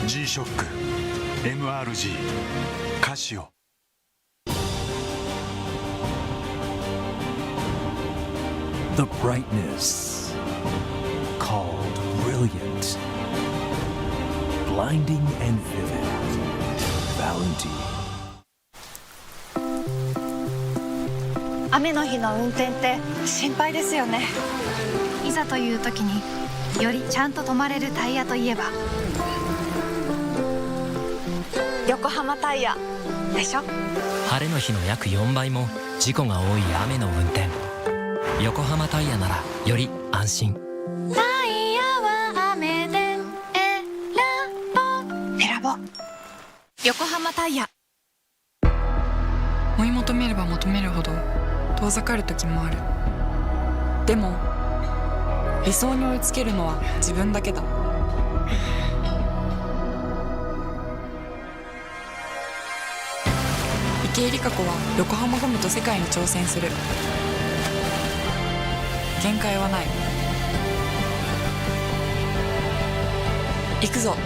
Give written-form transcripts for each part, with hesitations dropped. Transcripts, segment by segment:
G-SHOCK MRG カシオ。The brightness called brilliant, blinding and vivid. Valentine. 雨の日の運転って心配ですよね。いざという時によりちゃんと止まれるタイヤといえば横浜タイヤでしょ。晴れの日の約4倍も事故が多い雨の運転。横浜タイヤならより安心。タイヤは雨で選ぼう。横浜タイヤ。追い求めれば求めるほど遠ざかる時もある。でも理想に追いつけるのは自分だけだ。池江璃花子は横浜ゴムと世界に挑戦する。限界はない。行くぞ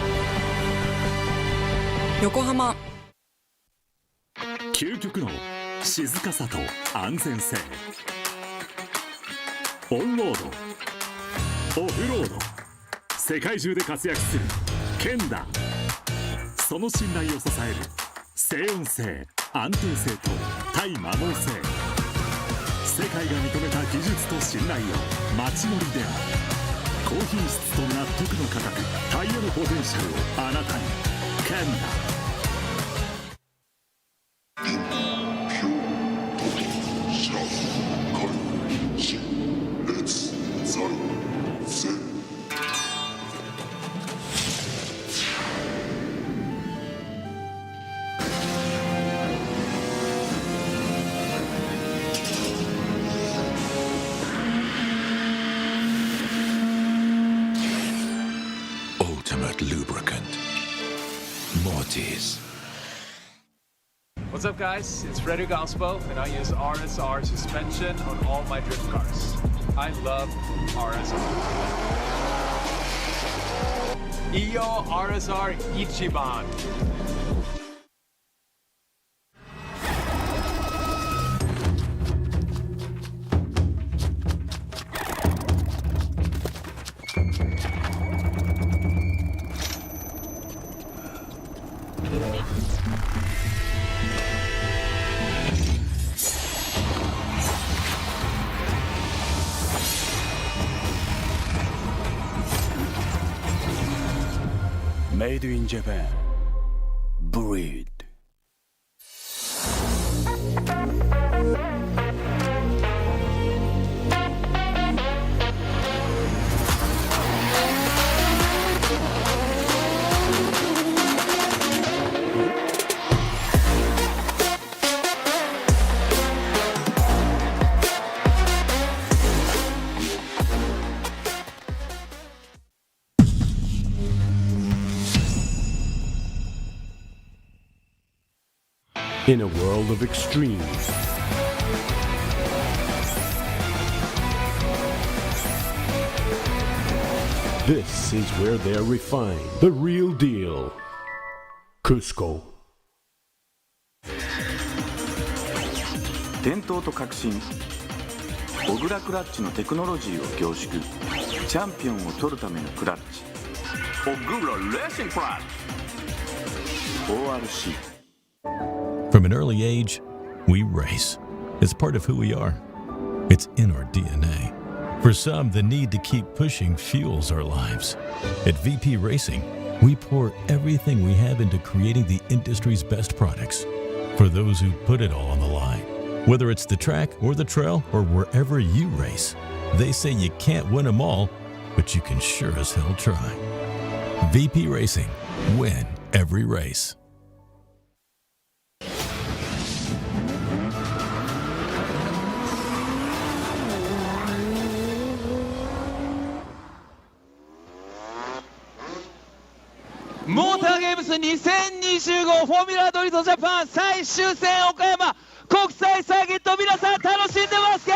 横浜。究極の静かさと安全性。オンロード、オフロード、世界中で活躍するケンダ。その信頼を支える静音性、安定性と対摩耗性。世界が認めた技術と信頼を街乗りである。高品質と納得の価格、タイヤのポテンシャルをあなたに。ケンダ。What's up, guys? It's Frederick Ospo, and I use RSR suspension on all my drift cars. I love RSR. EO RSR Ichiban. Made in Japan. Breed. In a world of extremes, this is where they're refined. The real deal. Cusco. 伝統と革新、小倉クラッチのテクノロジーを凝縮。チャンピオンを取るためのクラッチ、小倉レーシングクラッチ ORC。 From an early age, we race. It's part of who we are. It's in our DNA. For some, the need to keep pushing fuels our lives. At VP Racing, we pour everything we have into creating the industry's best products. For those who put it all on the line, whether it's the track or the trail or wherever you race, they say you can't win them all, but you can sure as hell try. VP Racing. Win every race. Motor Games 2025フォーミュラドリフトジャパン最終戦岡山国際サーキット、皆さん楽しんでますか？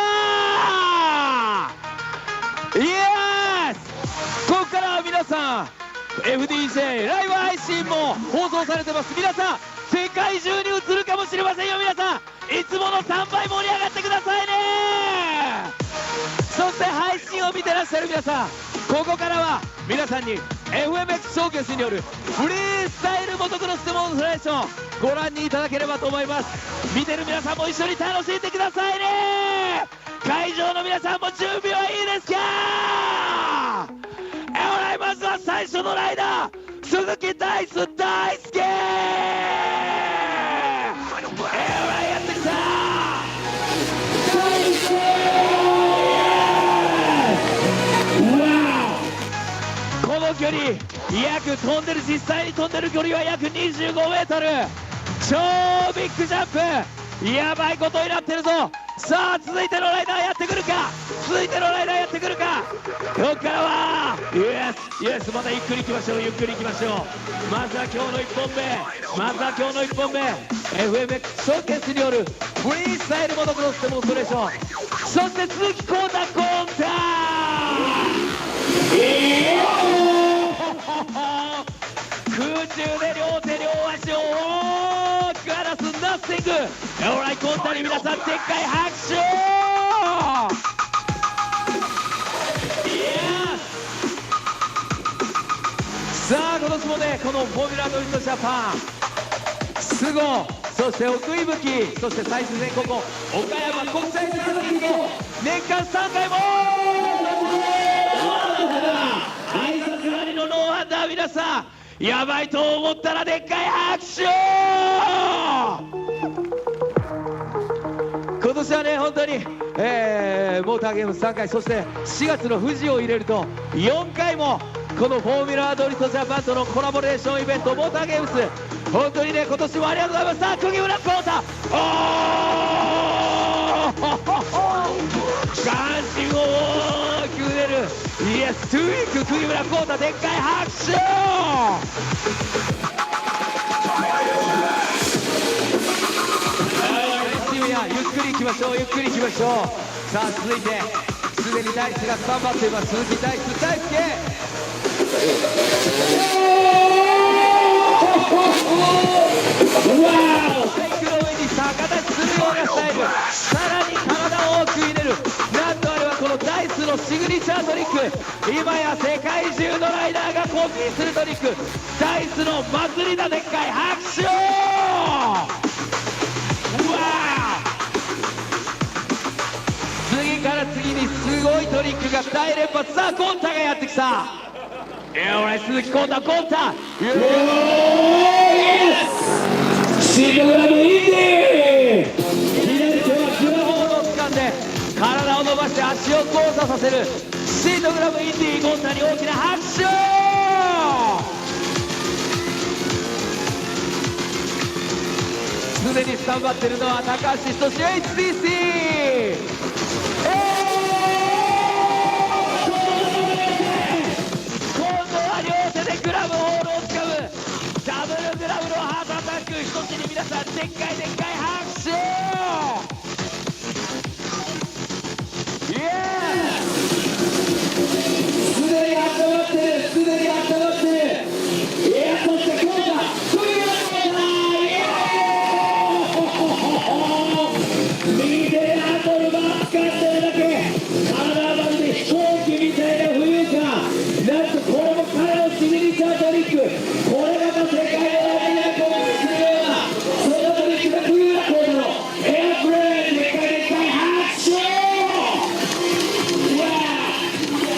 イエス！ここからは皆さん FDJ ライブ配信も放送されてます。皆さん世界中に映るかもしれませんよ。皆さんいつもの3倍盛り上がってくださいね。そして配信を見てらっしゃる皆さん、ここからは皆さんに FMX ショーケースによるフリースタイルモトクロスデモンストレーションご覧にいただければと思います。見てる皆さんも一緒に楽しんでくださいね。会場の皆さんも準備はいいですか。まずは最初のライダー鈴木大輔大輔やってきた大輔この距離実際に飛んでる距離は約25メートル。超ビッグジャンプ、やばいことになってるぞ。さあ続いてのライダーやってくるか。ここからはイエスまたゆっくり行きましょう。まずは今日の1本目 FMX ショーケースによるフリースタイルモトクロスデモンストレーション。そして鈴木浩太空中で両手両足を大きく離すナッシング。オーライコンタに皆さんでっかい拍手。さあ今年もねこのフォーミュラドリフトジャパン菅生、そして奥井吹、そして最終選考校岡山国際スタートリング年間3回も挨拶ありのノーアンダー。皆さんやばいと思ったらでっかい拍手。今年はね本当に、モーターゲーム3回、そして4月の富士を入れると4回もこのフォーミュラードリフトジャパンとのコラボレーションイベントモーターゲームス、本当にね今年もありがとうございました。釘村浩太関心を大きく出るイエストゥーウィーク釘村浩太でっかい拍手。ゆっくり行きましょう。さあ続いてすでにダイスがスタンバっています。鈴木大輔大輔バイクの上に逆立ちするようなスタイル、さらに体を大きく入れる。なんとあれはこのダイスのシグニチャートリック。今や世界中のライダーがコピーするトリック。ダイスの祭りだ。でっかい拍手。次から次にすごいトリックが大連発。さあコンタがやってきた。鈴木コンタシートグラムインディー。左手はグラボードを掴んで体を伸ばして足を交差させるシートグラムインディー。コンタに大きな拍手。すでにスタンバっているのは高橋仁 HTC。グラムホールをつかむダブルグラムのハートアタック。一つに皆さんでっかい拍手。イエーイ。すでに温まってる。そして今日が右手でハンドルバー使ってるだけ体まるで飛行機みたいな浮遊感。なんとこれも彼のシグニチャートリック。これまた世界のライダーをするようなそのトリックが冬だ。コードのエアプレーンでっかい拍手。いや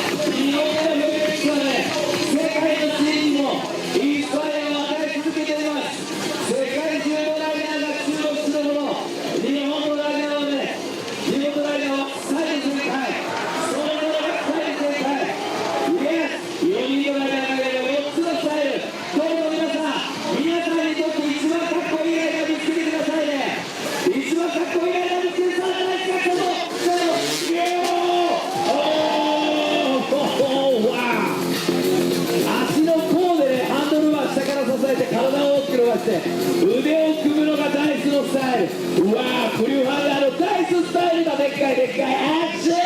ーいろんなフェイクはね世界のチームにもインスパイアを与え続けています。世界中のライダーが注目するもの。日本のライダーはね、日本のライダーは最後世界そのものが最後世界。4人のライダーが4つのスタイル。どうも皆さんにとって一番かっこいいライダー見つけてくださいね。一番かっこいいライダー見つけてください。足の甲でねハンドルバー下から支えて体を大きく伸ばして腕を組むのがダイスのスタイル。クリューハンダーのダイススタイルだ。でっかいアクション。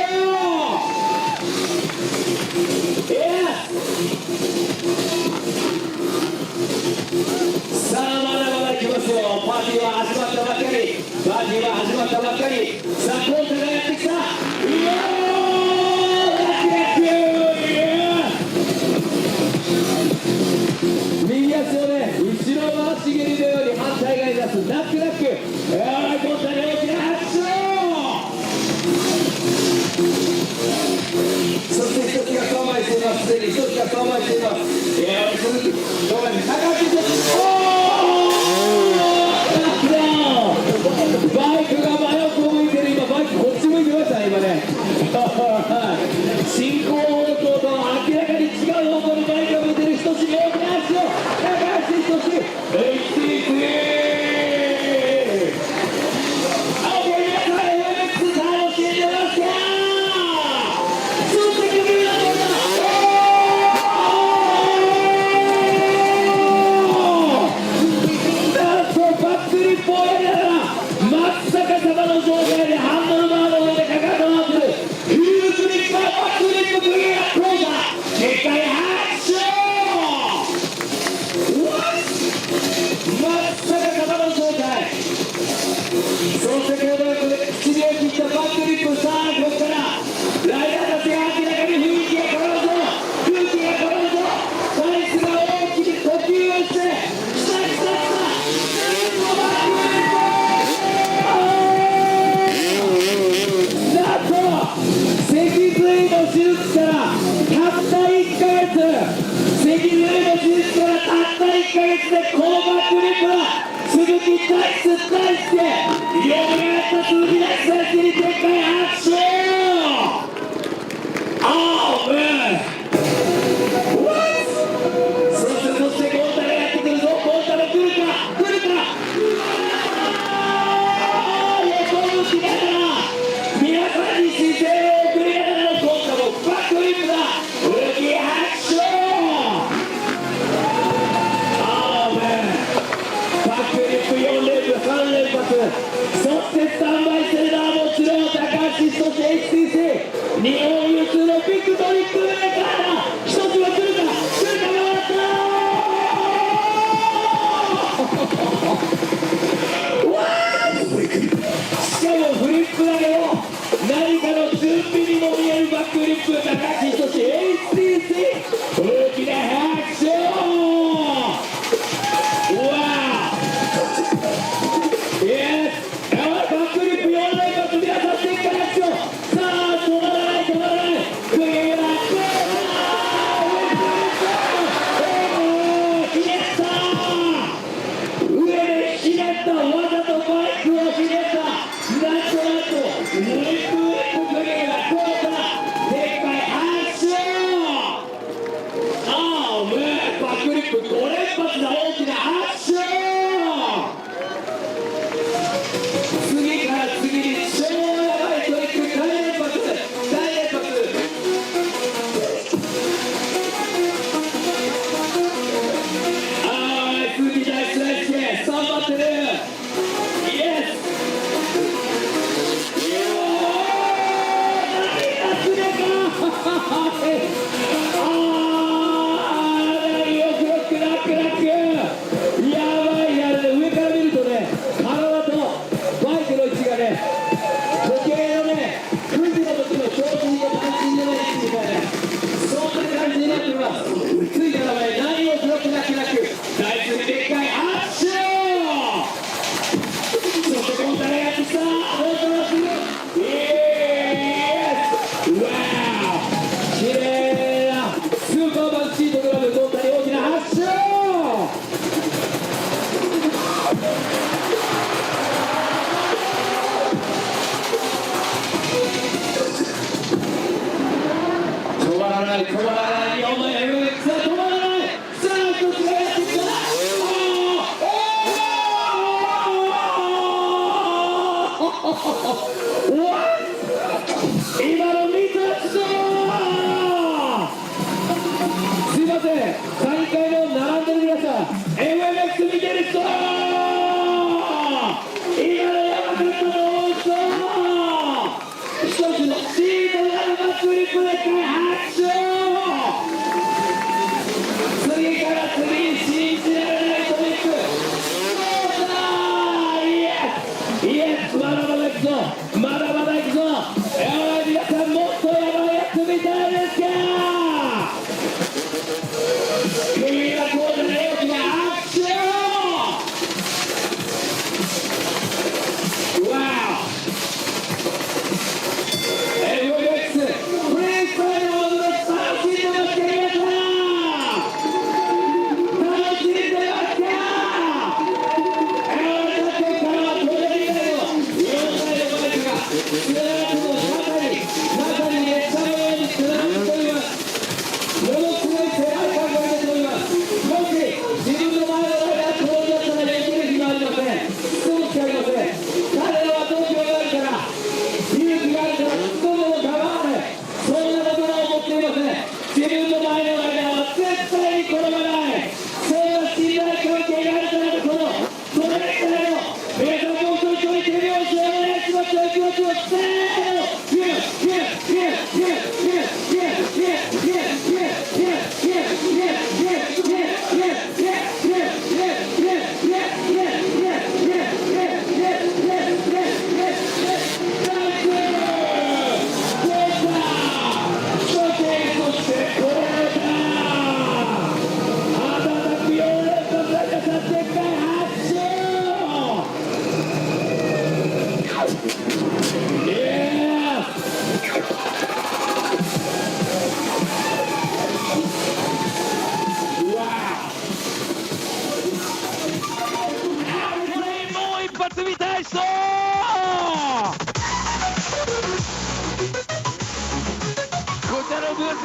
ナックナック、今度は大きな拍手。そして一つが顔前しています。すでに一つが顔前しています。鈴木顔前に高橋一つ、バイクが真横向いてる。今バイクこっち向いてましたね、今ね。進行方向と明らかに違う方向にバイクが向いてる。一つ大きな拍手を高橋一つ、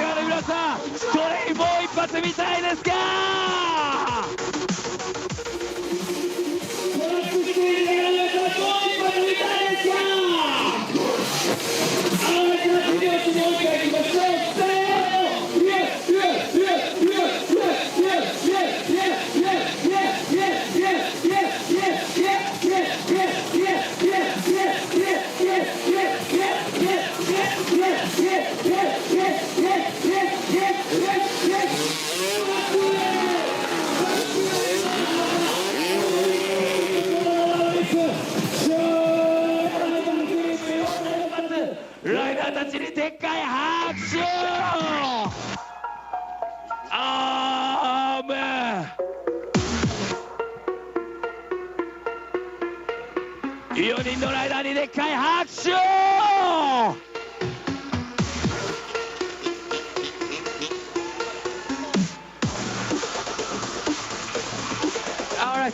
カーの皆さん、これにもう一発見たいですか？ライダーたちにでっかい拍手！アーメン！4人のライダーにでっかい拍手！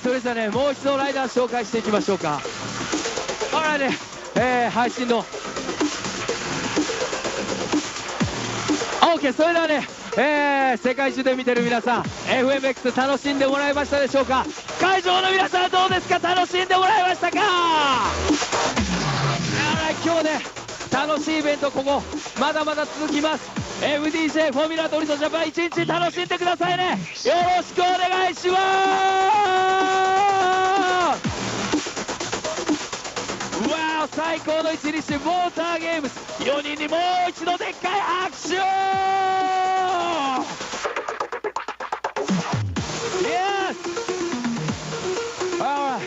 それじゃね、もう一度ライダー紹介していきましょうか。配信のOK、それではね、世界中で見てる皆さん、 FMX 楽しんでもらえましたでしょうか？会場の皆さんどうですか？楽しんでもらえましたか？今日ね、楽しいイベント、ここまだまだ続きます。 FDJ フォーミュラトリートジャパン、一日楽しんでくださいね。よろしくお願いします。わー、最高の一日、モーターゲームズ、4人にもう一度でっかい拍手！ Yes! Alright.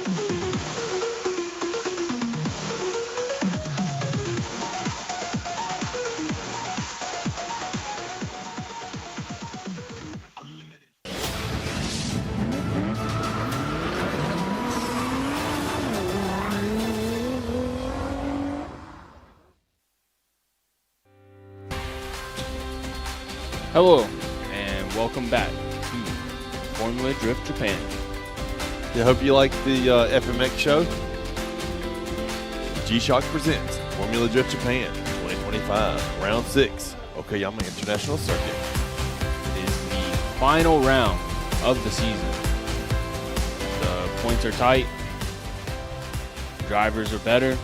Hello, and welcome back to Formula Drift Japan. I hope you like the FMX show. G-Shock presents Formula Drift Japan 2025, Round 6, Okayama International Circuit. It is the final round of the season. The points are tight. Drivers are better.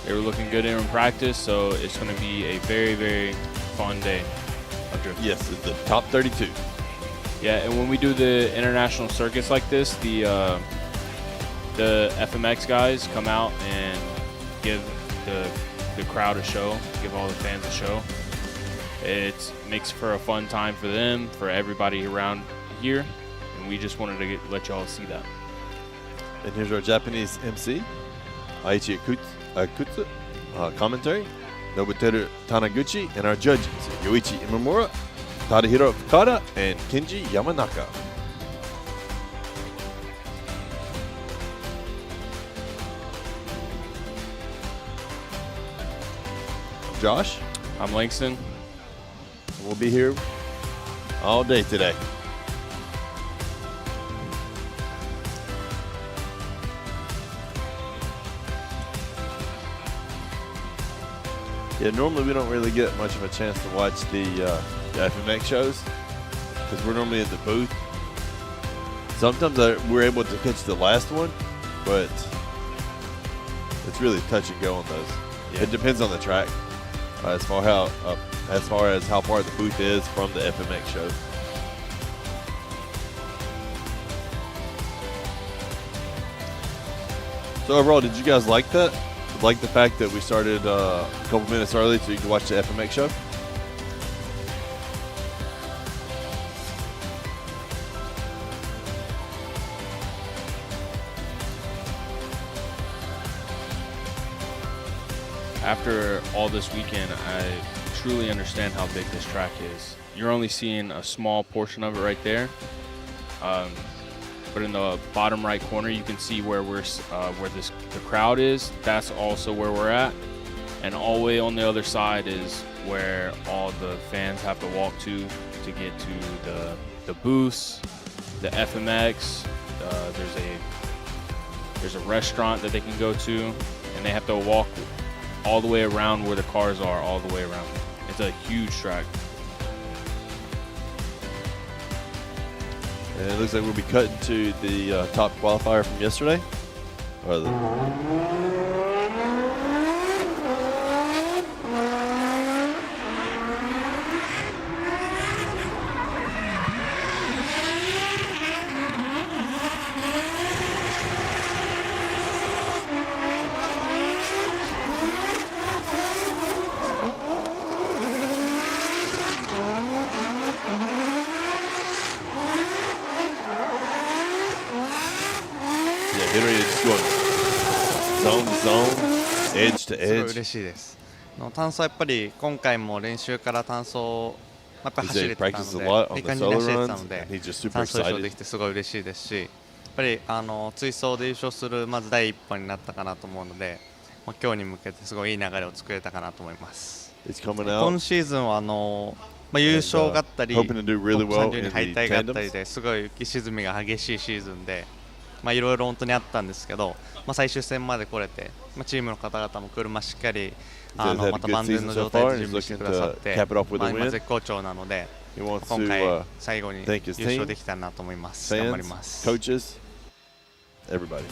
They were looking good in practice, so it's going to be a very, very fun day. Yes, it's the top 32. Yeah, and when we do the international circuits like this, the FMX guys come out and give the crowd a show, give all the fans a show. It makes for a fun time for them, for everybody around here, and we just wanted to let y'all see that. And here's our Japanese MC, Aichi Akutsu, commentary, Nobuteru Taniguchi, and our judges, Yoichi Imamura, Tadahiro Fukada, and Kenji Yamanaka. I'm Josh. I'm Langston. We'll be here all day today. Yeah, normally we don't really get much of a chance to watch the FMX shows because we're normally in the booth. Sometimes we're able to catch the last one, but it's really touch and go on those. Yeah. It depends on the track as far as how far the booth is from the FMX show. So overall, did you guys like that? Like the fact that we started a couple minutes early so you can watch the FMX show? After all this weekend, I truly understand how big this track is. You're only seeing a small portion of it right there. But in the bottom right corner, you can see where the crowd is. That's also where we're at. And all the way on the other side is where all the fans have to walk to get to the booths, the FMX. There's a restaurant that they can go to, and they have to walk all the way around where the cars are, all the way around. It's a huge track. And it looks like we'll be cutting to the top qualifier from yesterday. Or Henry is going zone to zone, edge to すごい edge. 嬉しいです。単走やっぱり今回も練習から単走やっぱり走れてたの He said he practiced a lot on で、いい the 感じに solo 走れて runs, たので and he's just super 単走優勝 excited. できてすごい嬉しいですし、やっぱり追走で優勝するまず第一歩になったかなと思うので、今日に向けてすごいいい流れを作れたかなと思います。It's coming out. 今シーズンは優勝があったり、ト hoping to do ッ really プ well 30 in に the 敗退があったり tandems. ですごい浮き沈みが激しいシーズンで、いろいろ本当にあったんですけど、最終戦まで来れて、チームの方々も車しっかり また万全の状態で準備してくださって、今絶好調なので、今回最後に優勝できたなと思います。頑張ります。 Coaches, everybody.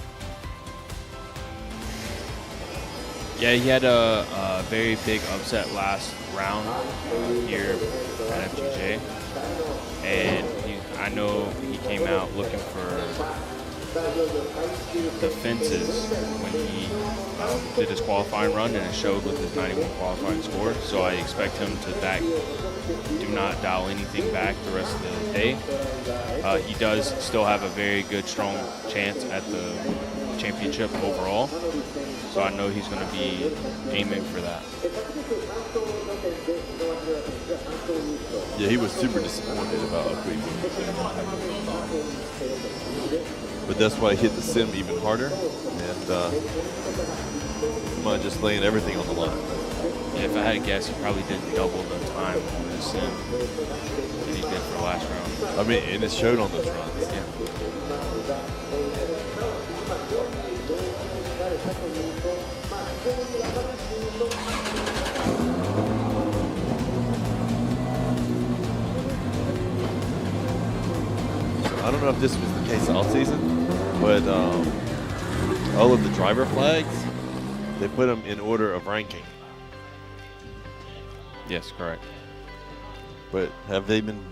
Yeah, he had a very big upset last round here at FDJ, and I know he came out looking for the fences when he did his qualifying run, and it showed with his 91 qualifying score. So I expect him to do not dial anything back the rest of the day. He does still have a very good, strong chance at the championship overall. So I know he's going to be aiming for that. Yeah, he was super disappointed about Okayama. But that's why he hit the sim even harder, and might just laying everything on the line. Yeah, if I had to guess, he probably did double the time on his sim than he did for last round. I mean, and it showed on those runs. Yeah. I don't know if this was the case all season, but all of the driver flags, they put them in order of ranking. Yes, correct. But have they been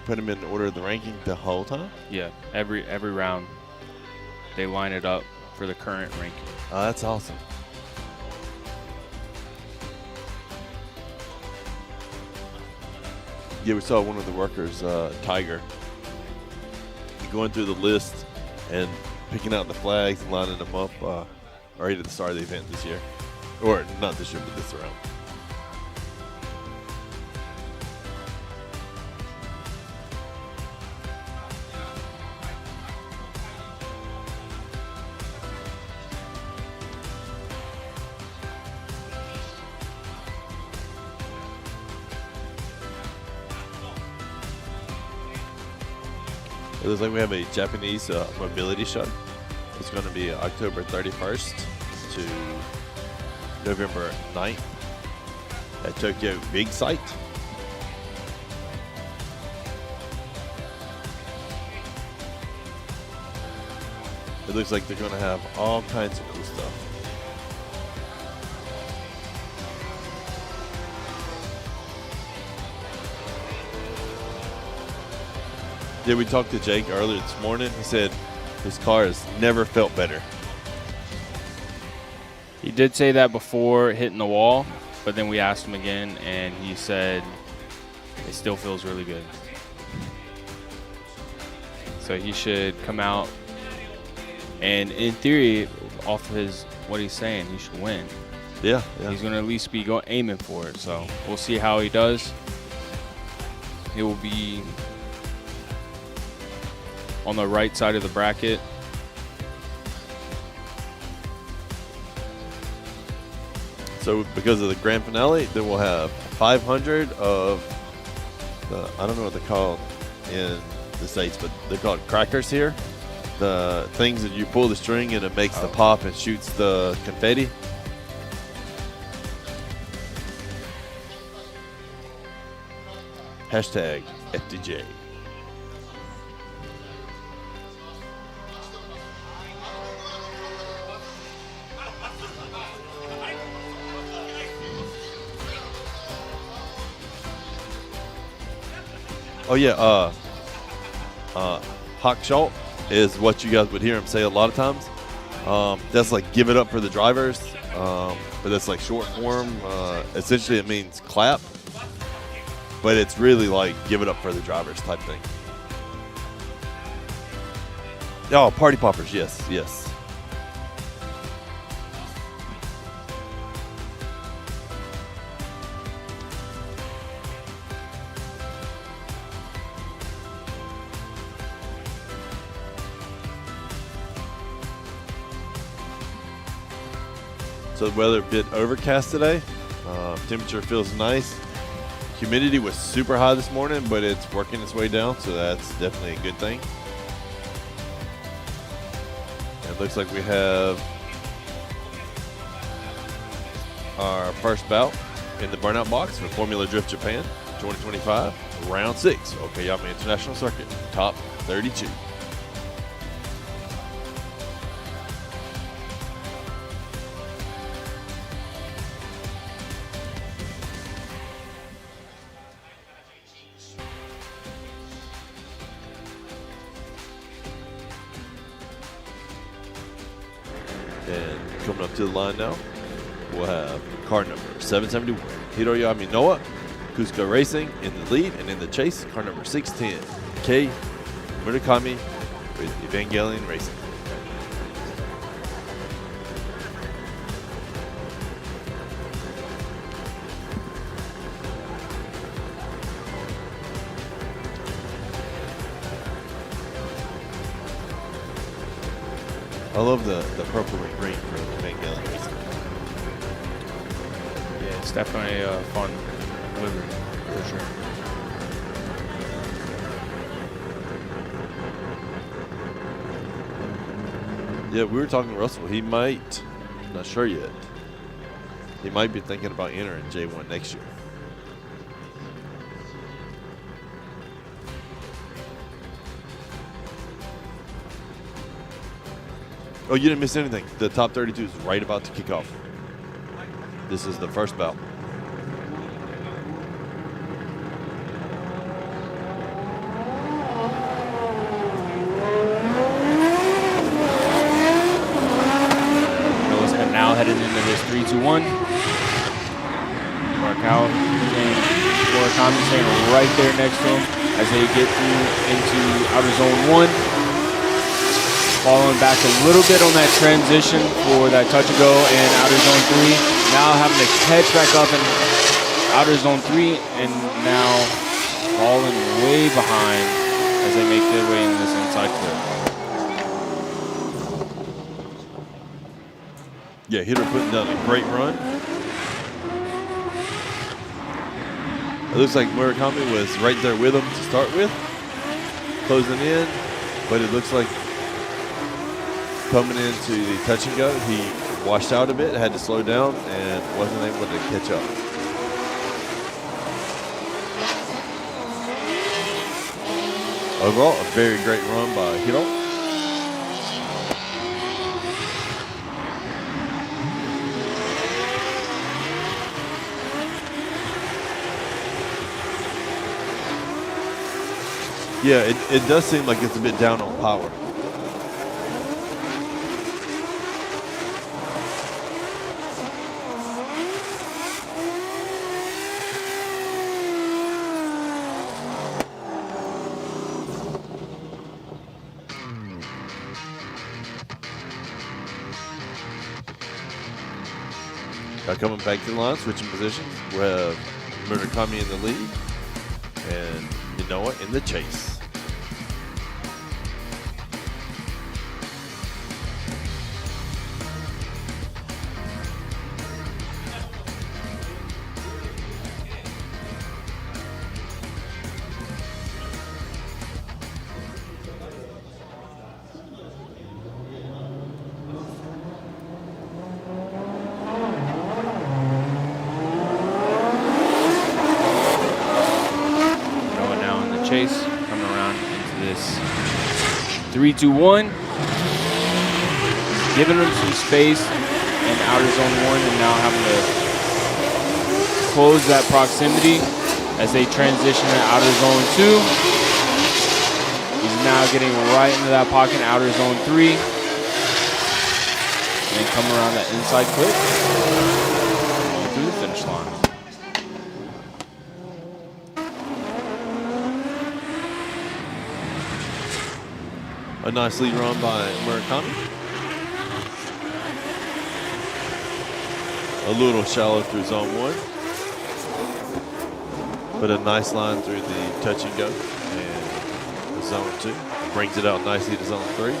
put them in order of the ranking the whole time? Yeah, every round they line it up for the current ranking. Oh, that's awesome. Yeah, we saw one of the workers, Tiger, going through the list and picking out the flags and lining them up right at the start of the event this year. Or not this year, but this round. It looks like we have a Japanese mobility show. It's going to be October 31st to November 9th at Tokyo Big Site. It looks like they're going to have all kinds of cool stuff. Yeah, we talked to Jake earlier this morning. He said his car has never felt better. He did say that before hitting the wall, but then we asked him again, and he said it still feels really good. So he should come out, and in theory, off of what he's saying, he should win. Yeah. He's going to at least be aiming for it. So we'll see how he does. He will be on the right side of the bracket. So because of the grand finale, then we'll have 500 of the, I don't know what they're called in the States, but they're called crackers here. The things that you pull the string and it makes the pop and shoots the confetti. Hashtag FDJ. Oh yeah, Hawk Schalt is what you guys would hear him say a lot of times. That's like give it up for the drivers, but that's like short form. Essentially it means clap, but it's really like give it up for the drivers type thing. Oh, party poppers, yes, yes. So the weather a bit overcast today. Temperature feels nice. Humidity was super high this morning, but it's working its way down, so that's definitely a good thing. And it looks like we have our first bout in the burnout box for Formula Drift Japan 2025, round 6, Okayama International Circuit, top 32. And coming up to the line now, we'll have car number 771, Hiroya Minowa, Kusaba Racing in the lead, and in the chase, car number 610, K Murakami with Evangelion Racing. I love the purple and green for Evangelion Racing. Yeah, it's definitely a fun livery for sure. Yeah, we were talking to Russell. He might, not sure yet, he might be thinking about entering J1 next year. Oh, you didn't miss anything. The top 32 is right about to kick off. This is the first bout. Now headed into this 3-2-1. Murakami staying right there next to him as they get through into outer zone 1. Falling back a little bit on that transition for that touch and go in outer zone 3. Now having to catch back up in outer zone 3 and now falling way behind as they make their way in this inside clip. Yeah, Hitter putting down a great run. It looks like Murakami was right there with him to start with, closing in, but it looks like coming into the touch and go, he washed out a bit, had to slow down, and wasn't able to catch up. Overall, a very great run by Hiro. Yeah, it does seem like it's a bit down on power. Coming back to the line, switching positions. We have Murakami in the lead and Minowa in the chase. chase, coming around into this 3-2-1. Giving him some space in outer zone 1 and now having to close that proximity as they transition to outer zone 2. He's now getting right into that pocket in outer zone 3. And then come around that inside clip through the finish line. A nice lead run by Murakami. A little shallow through zone 1. But a nice line through the touch and go and the zone 2. Brings it out nicely to zone 3.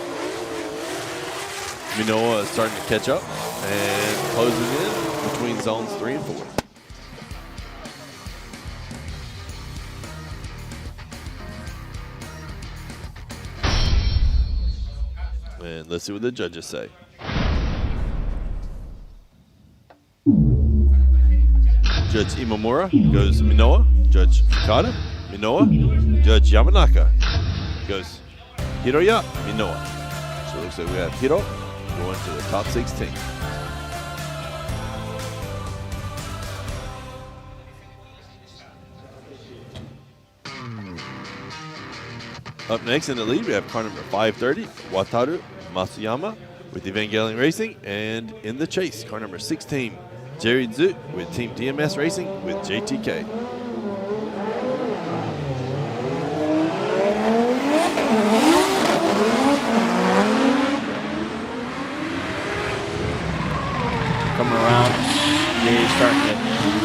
Minowa is starting to catch up and closes in between zones 3 and 4. And let's see what the judges say. Judge Imamura goes Minowa. Judge Fuka, Minowa. Judge Yamanaka goes Hiroya, Minowa. So it looks like we have Hiro going to the top 16. Up next in the lead, we have car number 530, Wataru Masuyama with Evangelion Racing, and in the chase, car number 16, Jerry Zut with Team DMS Racing with JTK. Coming around, they're starting to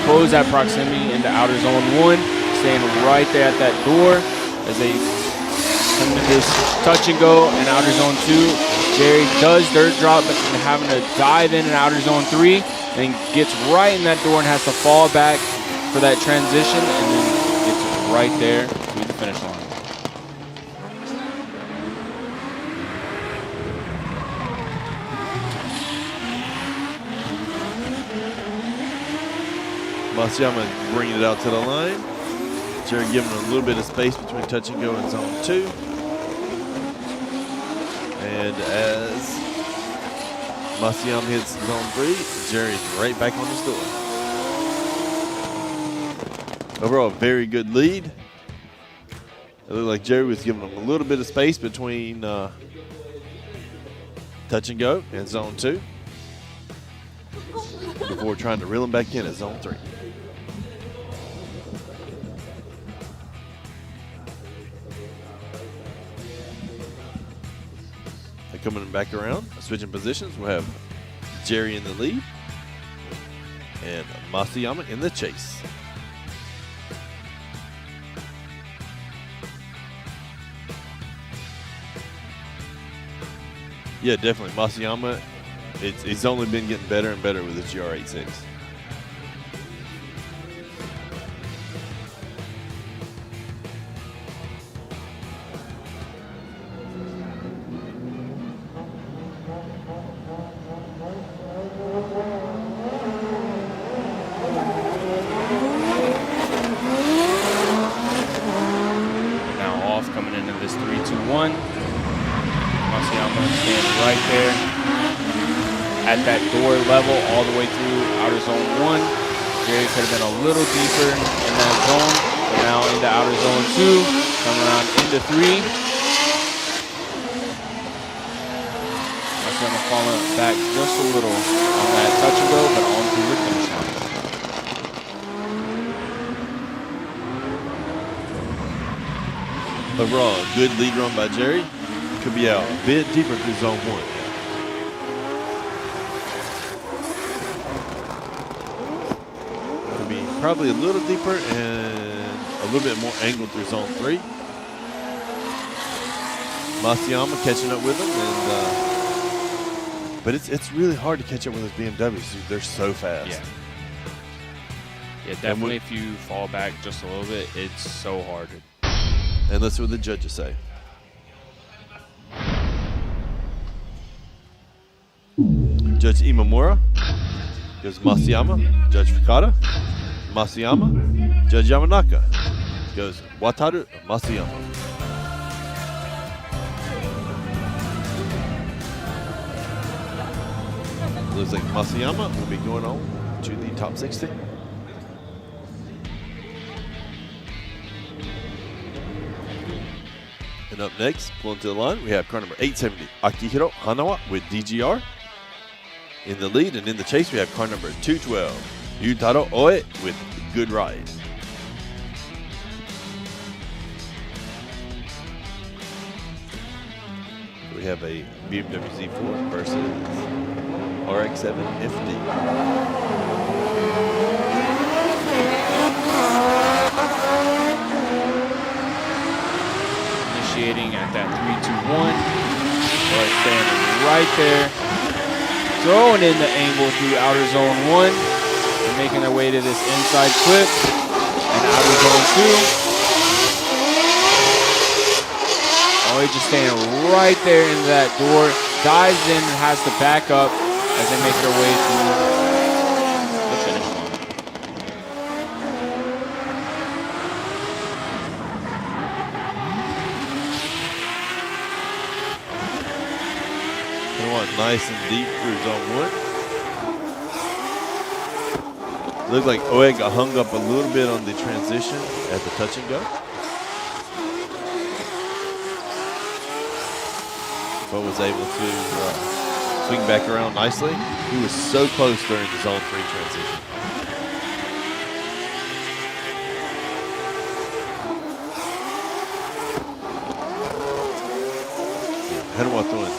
close that proximity into outer zone 1, staying right there at that door as they come to this touch and go in outer zone 2. Jerry does dirt drop, but having to dive in outer zone 3, and gets right in that door and has to fall back for that transition, and then gets right there to the finish line. Masuyama bringing it out to the line. Jerry giving a little bit of space between touch and go and zone 2. And as Masuyama hits zone 3, Jerry's right back on his door. Overall, very good lead. It looked like Jerry was giving him a little bit of space between touch and go and zone 2 before trying to reel him back in at zone 3. Coming back around, switching positions, we'll have Jerry in the lead and Masuyama in the chase. Yeah, definitely. Masuyama, it's only been getting better and better with the GR86. At that door level all the way through outer zone 1. Jerry could have been a little deeper in that zone, but now into outer zone 2, coming around into 3. Masuyama falling back just a little on that touch and go, but on through the finish line. Overall, a good lead run by Jerry. Could be out a bit deeper through zone 1. Probably a little deeper and a little bit more angled through zone 3. Masuyama catching up with him, and but it's really hard to catch up with his BMWs. They're so fast. Yeah, definitely. If you fall back just a little bit, it's so hard. And let's see what the judges say. Judge Imamura goes Masuyama. Judge Fuka, Masuyama. Judge Yamanaka goes Wataru Masuyama. Looks like Masuyama will be going on to the top 16. And up next, pulling to the line, we have car number 870, Akihiro Hanawa with DGR. In the lead and in the chase, we have car number 212, Yutaro Oe with Good Ride. We have a BMW Z4 versus RX-7 FD. Initiating at that 3-2-1. But standing right there. Throwing in the angle through outer zone 1. And making their way to this inside clip. And outer zone 2. Oh, he's just standing right there in that door. Dives in and has to back up as they make their way through the finish line. Nice and deep through zone 1. Looked like Oe got hung up a little bit on the transition at the touch and go. But was able to swing back around nicely. He was so close during the zone 3 transition. Hanawa throwing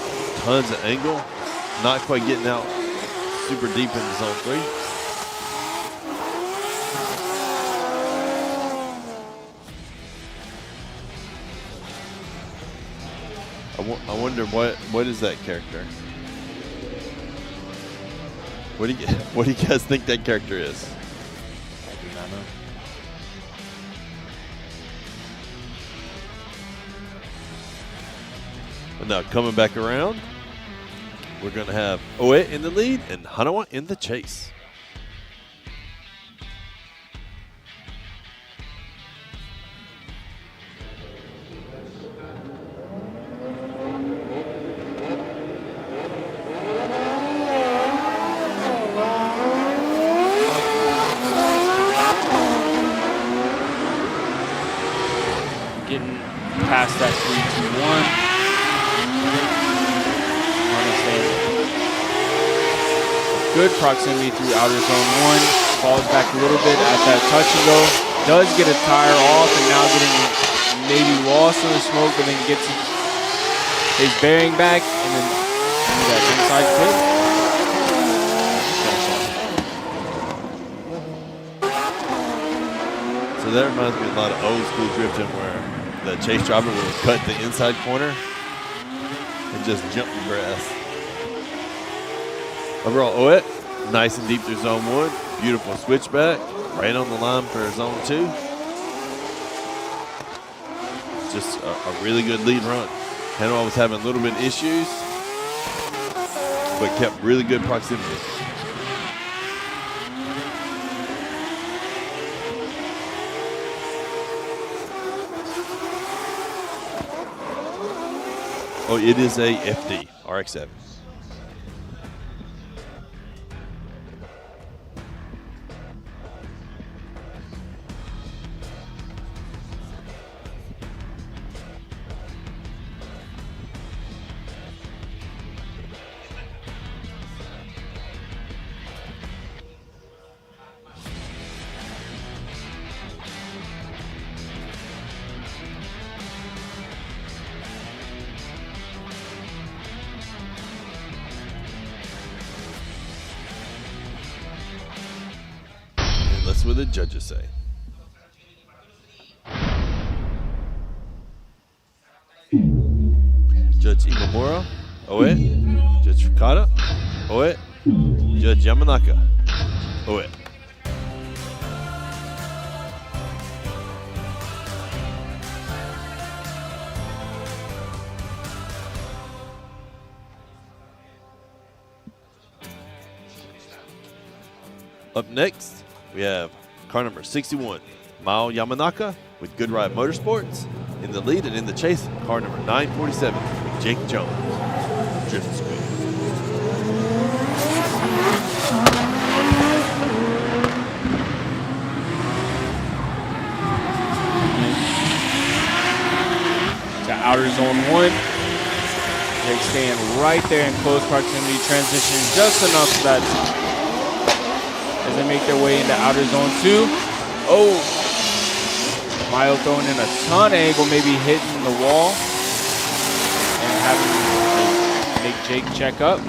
tons of angle, not quite getting out super deep into zone 3. I wonder what is that character? What do you guys think that character is? I do not know. But now coming back around, we're going to have Oe in the lead and Hanawa in the chase. Getting past that 3-2-1. Good proximity through outer zone 1. Falls back a little bit at that touch and go. Does get a tire off and now getting maybe lost in the smoke, but then gets his bearing back and then that inside clip. So that reminds me a lot of old school drifting where the chase driver will cut the inside corner and just jump the grass. Overall, Oe, nice and deep through zone 1. Beautiful switchback, right on the line for zone 2. Just a really good lead run. Hanawa was having a little bit of issues, but kept really good proximity. Oh, it is a FD, RX-7. That's what the judges say. Judge Imamura, Oe. Judge Fukada, Oe. Judge Yamanaka, Oe. Up next, we have car number 61, Mao Yamanaka with Good Ride Motorsports in the lead, and in the chase, car number 947, Jake Jones. Drift School. To outer zone 1. Jake staying right there in close proximity, transitioning just enough so that as they make their way into outer zone 2. Oh, Mile throwing in a ton of angle, maybe hitting the wall and having to make Jake check up.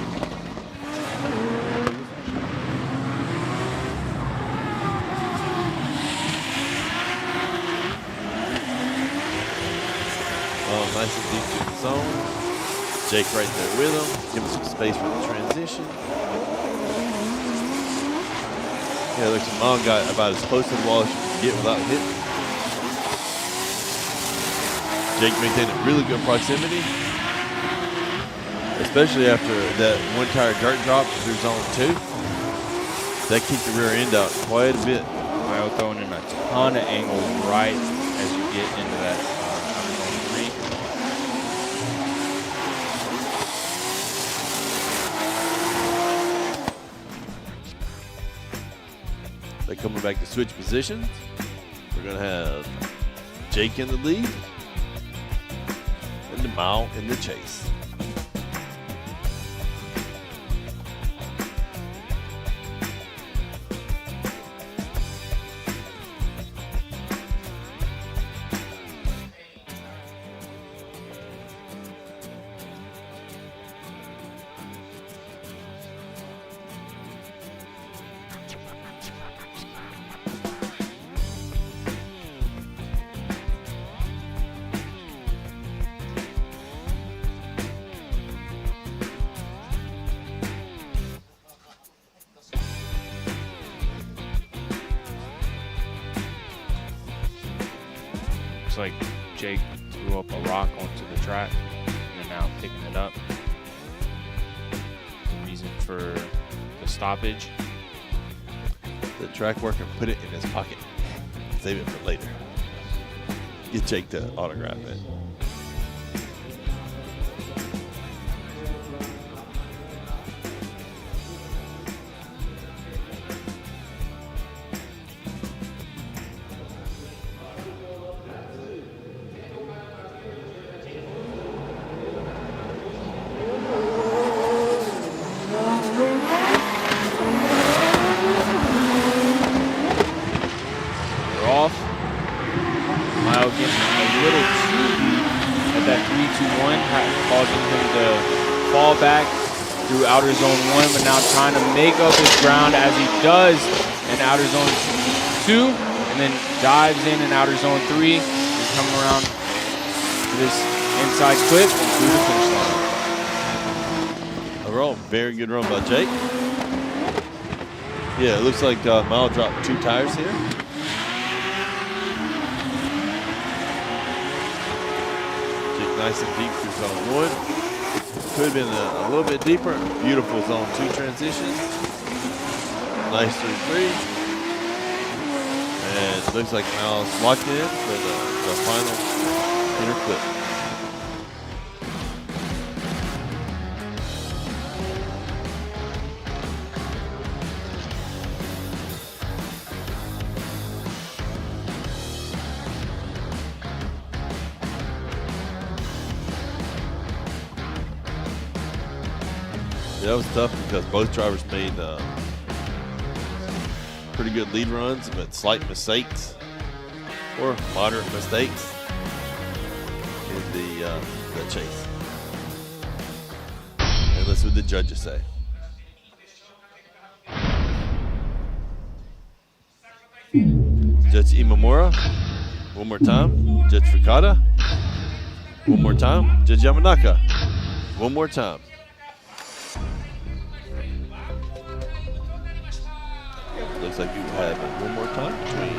Oh, nice and deep to the zone. Jake right there with him. Give him some space for the transition. Yeah, looks like Mom got about as close to the wall as you can get without hitting. Jake maintained a really good proximity, especially after that one tire dirt drop through zone 2. That kicked the rear end out quite a bit. Mile throwing in a ton of angle right as you get into that outer zone 3. They're coming back to switch positions. We're going to have Jake in the lead and the Mile in the chase. Looks like Jake threw up a rock onto the track and they're now picking it up. The reason for the stoppage. The track worker put it in his pocket. Save it for later. Get Jake to autograph it. Back through outer zone 1, but now trying to make up his ground as he does in outer zone 2, and then dives in outer zone 3, and coming around this inside clip and through the finish line. Overall, very good run by Jake. Yeah, it looks like Mile dropped 2 tires here. Jake nice and deep through zone 1. Could have been a little bit deeper. Beautiful zone 2 transition. Nice through 3. And it looks like Miles locked in for the final inner clip. That was tough because both drivers made pretty good lead runs, but slight mistakes or moderate mistakes in the chase. And let's see what the judges say. Judge Imamura, one more time. Judge Fukada, one more time. Judge Yamanaka, one more time. Looks like you have it one more time between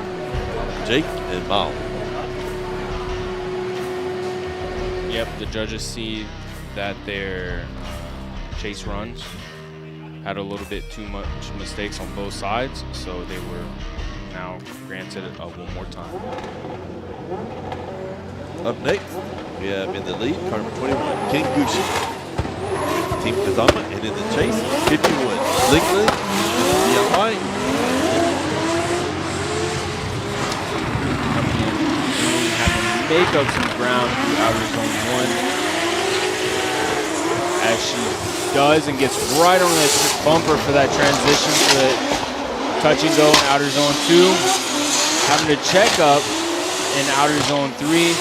Jake and Mao. Yep, the judges see that their chase runs had a little bit too much mistakes on both sides, so they were now granted a one more time. Up next, we have in the lead, car number 21, King Gushi. Team Kusaba, and in the chase, 51, Ling. Make up some ground through outer zone 1 as she does and gets right on that bumper for that transition for the touch and go in outer zone 2, having to check up in outer zone 3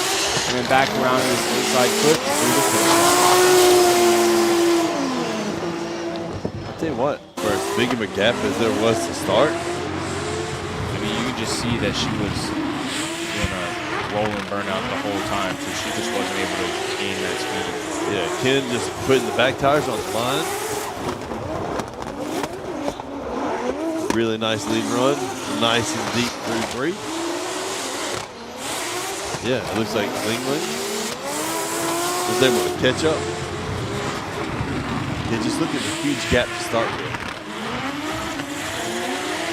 and then back around to this inside clip through the finish line. I'll tell you what, for as big of a gap as there was to start, I mean, you can just see that she was doing a roll and burnout the whole time, so she just wasn't able to gain that speed. Yeah, Ken just putting the back tires on the line. Really nice lead run, nice and deep through 3. Yeah, it looks like Ling was able to catch up. Yeah, just look at the huge gap to start with.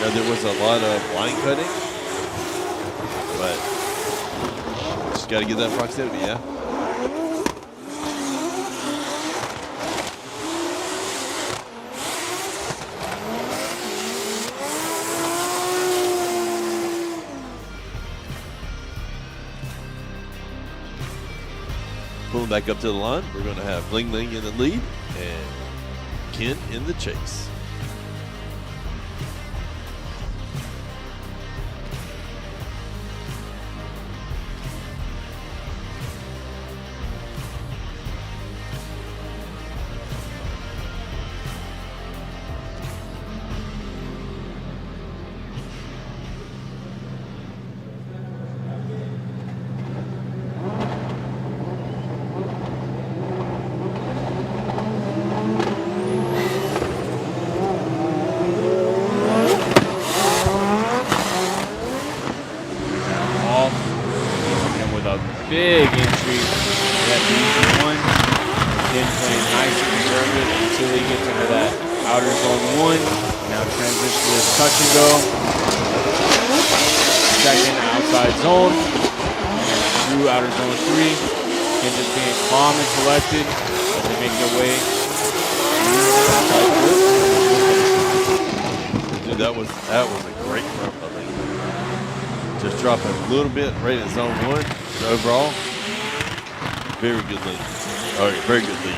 Now there was a lot of line cutting, but just got to get that proximity, yeah. Pulling back up to the line, we're going to have Ling in the lead and Ken in the chase. Big entry. That easy one. Then playing nice and conservative until he gets into that outer zone 1. Now transition to this touch and go. Second outside zone. And through outer zone 3. Again, just being calm and collected as they make their way. Dude, that was a great run by Ling. Just dropping a little bit right in zone 1. But overall, very good lead. All right, very good lead.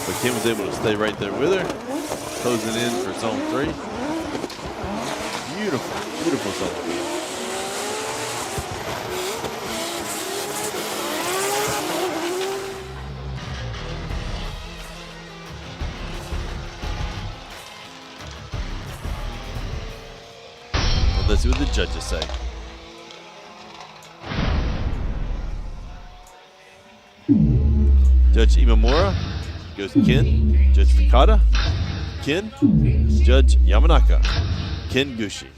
But Kim was able to stay right there with her, closing in for zone 3. Beautiful, beautiful zone 3. Let's see what the judges say. Judge Imamura goes Ken. Judge Fuka, Ken. Judge Yamanaka, Ken Gushi.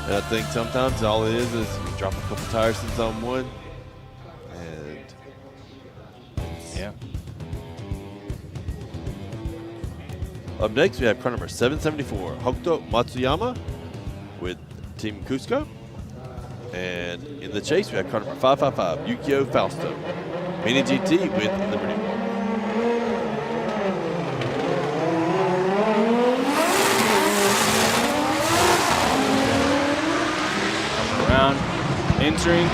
And I think sometimes all it is you drop a couple tires in zone 1. And yeah. Up next, we have car number 774, Hokuto Matsuyama with Team Cusco. And in the chase, we have car number 555, Yukio Fausto, Mini GT with Liberty. Coming around, entering.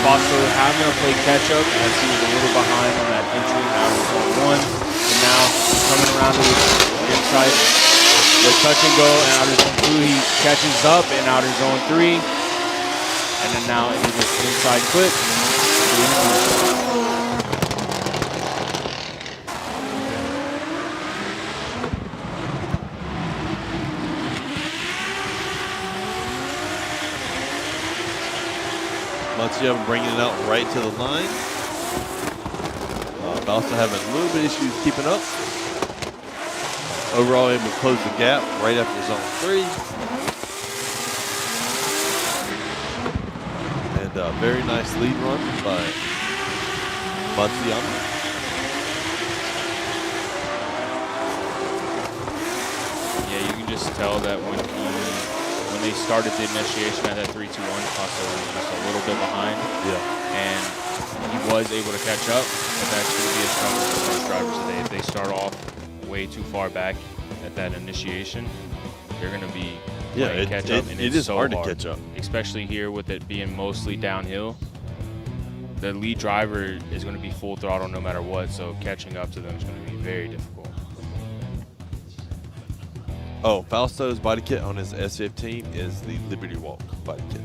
Fausto having to play catch up as he was a little behind on that entry in outer zone 1. And now coming around to the inside, the touch and go in outer zone 2, he catches up in outer zone 3, and then now into this inside clip. Matsuyama bringing it out right to the line. Also having a little bit of issues keeping up. Overall able to close the gap right after zone 3. And a very nice lead run by Matsuyama. just tell that when they started the initiation at that 3-2-1, Fauto was just a little bit behind. Yeah. And he was able to catch up, but that's going to be a struggle for most drivers today. If they start off way too far back at that initiation, they're going to be playing catch up, and it it's is so hard to catch up. Especially here with it being mostly downhill. The lead driver is going to be full throttle no matter what, so catching up to them is going to be very difficult. Oh, Fausto's body kit on his S15 is the Liberty Walk body kit.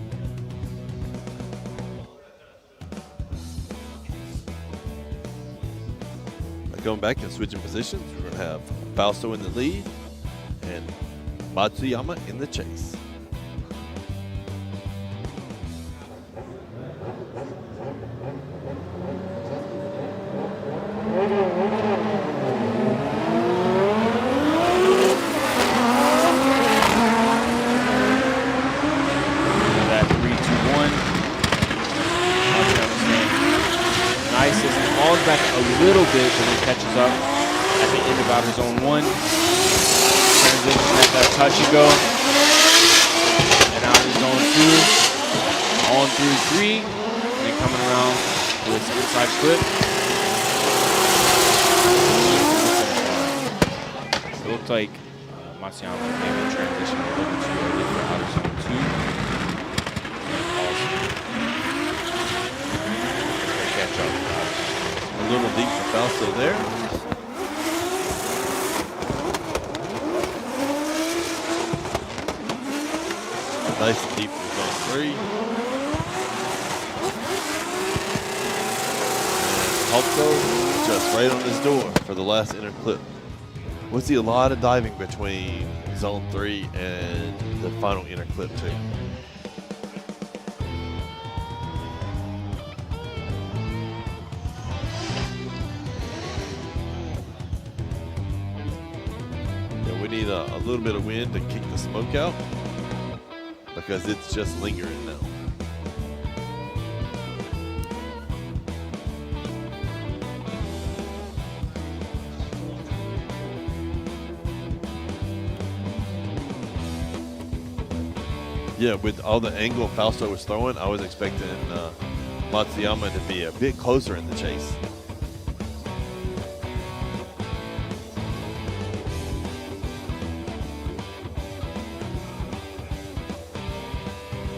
Going back and switching positions, we're going to have Fausto in the lead and Matsuyama in the chase. That 3-2-1. Nice as he falls back a little bit, but then catches up at the end of outer zone 1. Transition at that touch and go. And outer zone 2. On through 3. And then coming around with some inside split. It looked like Matsuyama maybe transitioned a little too early for outer zone 2. Catch up. A little deep for Fausto there. Nice and deep for zone 3. And Fausto just right on his door for the last inner clip. We'll see a lot of diving between zone 3 and the final inner clip too. Need a little bit of wind to kick the smoke out because it's just lingering now. Yeah, with all the angle Fausto was throwing, I was expecting Matsuyama to be a bit closer in the chase.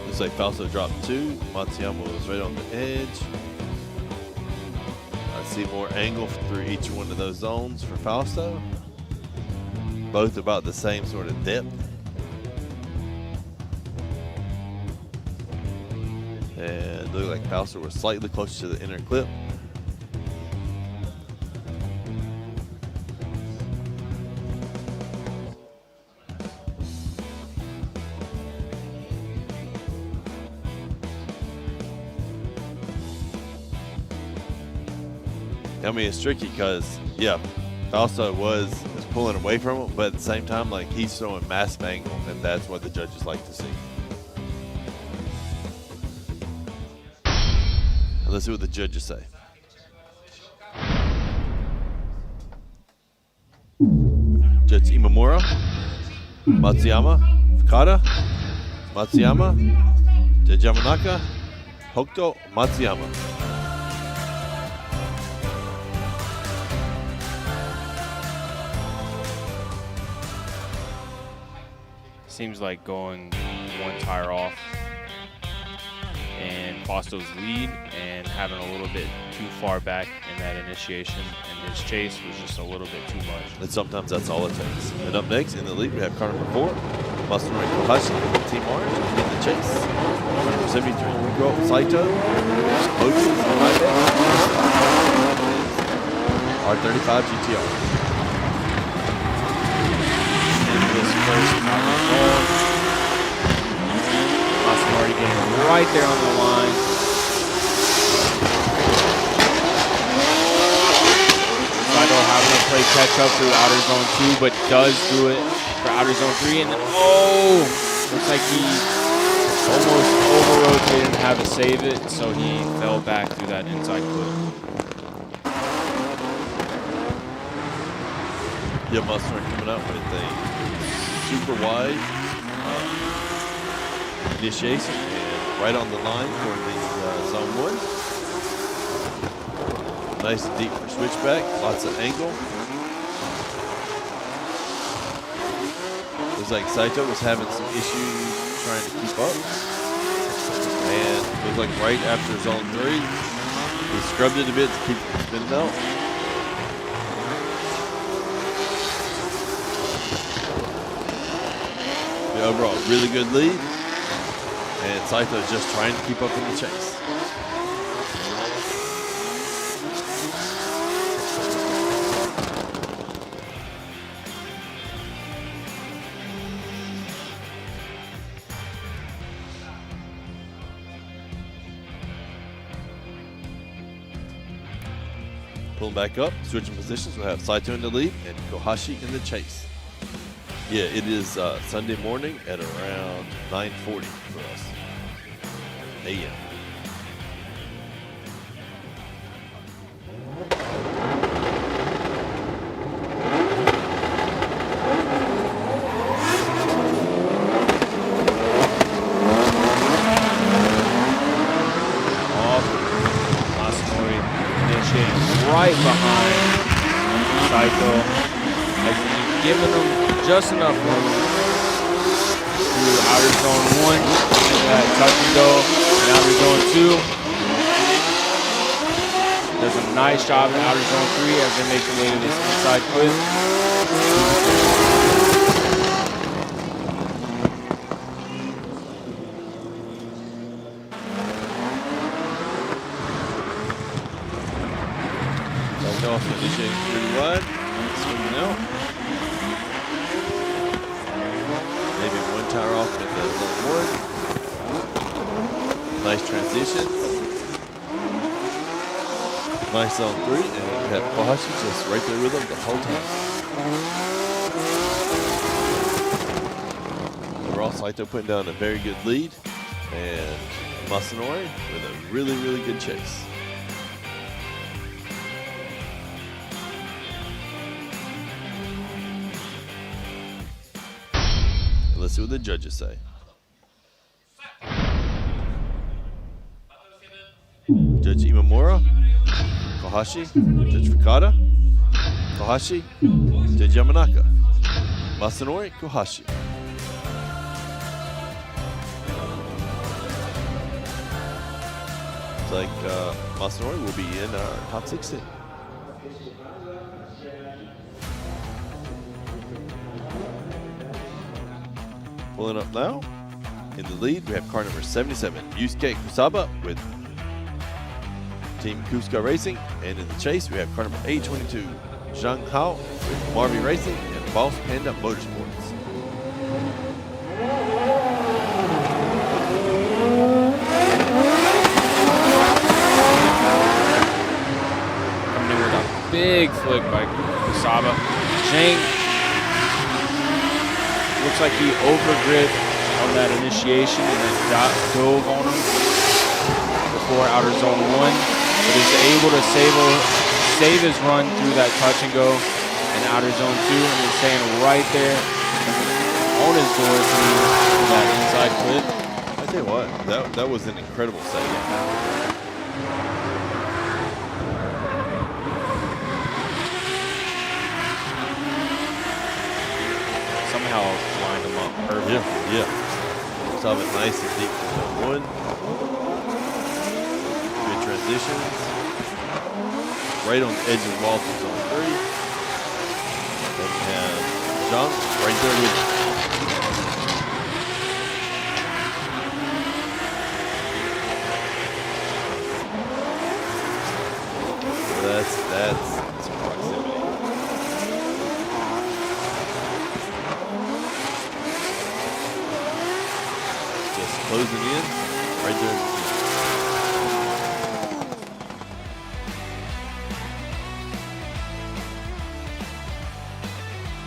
Looks like Fausto dropped 2. Matsuyama was right on the edge. I see more angle through each one of those zones for Fausto. Both about the same sort of depth. And looked like Fausto was slightly closer to the inner clip. I mean, it's tricky because, yeah, Fausto was pulling away from him, but at the same time, like, he's throwing massive angle, and that's what the judges like to see. And let's see what the judges say. Judge Imamura, Matsuyama, Fuka, Matsuyama, Judge Yamanaka, Hokuto, Matsuyama. Seems like going one tire off and Fausto's lead and having a little bit too far back in that initiation, and his chase was just a little bit too much. And sometimes that's all it takes. And up next in the lead, we have car number 4, Matsuyama Kohashi, Team Orange, in the chase. Car number 73, Saito, Mochi, R35 GTR. This first Matsuyama already getting right there on the line. Saito having to play catch up through outer zone 2, but does do it for outer zone 3. And then, looks like he almost over-rotated and had to save it, so he fell back through that inside clip. Yeah, Matsuyama coming up with a super wide initiation and right on the line for the zone 1. Nice and deep for switchback, lots of angle. Looks like Saito was having some issues trying to keep up. And looks like right after zone 3, he scrubbed it a bit to keep it from spinning out. The overall really good lead. And Saito is just trying to keep up in the chase. Pulling back up, switching positions, we'll have Saito in the lead and Kohashi in the chase. Yeah, it is Sunday morning at around 9:40 for us, a.m. Right behind Saito, as he's giving them just enough room through outer zone 1 and that touch and go, and outer zone 2. Does a nice job in outer zone 3 as they make their way to this inside quit. Finishing pretty wide, swinging out. Maybe one tire off at the zone 1. Nice transition. Nice zone 3, and we have Kohashi just right there with him the whole time. Overall, Saito putting down a very good lead, and Masanori with a really, really good chase. Let's see what the judges say. Judge Imamura, Kohashi, Judge Fukada, Kohashi, Judge Yamanaka, Masanori, Kohashi. Looks like Masanori will be in our top 16. Pulling up now. In the lead, we have car number 77, Yusuke Kusaba with Team Kusuka Racing. And in the chase, we have car number 822, Zhang Hao with Marvy Racing and Boss Panda Motorsports. Coming in with a big flick by Kusaba. Zhang looks like he overgripped on that initiation and then dove on him before outer zone 1, but is able to save his run through that touch and go in outer zone 2, and is staying right there on his door through that inside clip. I tell you what, that was an incredible save. Somehow lined him up perfect. Yeah. Saw it nice and deep for zone 1. Good transitions. Right on the edge of the wall for zone 3. Then we have Zhang right there with it. That's some proximity. Just closing in right there.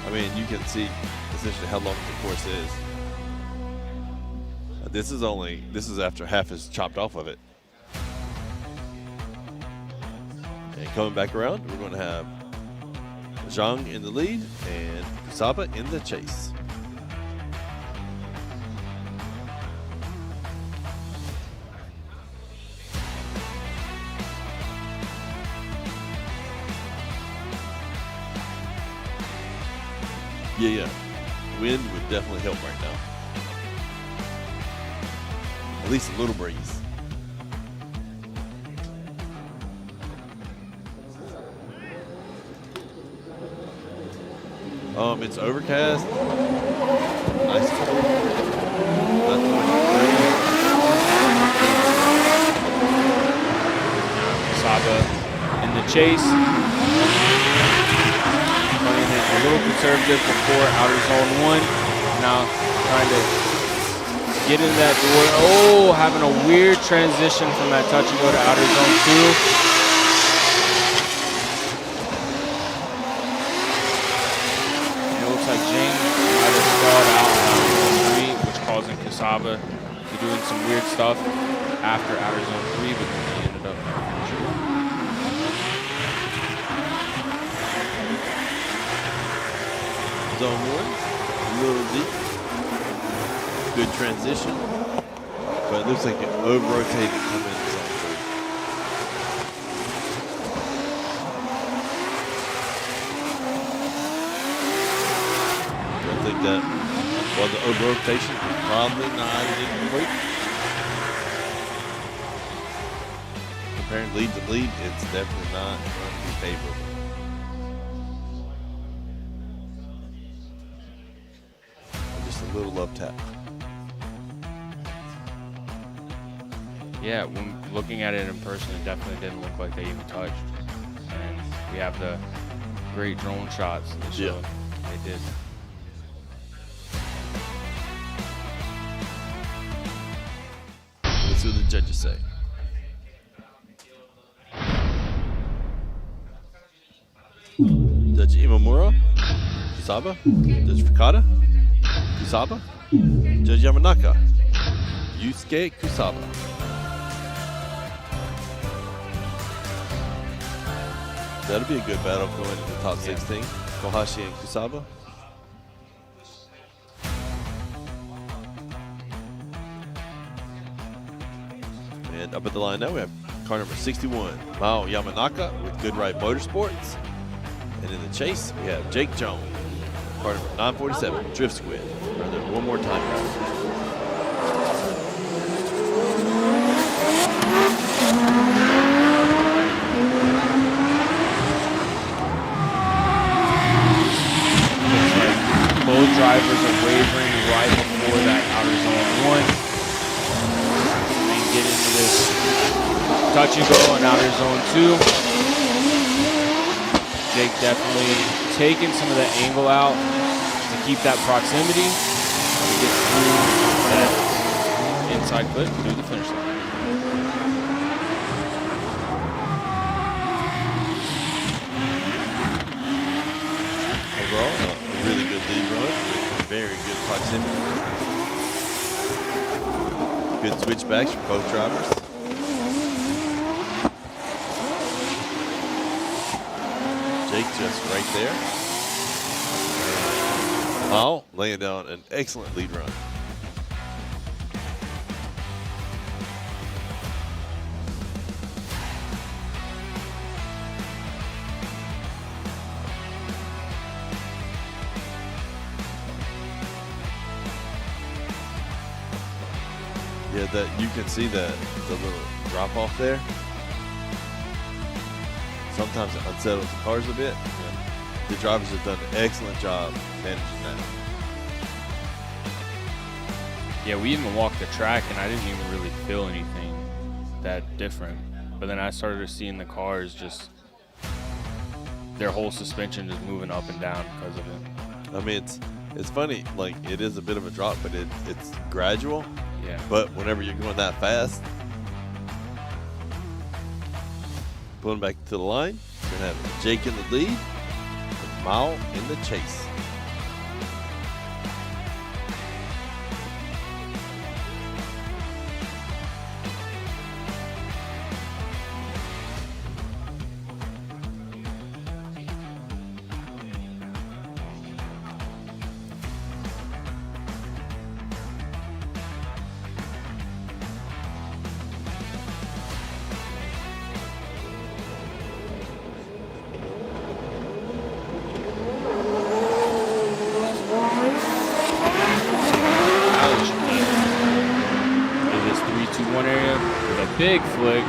I mean, you can see essentially how long the course is. This is after half is chopped off of it. And coming back around, we're going to have Zhang in the lead and Kusaba in the chase. Yeah. Wind would definitely help right now. At least a little breeze. It's overcast. Nice. Not too much breeze. Kusaba in the chase. Playing it a little conservative before outer zone 1. Now trying to get in that door. Oh, having a weird transition from that touch and go to outer zone 2. Like Jing might have stalled out outer zone 3, which causing Kusaba to doing some weird stuff after outer zone 3, but then he ended up finishing. Zone 1, a little deep. Good transition, but it looks like it over-rotated coming into zone 3. I think that while the over rotation is probably not incomplete. Comparing lead to lead, it's definitely not going to be favorable. Just a little love tap. Yeah, when looking at it in person, it definitely didn't look like they even touched. And we have the great drone shots that show they did. Let's see what the judges say. Judge Imamura, Kusaba, Judge Fukada, Kusaba, Judge Yamanaka, Yusuke Kusaba. That'll be a good battle going into the top 16. Kohashi and Kusaba. And up at the line now, we have car number 61, Mao Yamanaka with Good Right Motorsports. And in the chase, we have Jake Jones, car number 947, Drift Squid. Rather, one more time. Both drivers are wavering right before that outer zone 1. And get into this touch and go in outer zone 2. Jake definitely taking some of the angle out to keep that proximity to get through that inside clip through the finish line. Overall, a really good lead run. Very good proximity. Good switchbacks from both drivers. Jake just right there. Mao laying down an excellent lead run. Yeah, that you can see that the little drop off there. Sometimes it unsettles the cars a bit. The drivers have done an excellent job managing that. Yeah, we even walked the track and I didn't even really feel anything that different. But then I started seeing the cars just, their whole suspension just moving up and down because of it. I mean, it's funny, like it is a bit of a drop, but it's gradual. Yeah. But whenever you're going that fast, pulling back to the line, we're gonna have Jake in the lead, and Mao in the chase. big flick.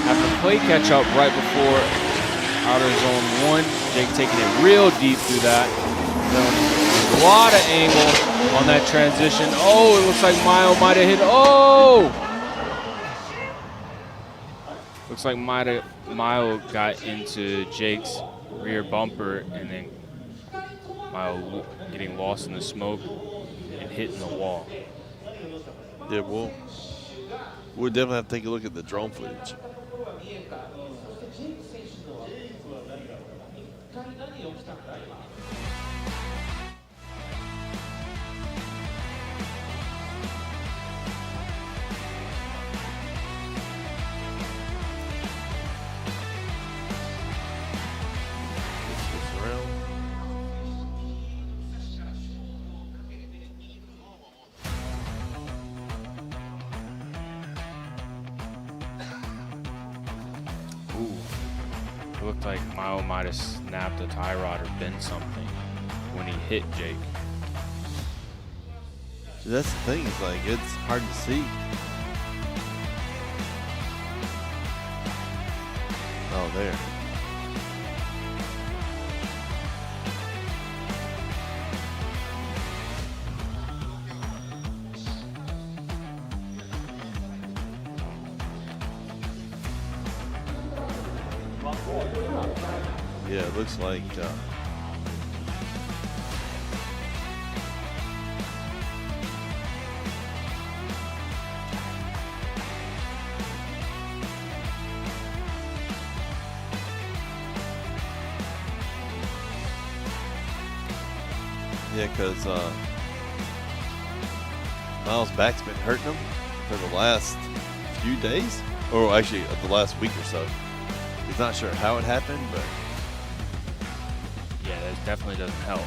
After play catch up right before out of zone 1, Jake taking it real deep through that. A lot of angle on that transition. Oh, it looks like Mio might have hit. Oh! Looks like Mio got into Jake's rear bumper and then Mio getting lost in the smoke and hitting the wall. Yeah, we'll definitely have to take a look at the drone footage. It looked like Mio might have snapped a tie rod or bent something when he hit Jake. So that's the thing, it's like it's hard to see. Oh, there. Yeah, it looks like yeah, because Miles' back's been hurting him for the last few days, or actually the last week or so. He's not sure how it happened, but yeah, that definitely doesn't help.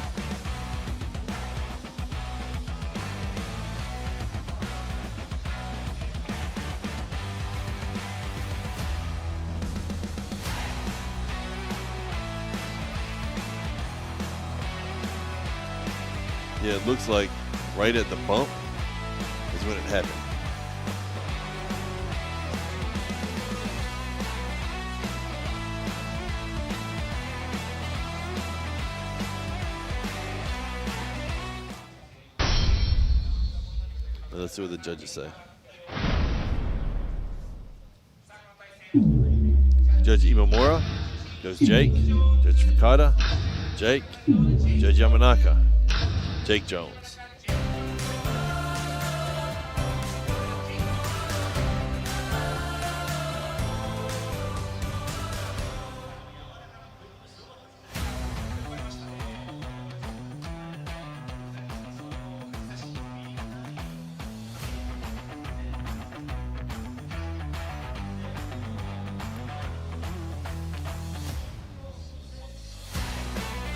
yeah, it looks like right at the bump is when it happened. Let's see what the judges say. Judge Imamura, Judge Jake, Judge Fuka, Jake, Judge Yamanaka, Jake Jones.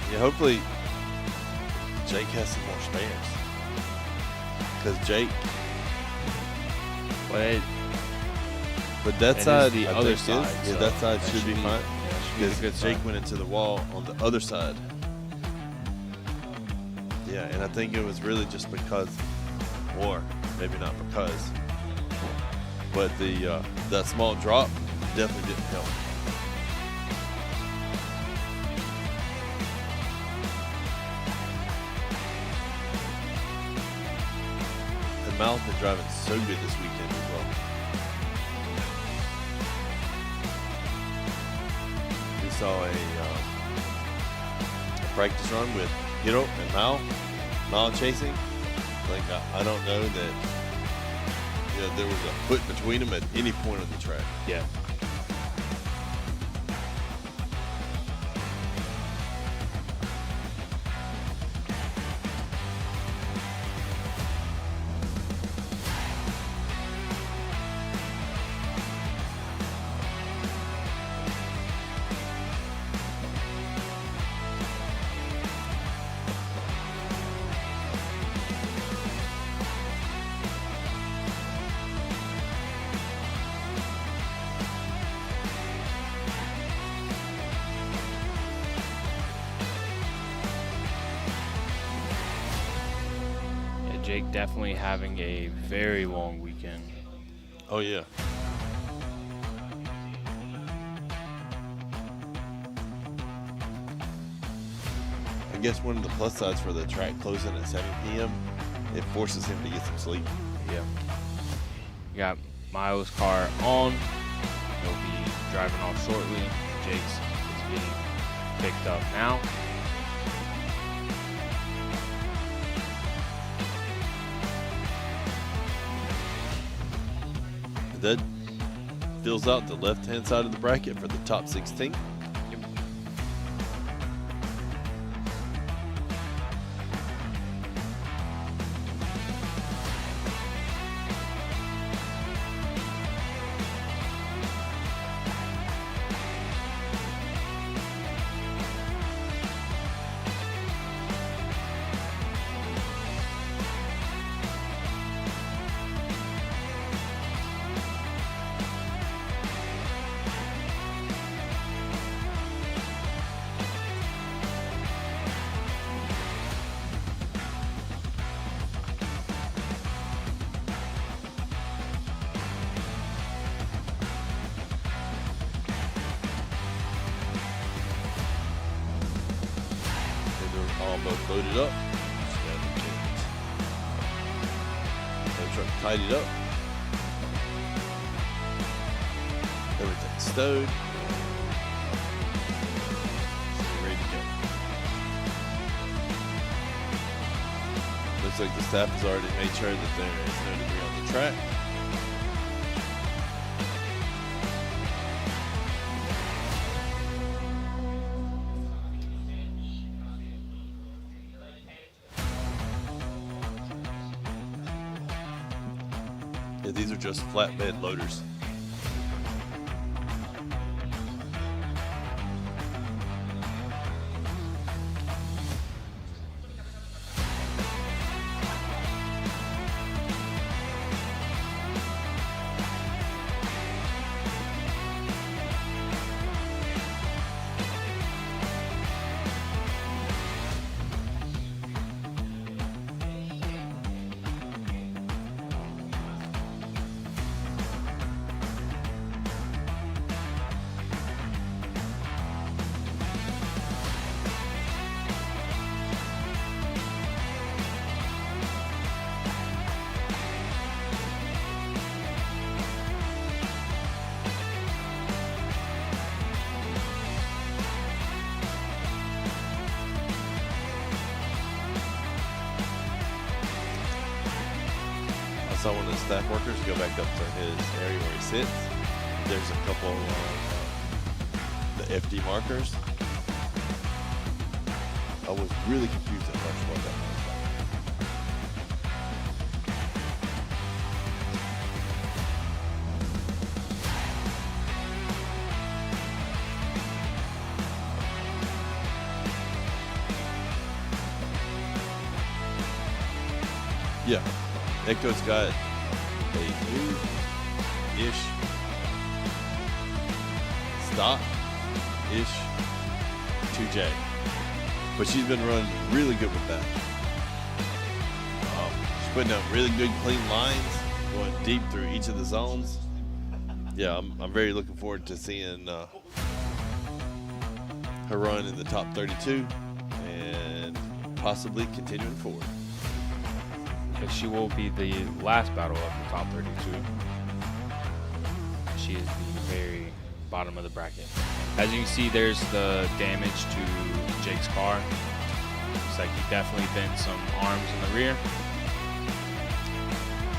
Yeah, hopefully Jake has some more spares. Because Jake, but that side, the other side. Yeah, So that side should be fine. Yeah, Because Jake went into the wall on the other side. Yeah, and I think it was really just because, or maybe not because, but the that small drop definitely didn't help. And Mal's been driving so good this weekend as well. We saw a practice run with Hiro and Mal chasing. Like I don't know that there was a foot between them at any point on the track. Yeah. Jake definitely having a very long weekend. Oh, yeah. I guess one of the plus sides for the track closing at 7 p.m., it forces him to get some sleep. Yeah. You got Miles' car on. He'll be driving off shortly. Jake's is getting picked up now. That fills out the left-hand side of the bracket for the top 16. Almost loaded up. Tow truck tidied up. Everything's stowed. Ready to go. Looks like the staff has already made sure that there is no debris on the track. Yeah, these are just flatbed loaders. I saw one of the staff workers go back up to his area where he sits. There's a couple of the FD markers. I was really confused at first what that was. Yeah, Echo's got a new-ish stock-ish 2J, but she's been running really good with that. She's putting out really good clean lines, going deep through each of the zones. Yeah, I'm very looking forward to seeing her run in the top 32 and possibly continuing forward. But she will be the last battle of the top 32. She is the very bottom of the bracket. As you can see, there's the damage to Jake's car. Looks like he definitely bent some arms in the rear.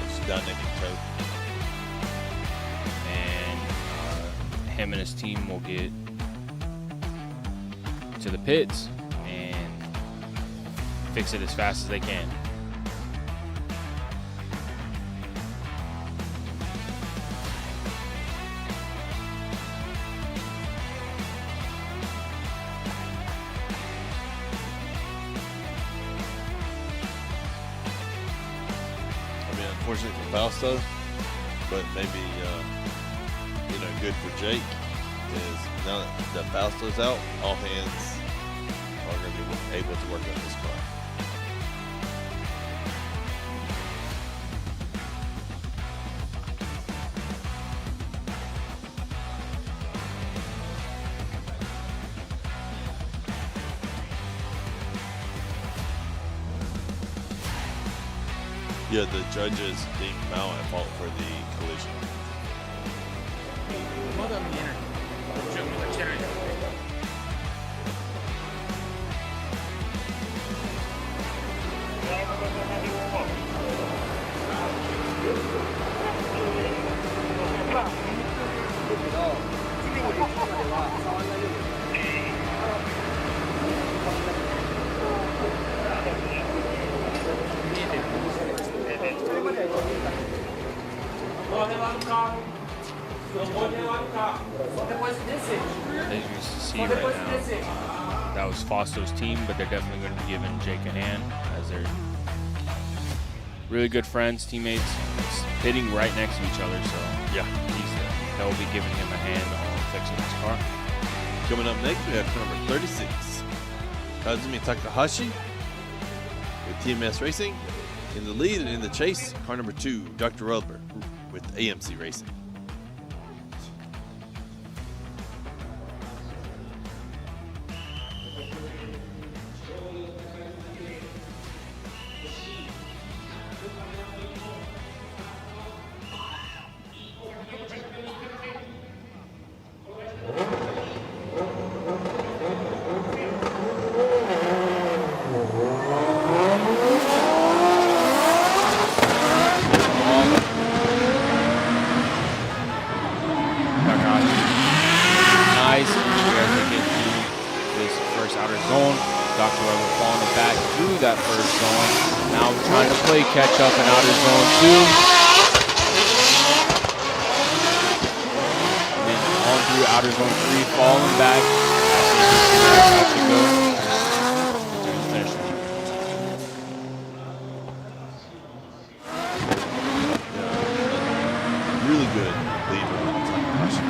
It's down naked toe. And him and his team will get to the pits and fix it as fast as they can. Unfortunately for Fausto, but maybe good for Jake is now that Fausto's out, all hands are going to be able to work on this car. Yeah, the judges deemed Mao at fault for the collision. As you can see right now, that was Fausto's team, but they're definitely going to be giving Jake a hand as they're really good friends, teammates, hitting right next to each other. So yeah, they'll be giving him a hand on fixing his car. Coming up next, we have car number 36, Kazumi Takahashi with TMS Racing. In the lead and in the chase, car number 2, Dr. Rubber with AMC Racing. Catch up in outer zone 2. And then on through outer zone 3, falling back. That should go into the finish line. Really good lead on Takahashi.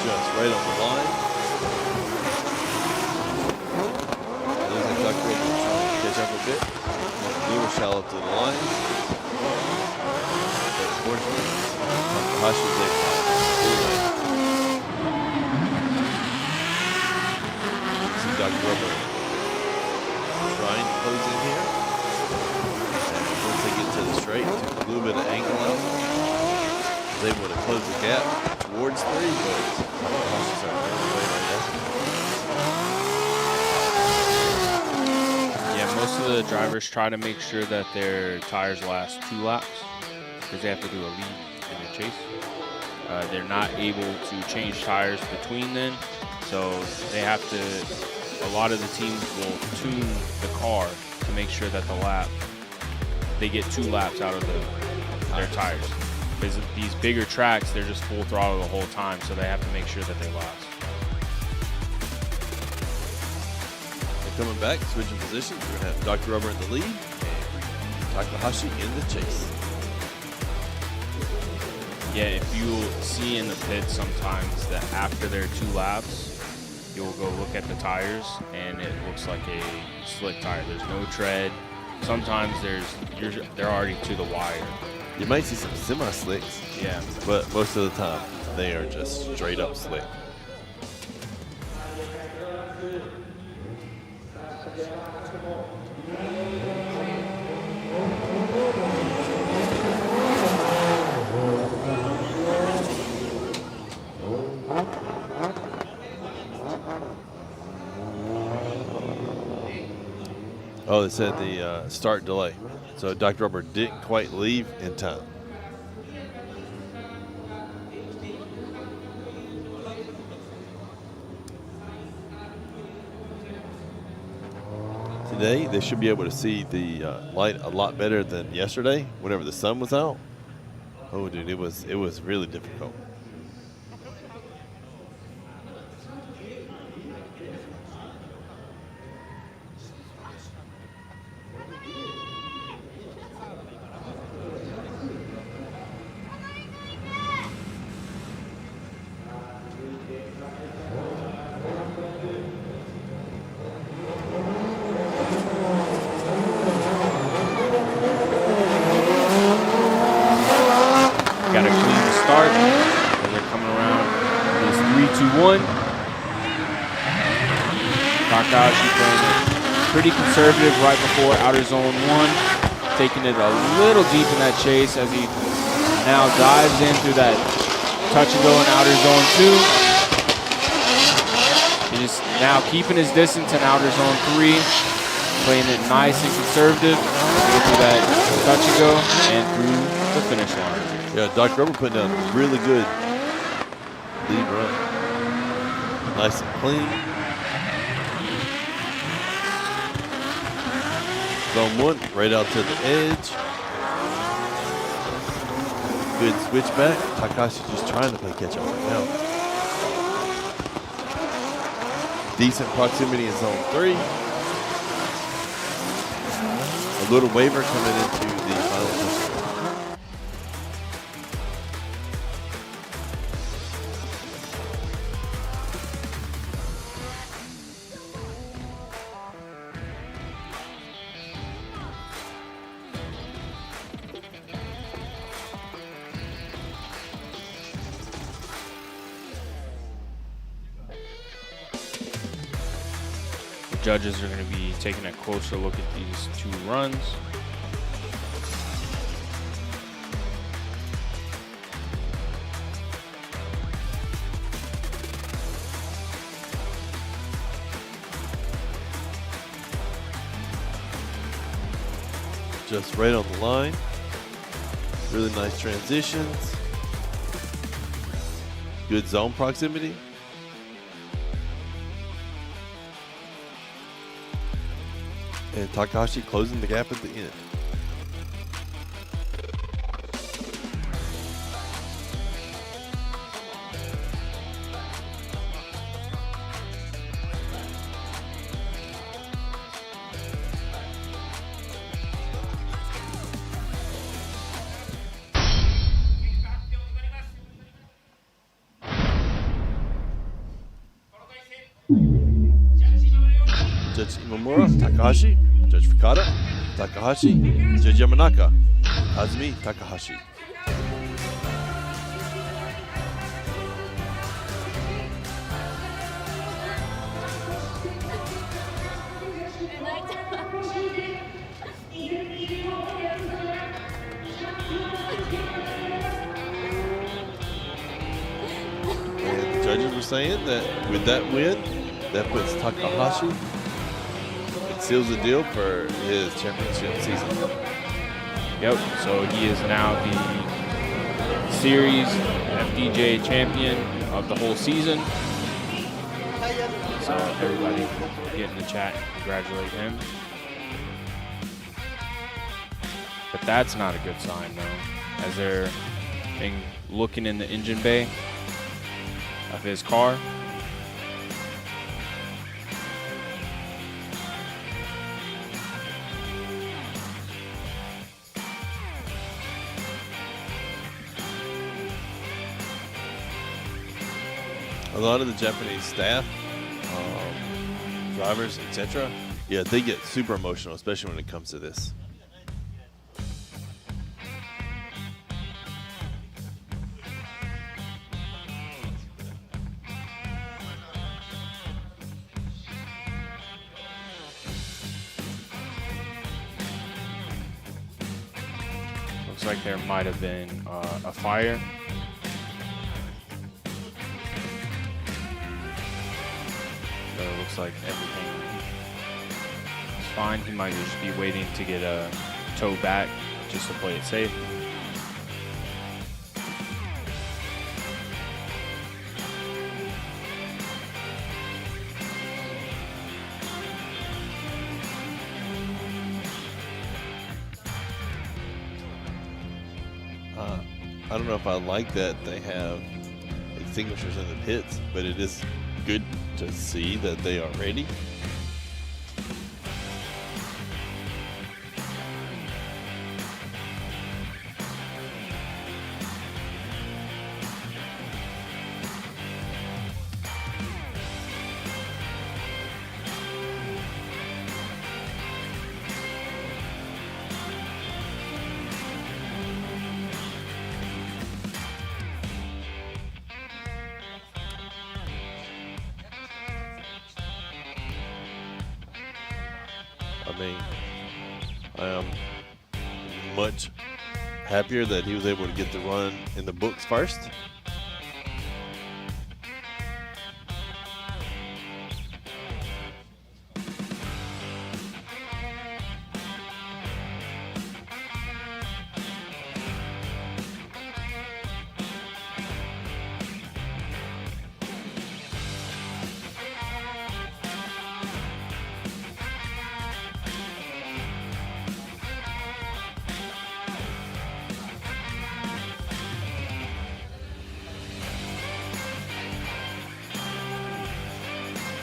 Just right on the line. Catch up a bit, a little shallow to the line, but fortunately, Takahashi was able to see Dr. Rubber trying to close in here, and once they get to the straight, took a little bit of angle out, was able to close the gap towards 3, but Takahashi started running away right after. Most of the drivers try to make sure that their tires last 2 laps because they have to do a lead in the chase. They're not able to change tires between then, so they have to, a lot of the teams will tune the car to make sure that they get 2 laps out of their tires. Because these bigger tracks, they're just full throttle the whole time, so they have to make sure that they last. Coming back, switching positions, we're going to have Dr. Rubber in the lead and Takahashi in the chase. Yeah, if you'll see in the pits sometimes that after their 2 laps, you'll go look at the tires and it looks like a slick tire. There's no tread. Sometimes they're already to the wire. You might see some semi-slicks, yeah, but most of the time they are just straight up slick. Oh, they said the start delay. So Dr. Rubber didn't quite leave in time. Today, they should be able to see the light a lot better than yesterday, whenever the sun was out. Oh, dude, it was really difficult. Got a clean start as they're coming around. It's 3-2-1. Takahashi playing pretty conservative right before outer zone 1, taking it a little deep in that chase as he now dives in through that touch and go in outer zone 2. He's now keeping his distance in outer zone 3, playing it nice and conservative. Go through that touch and go and through the finish line. Yeah, Dr. Rubber putting down a really good lead run. Nice and clean. Zone 1, right out to the edge. Good switchback. Takahashi just trying to play catch up right now. Decent proximity in zone 3. A little waiver coming into the final touch. Judges are going to be taking a closer look at these 2 runs. Just right on the line. Really nice transitions. Good zone proximity. And Takahashi closing the gap at the end. Judge Imamura, Takahashi. Judge Fukada, Takahashi. Judge Yamanaka, Kazumi Takahashi. And the judges were saying that with that win, that puts Takahashi, seals the deal for his championship season. Yep, so he is now the series FDJ champion of the whole season. So everybody get in the chat and congratulate him. But that's not a good sign though, as they're looking in the engine bay of his car. A lot of the Japanese staff, drivers, etc., yeah, they get super emotional, especially when it comes to this. Looks like there might have been a fire. So it looks like everything is fine. He might just be waiting to get a tow back just to play it safe. I don't know if I like that they have extinguishers in the pits, but it is good to see that they are ready. I mean, I am much happier that he was able to get the run in the books first.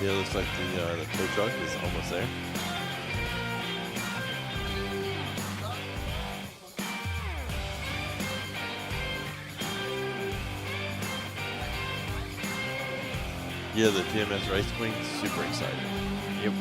Yeah, it looks like the tow truck is almost there. Yeah, the TMS Race Queen, super excited. Yep.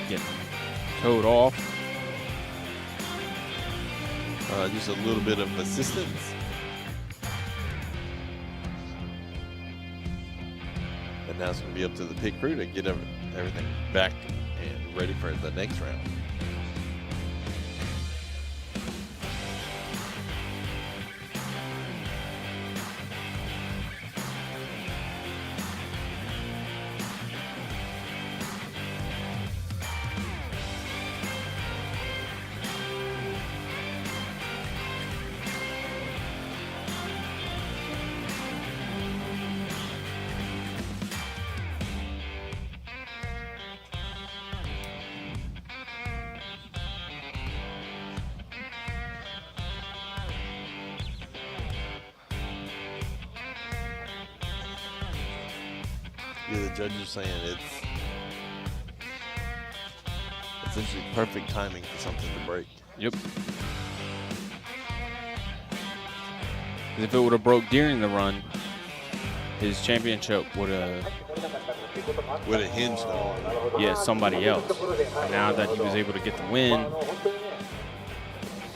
Getting towed off. Just a little bit of assistance. And now it's going to be up to the pit crew to get everything back and ready for the next round. Yeah, the judge is saying it's essentially perfect timing for something to break. Yep. If it would have broke during the run, his championship would have hinged on somebody else. And now that he was able to get the win,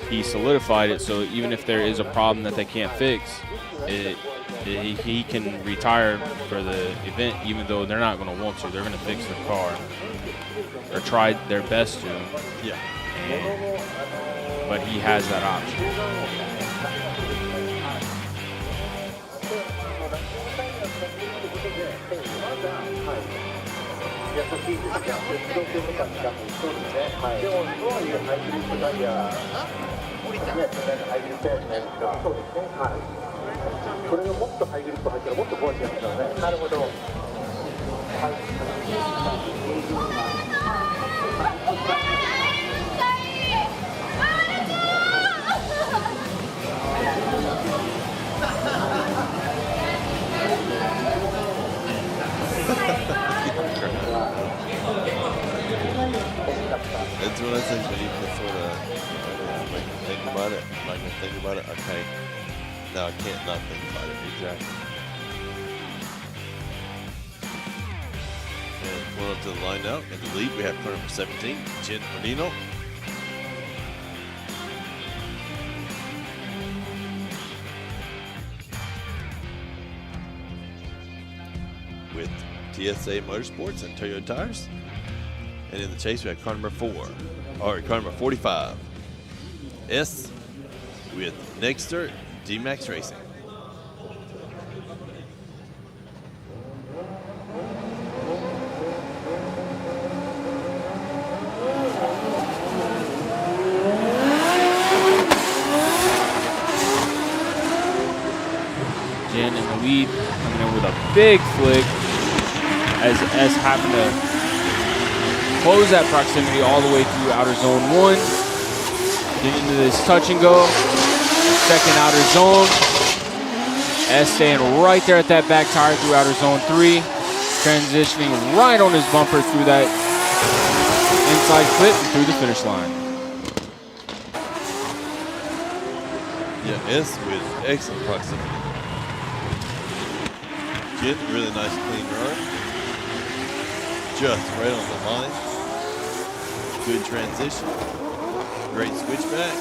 he solidified it. So even if there is a problem that they can't fix, he can retire for the event, even though they're not going to want to. They're going to fix their car or try their best to. Yeah. But he has that option. That's what I think when you can sort of think about it. I'm not going to think about it. Okay. Now I can't not think about it. Exactly. And going up to the line now. In the lead, we have car number 17, Jin Pino. With TSA Motorsports and Toyota tires. And in the chase, we have car number 45, S with Nexter D-Max Racing. Jen in the lead, coming in with a big flick as S happened to close that proximity all the way through outer zone 1. Get into this touch and go. Second outer zone. S staying right there at that back tire through outer zone 3. Transitioning right on his bumper through that inside clip and through the finish line. Yeah, S with excellent proximity. Jin, really nice clean run. Just right on the line. Good transition. Great switchback.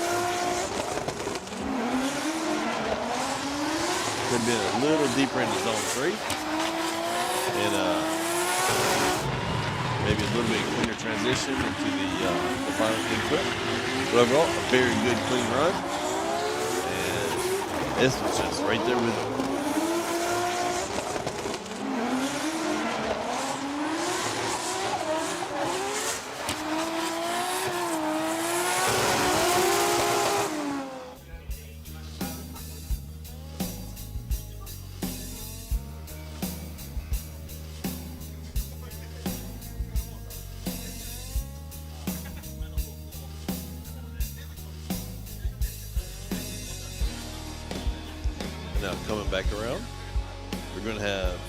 Could have been a little deeper into zone 3. And maybe a little bit cleaner transition into the final clean clip. But overall, a very good clean run. And this was just right there with him. Now coming back around, we're going to have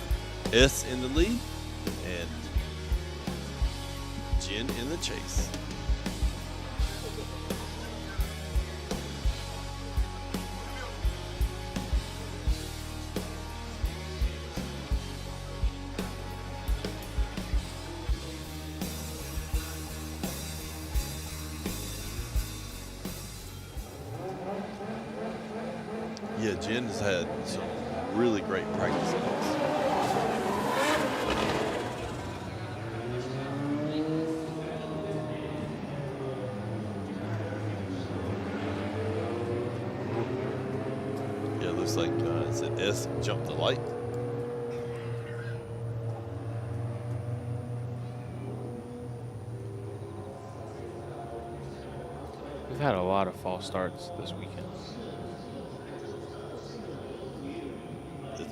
S in the lead and Jin in the chase. Yeah, Jin has had some really great practice in this. Yeah, it looks like it said S jumped the light. We've had a lot of false starts this weekend.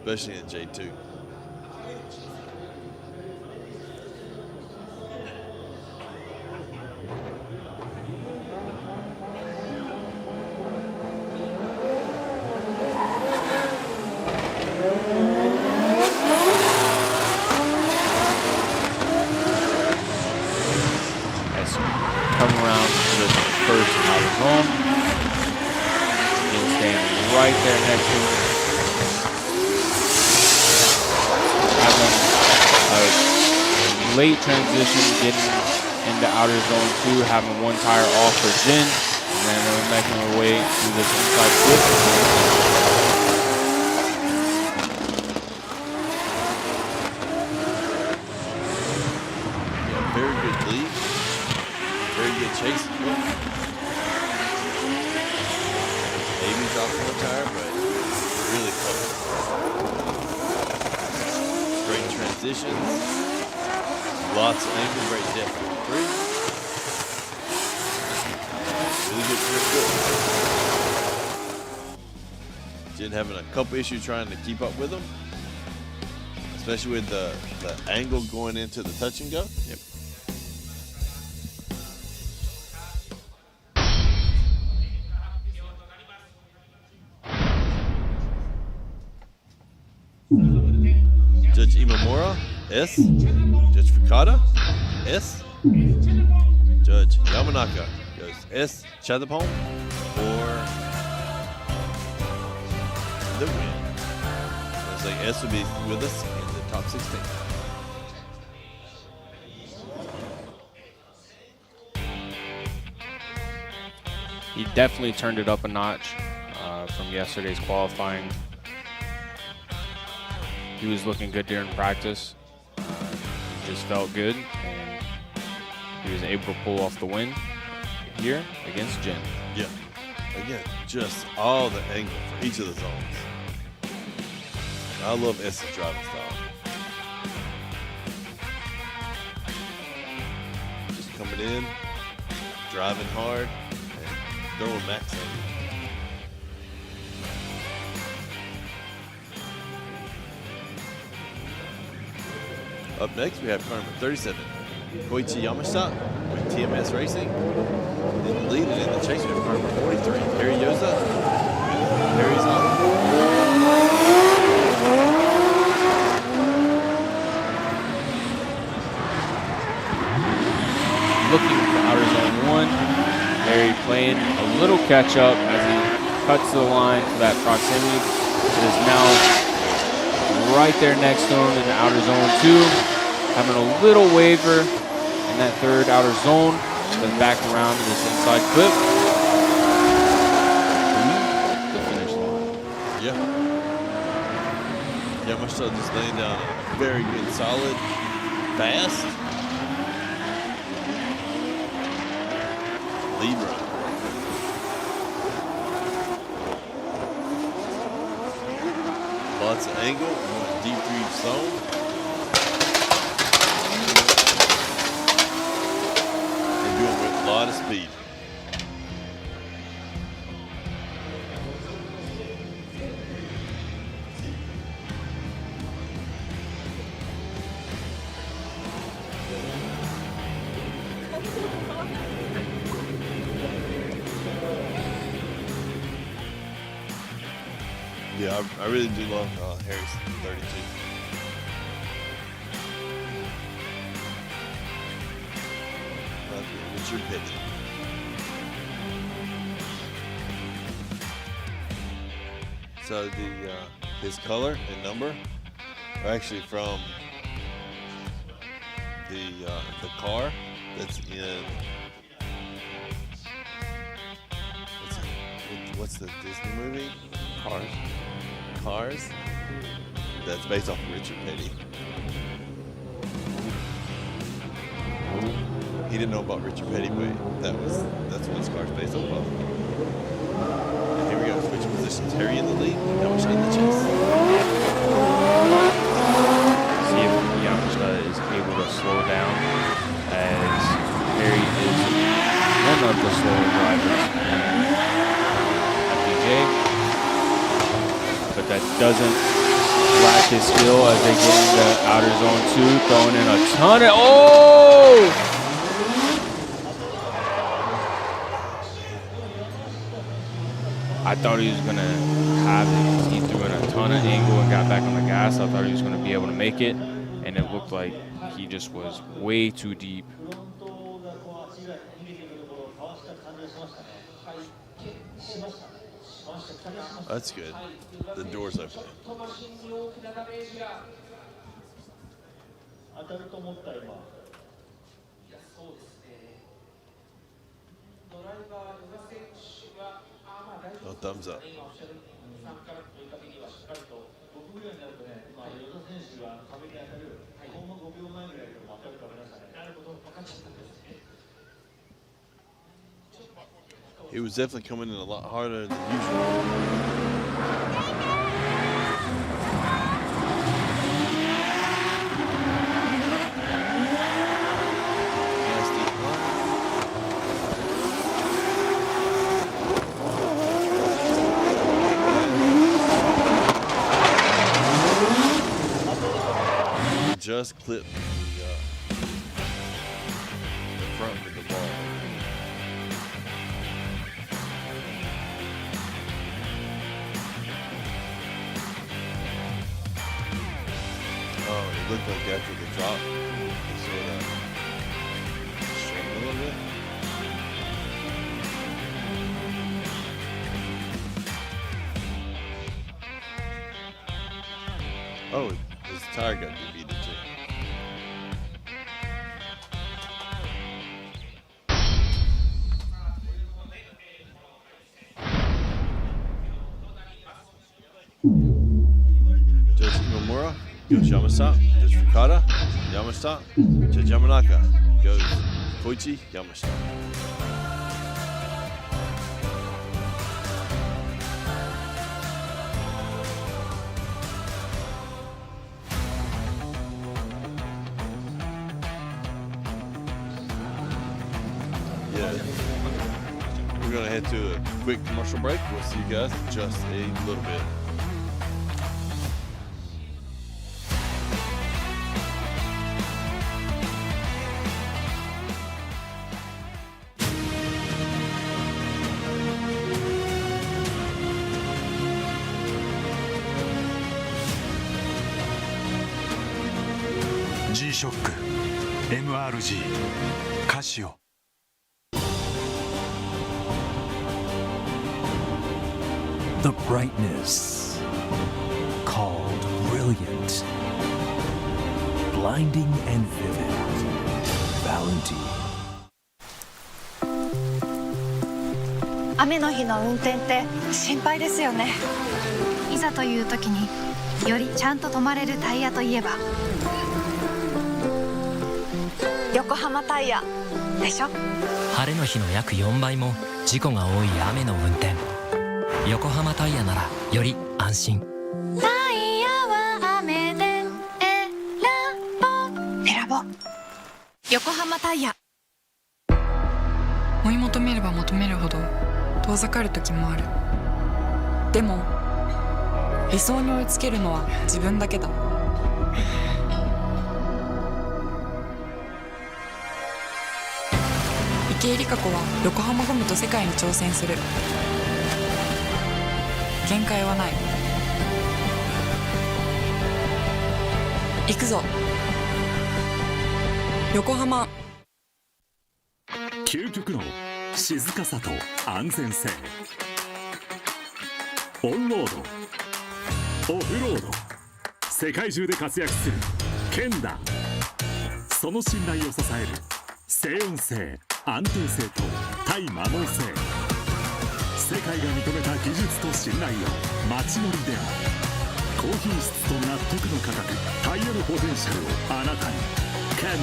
Especially in J2. As come around to the first outer zone. He'll stand right there next to him. Late transition, getting into outer zone 2, having one tire off for Jin, and then making our way through this inside flip. Yeah, very good lead, very good chase. Maybe dropped one tire, but really close. Great transitions. Lots of angle, great depth. 3. Really good trip. Jin having a couple issues trying to keep up with him, especially with the angle going into the touch and go. Yep. Judge Imamura, S. Judge Fuka, S. Judge Yamanaka goes S. Chadapon for the win. Looks like S will be with us in the top 16. He definitely turned it up a notch from yesterday's qualifying. He was looking good during practice. Just felt good, and he was able to pull off the win here against Jin. Yeah. Again, just all the angle for each of the zones. I love S's driving style. Just coming in, driving hard, and throwing max at it. Up next, we have car number 37, Koichi Yamasha with TMS Racing. In the lead and in the chase with car number 43, Harry Yoza. Harry's on. Looking for outer zone 1. Harry playing a little catch up as he cuts the line for that proximity. It is now right there next to him in the outer zone 2. Having a little waver in that third outer zone. Then back around to this inside clip. The finish line. Yeah. Yamasha just laying down a very good, solid, fast lead run. Lots of angle, deep through each zone. And doing it with a lot of speed. Yeah, I really do love Harry's 32. What's your pick? So his color and number are actually from the car that's in what's the Disney movie? Cars. That's based off of Richard Petty. He didn't know about Richard Petty, but that's what his car's based off of. And here we go, switch positions. Harry in the lead, Yamasha in the chase. See if Yamasha is able to slow down, as Harry is one of the slower drivers in FDJ. But that doesn't lack his skill as they get into outer zone 2, throwing in a ton of, oh! I thought he was gonna have it. He threw in a ton of angle and got back on the gas. I thought he was gonna be able to make it, and it looked like he just was way too deep. That's good. The door's open. No thumbs up. He was definitely coming in a lot harder than usual. Just clipped the front of the ball. Oh, it looked like after the drop, it sort of straightened a little bit. Oh, his tire got defeated too. Judge Nakamura goes Yamasha, Judge Fuka, Yamasha, Judge Yamanaka goes Koichi Yamasha. We're going to head to a quick commercial break. We'll see you guys in just a little bit. ショック MRG カシオ。The brightness called brilliant, blinding and vivid. Valentine. 雨の日の運転って心配ですよね。いざという時によりちゃんと止まれるタイヤといえば横浜タイヤでしょ。晴れの日の約4倍も事故が多い雨の運転。横浜タイヤならより安心。タイヤは雨で選ぼう。横浜タイヤ。追い求めれば求めるほど遠ざかる時もある。でも理想に追いつけるのは自分だけだ。池江璃花子は横浜ゴムと世界に挑戦する。限界はない。行くぞ横浜。究極の静かさと安全性。オンロード、オフロード、世界中で活躍する剣だ。その信頼を支える静音性、安定性と対摩耗性。世界が認めた技術と信頼を街乗りである。高品質と納得の価格、タイヤのポテンシャルをあなたに。剣だ。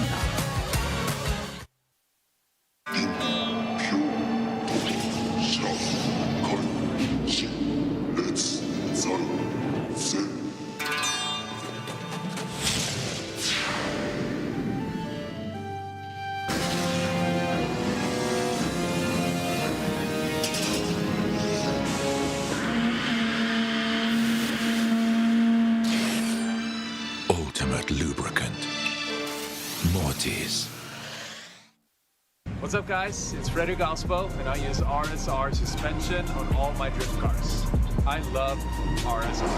What's up, guys? It's Frederick Gaspo, and I use RSR suspension on all my drift cars. I love RSR.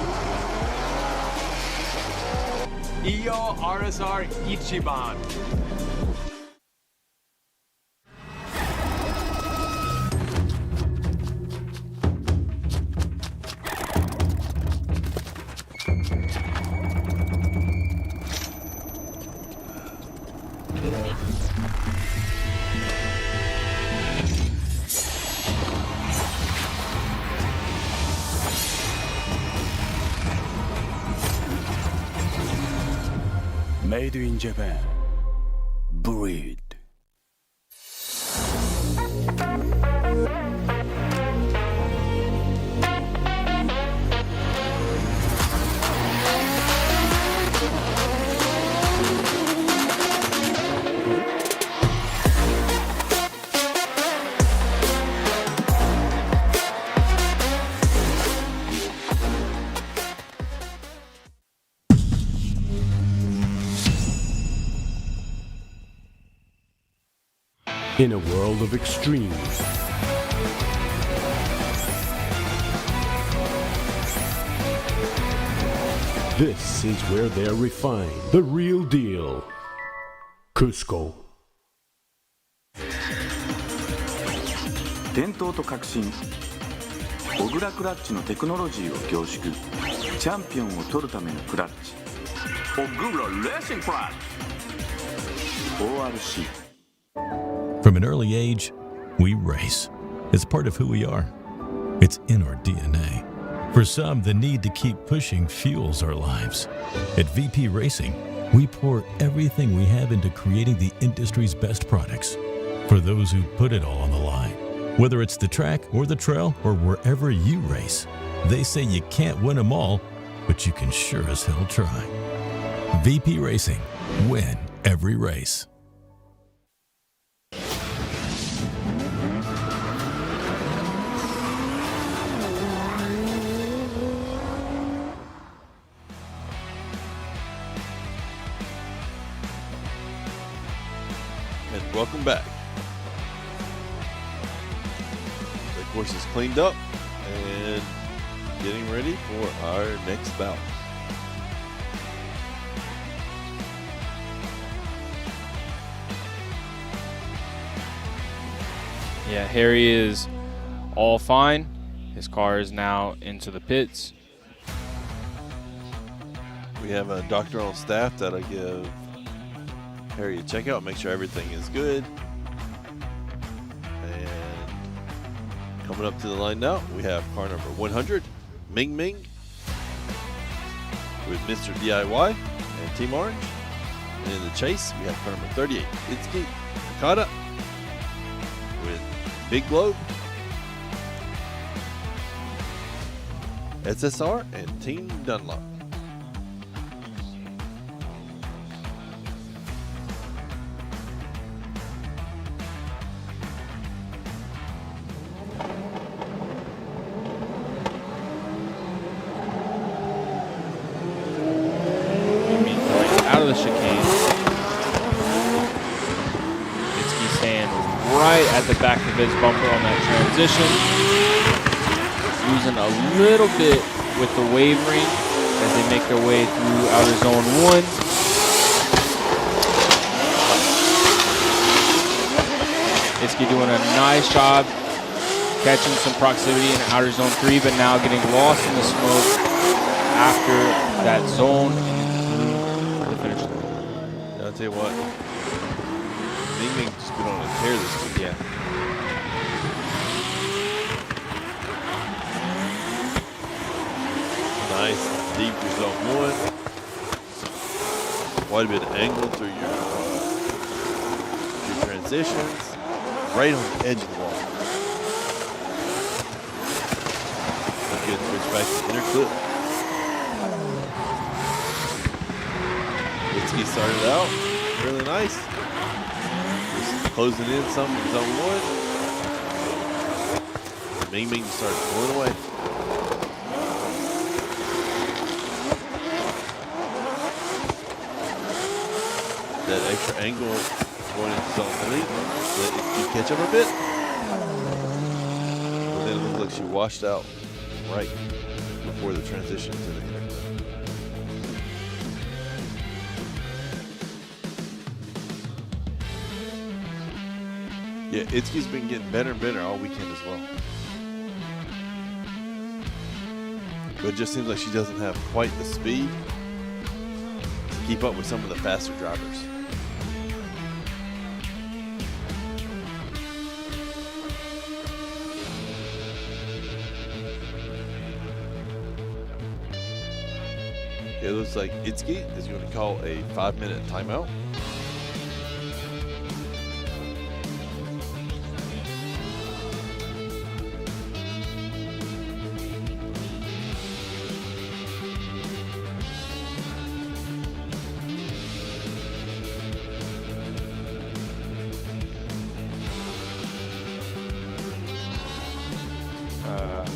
Iyo RSR Ichiban. Made in Japan. Breed. In a world of extremes, this is where they're refined. The real deal. Cusco. 伝統と革新、小倉クラッチのテクノロジーを凝縮。チャンピオンを取るためのクラッチ、小倉レーシングクラッチ ORC。 From an early age, we race. It's part of who we are. It's in our DNA. For some, the need to keep pushing fuels our lives. At VP Racing, we pour everything we have into creating the industry's best products. For those who put it all on the line, whether it's the track or the trail or wherever you race, they say you can't win them all, but you can sure as hell try. VP Racing. Win every race. And welcome back. The course is cleaned up and getting ready for our next bout. Yeah, Harry is all fine. His car is now into the pits. We have a doctor on staff that'll give Harry a checkout, make sure everything is good. And coming up to the line now, we have car number 100, Mingming, with Mr. DIY and Team Orange. And in the chase, we have car number 38, Itsuki Takada, with Big Globe, SSR, and Team Dunlop. Out of the chicane. Itsuki's hand right at the back of his bumper on that transition. Losing a little bit with the wavering as they make their way through outer zone 1. Itsuki doing a nice job catching some proximity in outer zone 3, but now getting lost in the smoke after that zone. I'll tell you what, Mingming just been on a tear this week. Yeah. Nice, deep result 1. Quite a bit of angle through your transitions. Right on the edge of the wall. That's good, switch back to inner clip. Itsuki started out really nice. Just closing in some in zone 1. Mingming started pulling away. That extra angle going into zone 3. Let Itsuki catch up a bit. But then it looked like she washed out right before the transition to the inner clip. Yeah, Itsuki's been getting better and better all weekend as well. But it just seems like she doesn't have quite the speed to keep up with some of the faster drivers. It looks like Itsuki is going to call a 5-minute timeout.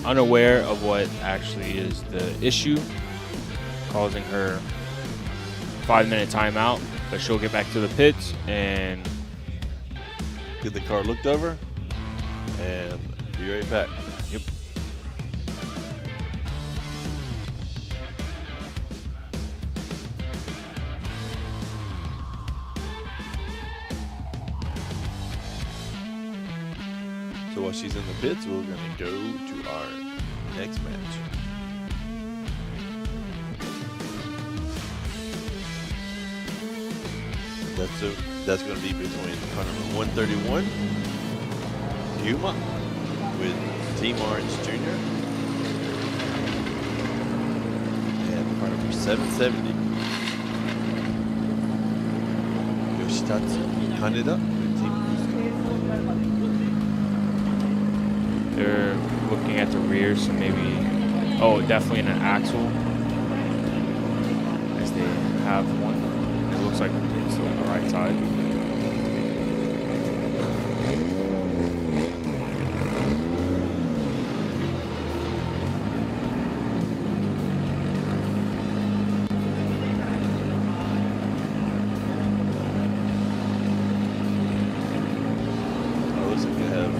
Unaware of what actually is the issue causing her 5-minute timeout, but she'll get back to the pits and get the car looked over and be right back. Yep. So while she's in the pits, we're going to go to our next match. That's going to be between car number 131, Yuma, with Team Orange Jr. and car number 770, Yoshitatsu Kaneda with Team Kusaba. they're looking at the rear, so maybe, definitely in an axle, as they have one. It looks like it's on the right side. Looks like they have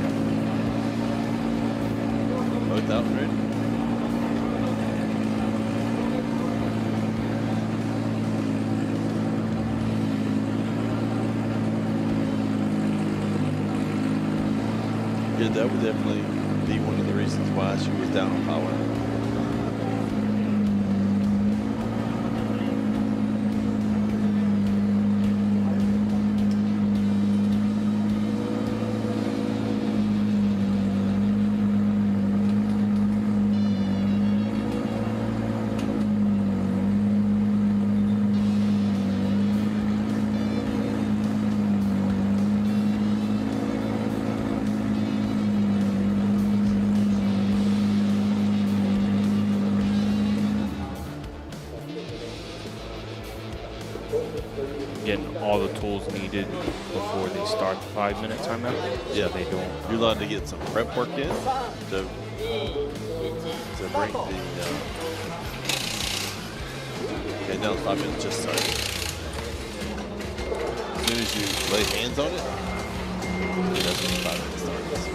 both out ready. Yeah, that would definitely be one of the reasons why she was down on power. Getting all the tools needed before they start the 5-minute timeout. Yeah, so they don't. You're allowed to get some prep work in to bring the. Okay, now the 5 minutes just started. As soon as you lay hands on it, that's when the 5 minutes starts.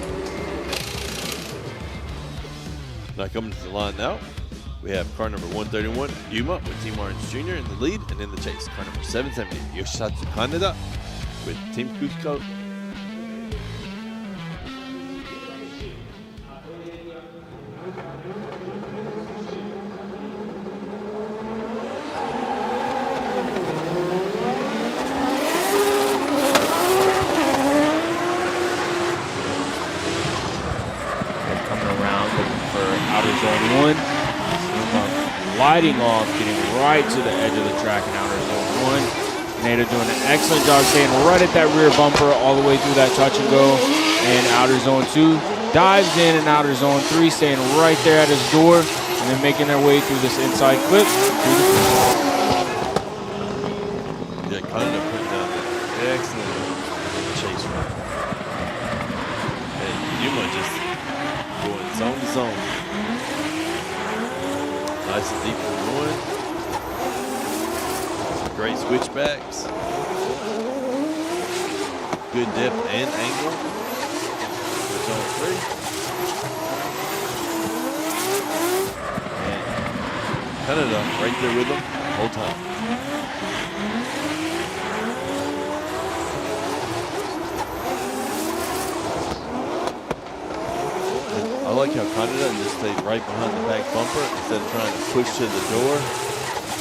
Now coming to the line now, we have car number 131, Yuma, with Team Orange Jr. in the lead, and in the chase, car number 770, Yoshitatsu Kaneda, with Team Cusco. They're coming around looking for outer zone 1. Gliding off, getting right to the edge of the track in outer zone 1. Nada doing an excellent job staying right at that rear bumper all the way through that touch and go. And outer zone 2 dives in outer zone 3, staying right there at his door, and then making their way through this inside clip. Yeah, kind of put down an excellent chase run. And Yuma just going zone to zone. Nice and deep for 1. Great switchbacks. Good depth and angle. For zone 3. And Canada right there with them the whole time. I like how Canada just stayed right behind the back bumper instead of trying to push to the door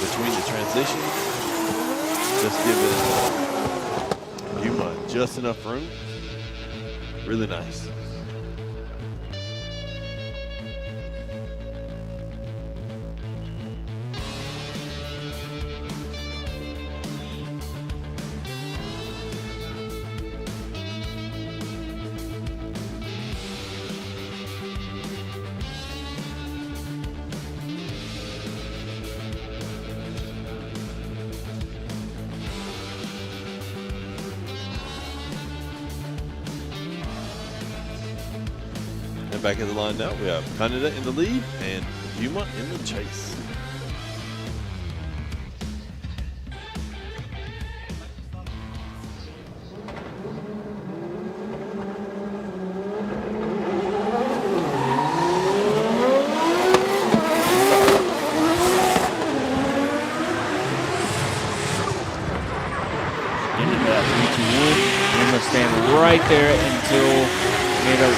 between the transitions. Just giving Yuma just enough room. Really nice. And back at the line now, we have Kaneda in the lead and Yuma in the chase. Into that 3-2-1. Yuma staying right there until Nada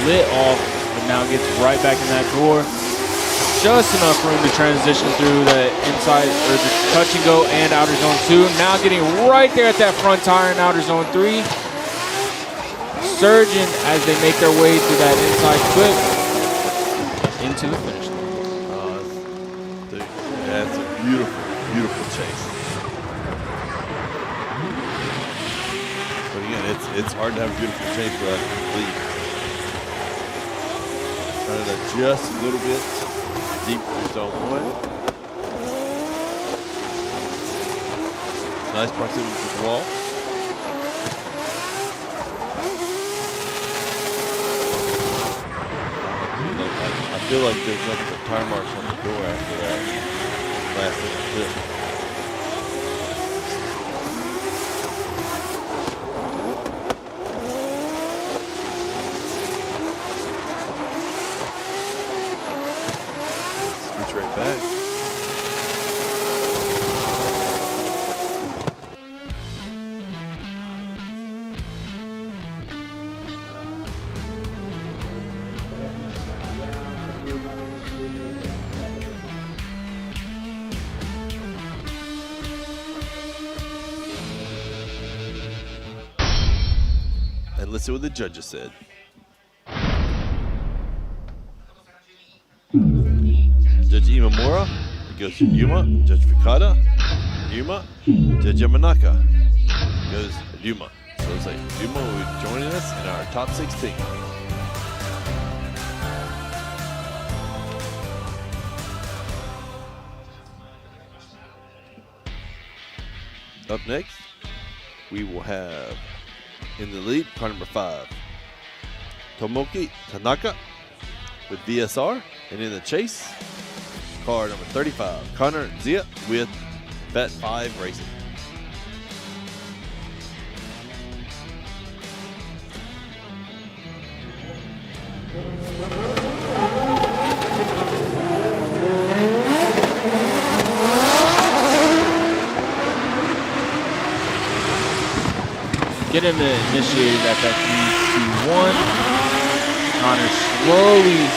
lit off, but now gets right back in that door. Just enough room to transition through the inside, or the touch and go and outer zone 2. Now getting right there at that front tire in outer zone 3. Surging as they make their way through that inside clip into the finish line. Dude, that's a beautiful, beautiful chase. But again, it's hard to have a beautiful chase without a lead. Canada just a little bit deep through zone 1. Nice proximity to the wall. I feel like there's nothing but tire marks on the door after that last little clip. Right back. see what the judges said. Judge Imamura goes to Yuma. Judge Fukada, Yuma. Judge Yamanaka goes Yuma. So it's like Yuma will be joining us in our top 16. Up next, we will have in the lead car number 5, Tomoki Tanaka with VSR, and in the chase, car number 35, Connor Zia with Vet 5 Racing. Getting initiated at that 3-2-1. Connor slowly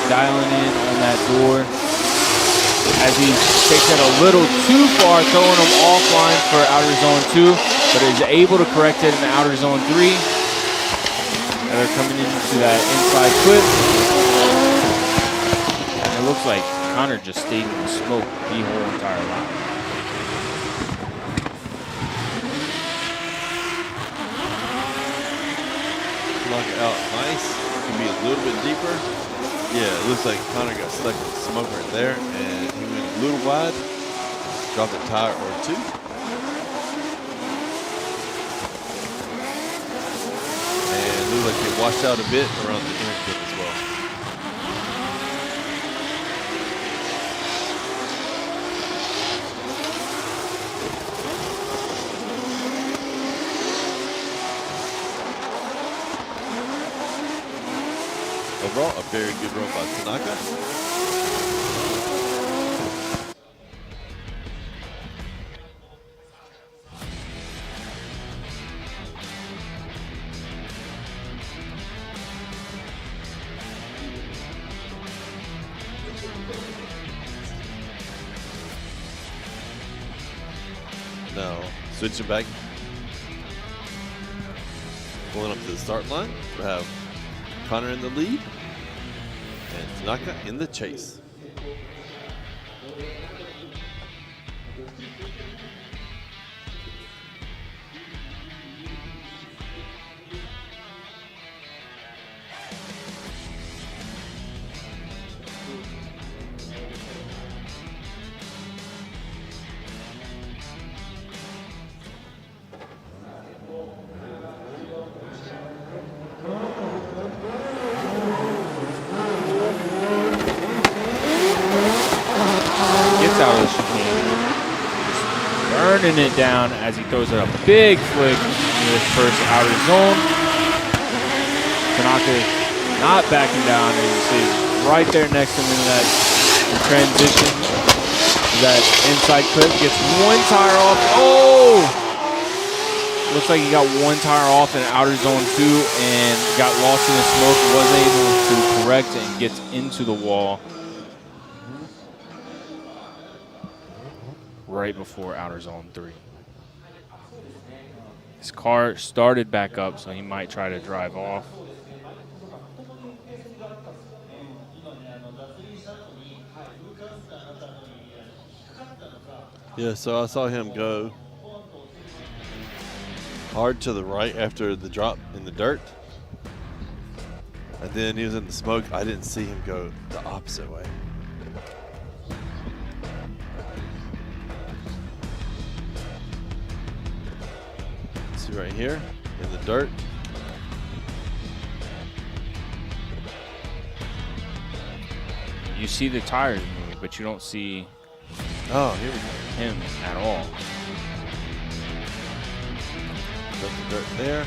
dialing in on that door as he takes it a little too far, throwing him offline for outer zone 2, but is able to correct it in the outer zone 3. And they're coming into that inside clip. And it looks like Connor just stayed in the smoke the whole entire lap. Lock it out nice. Can be a little bit deeper. Yeah, it looks like Connor got stuck in the smoke right there, and he went a little wide. Dropped a tire or 2. And it looked like it washed out a bit around the inner clip as well. Overall, a very good run by Tanaka. Now, switching back, pulling up to the start line, we have Connor in the lead and Tanaka in the chase. Burning it down as he throws it a big flick into his first outer zone. Tanaka not backing down, and he stays right there next to him in that transition. That inside clip gets one tire off. Oh! Looks like he got one tire off in outer zone 2 and got lost in the smoke. Wasn't able to correct it and gets into the wall right before outer zone 3. His car started back up, so he might try to drive off. Yeah, so I saw him go hard to the right after the drop in the dirt. And then he was in the smoke. I didn't see him go the opposite way. See right here in the dirt. You see the tires moving, but you don't see here we go. Him at all. Got the dirt there.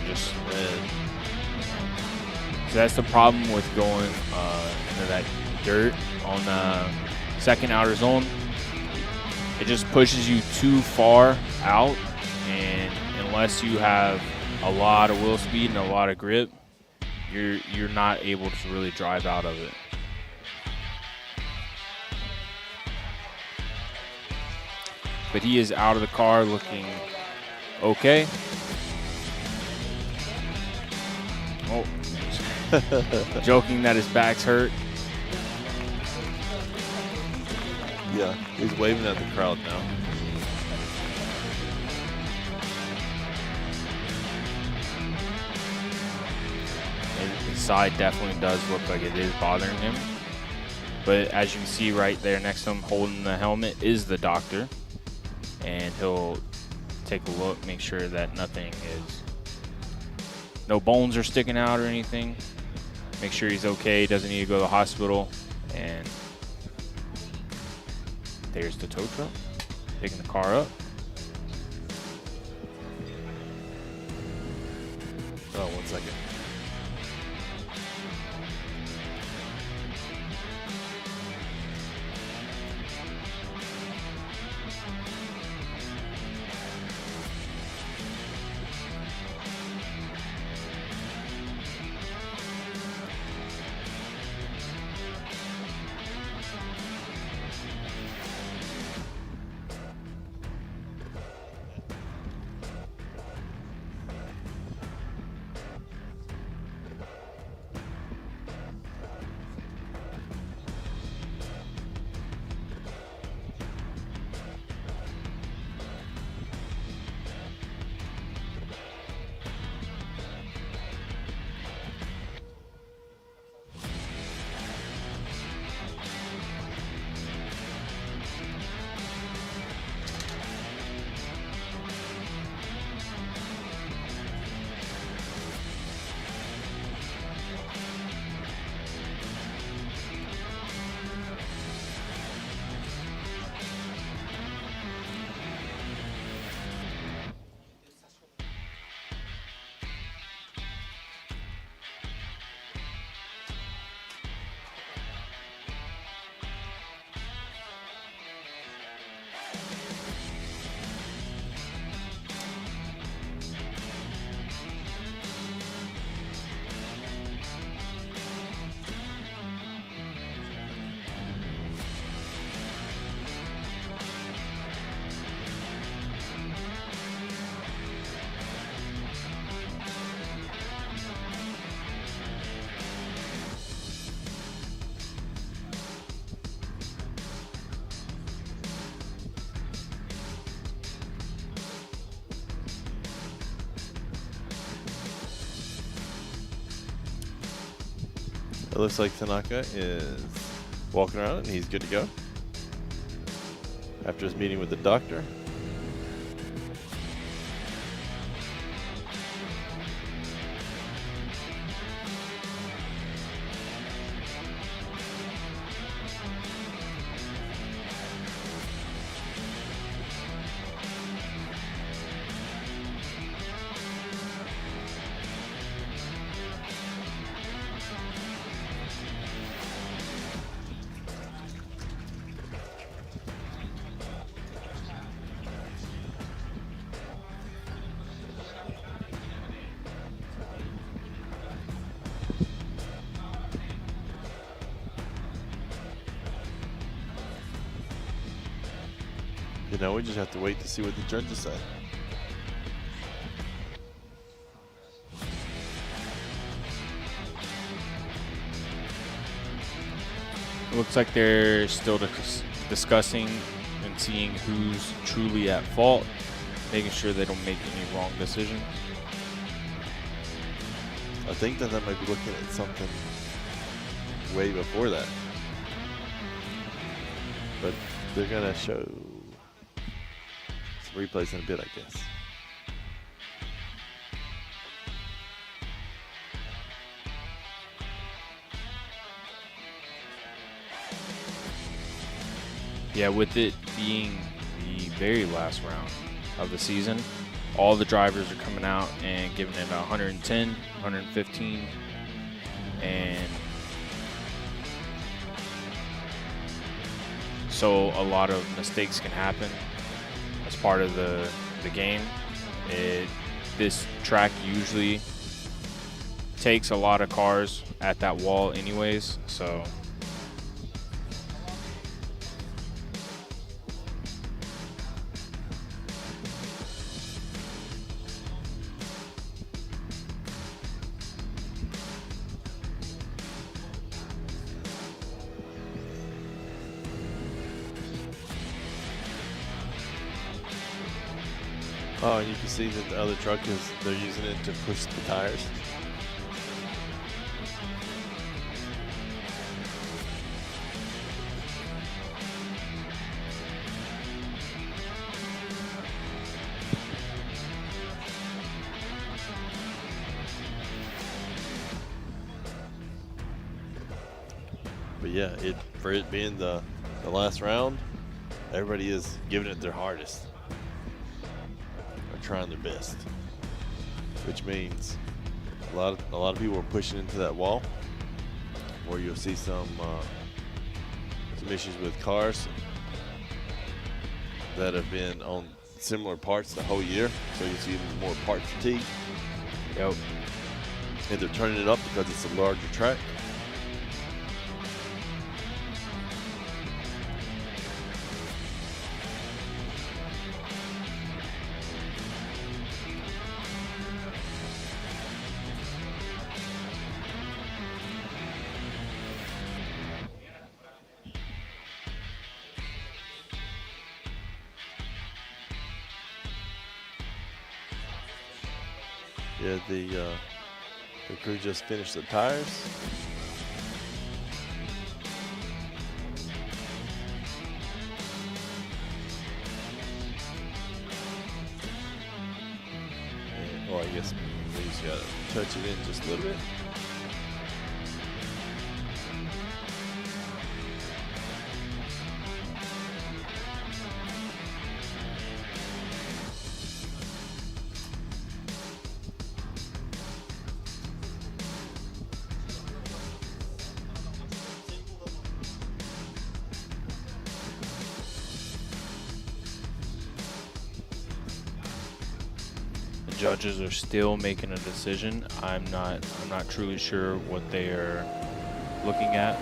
Just red. So that's the problem with going into that dirt on the second outer zone. It just pushes you too far out, and unless you have a lot of wheel speed and a lot of grip, you're not able to really drive out of it. But he is out of the car looking okay. Oh, joking that his back's hurt. Yeah, he's waving at the crowd now. His side definitely does look like it is bothering him. But as you can see right there next to him holding the helmet is the doctor. And he'll take a look, make sure that no bones are sticking out or anything. Make sure he's okay, doesn't need to go to the hospital. And there's the tow truck, picking the car up. Oh, 1 second. It looks like Tanaka is walking around and he's good to go after his meeting with the doctor. You know, we just have to wait to see what the judges say. It looks like they're still discussing and seeing who's truly at fault, making sure they don't make any wrong decisions. I think that might be looking at something way before that. But they're going to show some replays in a bit, I guess. Yeah, with it being the very last round of the season, all the drivers are coming out and giving it 110, 115, and so a lot of mistakes can happen as part of the game. This track usually takes a lot of cars at that wall anyways, so Oh, and you can see that the other truck they're using it to push the tires. But yeah, for it being the last round, everybody is giving it their hardest. They're trying their best, which means a lot of people are pushing into that wall, where you'll see some issues with cars that have been on similar parts the whole year. So you see more part fatigue. Yep. And they're turning it up because it's a larger track. Yeah, the crew just finished the tires. And, I guess we just gotta touch it in just a little bit. Judges are still making a decision. I'm not truly sure what they are looking at.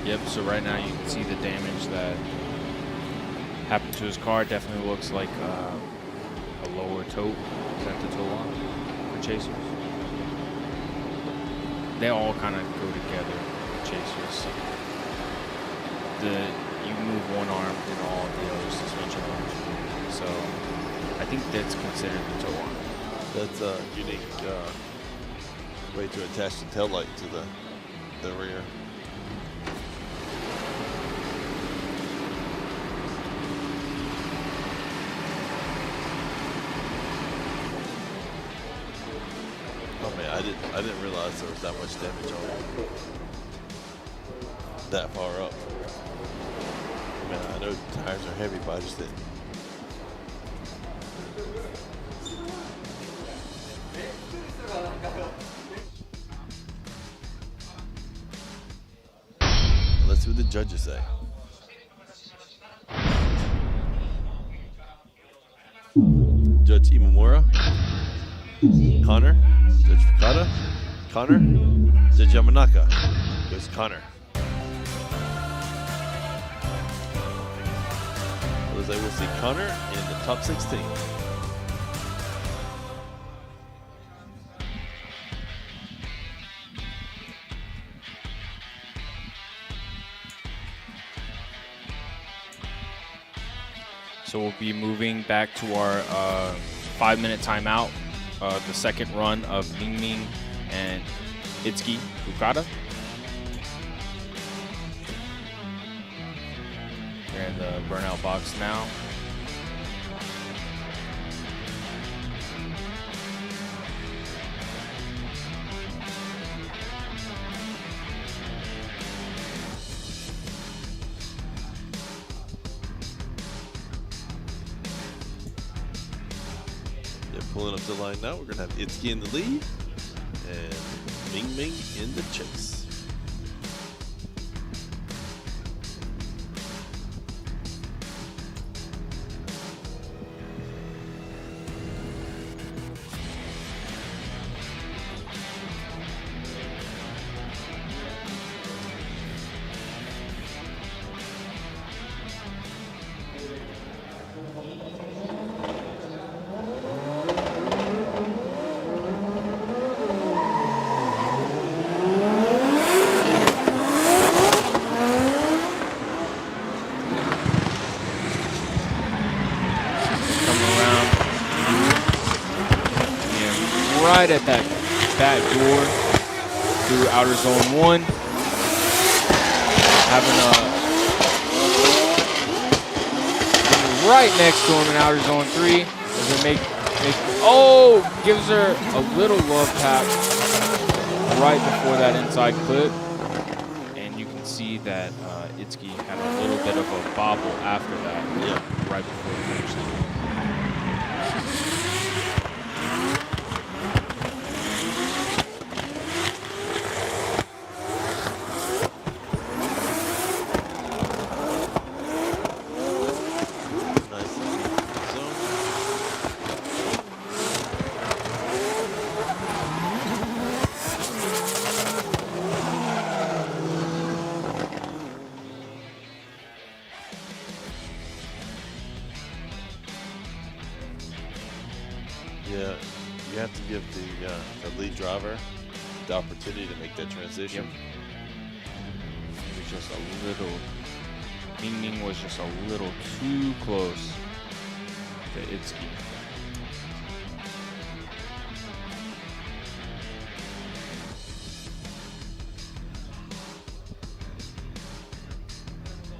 Yep, so right now you can see the damage that happened to his car. Definitely looks like a lower tote. Is that the toe on for chasers? They all kind of go together, chasers. You move one arm and all of the other suspension arms. So I think that's considered the toe arm. That's a unique way to attach the tail light to the rear. Oh man, I didn't realize there was that much damage on it. That far up. Man, I know the tires are heavy, but I just didn't. Let's see what the judges say. Judge Imamura, Connor, Judge Fukada, Connor, Judge Yamanaka, goes Connor. Looks like we'll see Connor in the top 16. So we'll be moving back to our 5-minute timeout, the second run of Mingming and Itsuki Fukada. the burnout box now. They're pulling up the line now. We're going to have Itsuki in the lead and Mingming in the chase. Right at that back door through outer zone 1. Having right next to him in outer zone 3. Does it gives her a little love tap right before that inside clip. And you can see that Itsuki had a little bit of a bobble after that. Yeah. Right before the finish line. Yeah, you have to give the lead driver the opportunity to make that transition. Yep. It was just a little, Mingming was just a little too close to Itsuki.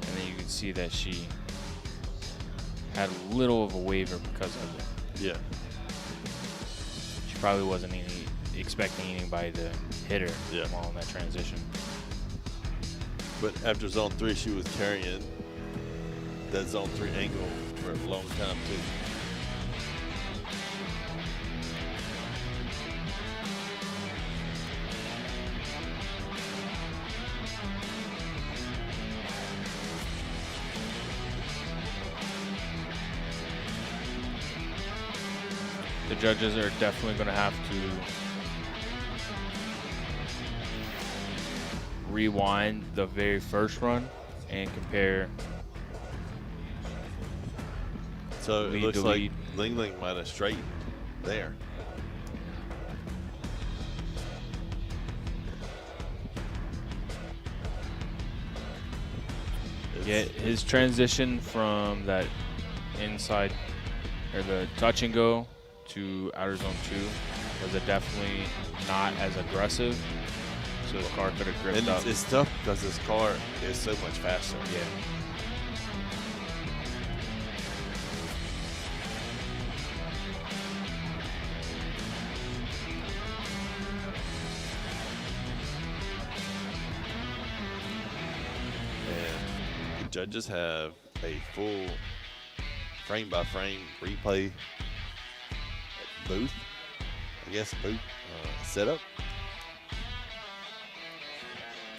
And then you can see that she had a little of a waiver because of it. Yeah. Probably wasn't expecting anybody to hit her while in that transition. But after zone 3, she was carrying that zone 3 angle for a long time too. The judges are definitely going to have to rewind the very first run and compare. So it looks like Ling might have straightened there. Yeah, his transition from that inside or the touch and go to outer zone 2 was definitely not as aggressive, so the car could have gripped up. It's tough because this car is so much faster. Yeah. And the judges have a full frame-by-frame replay booth, setup.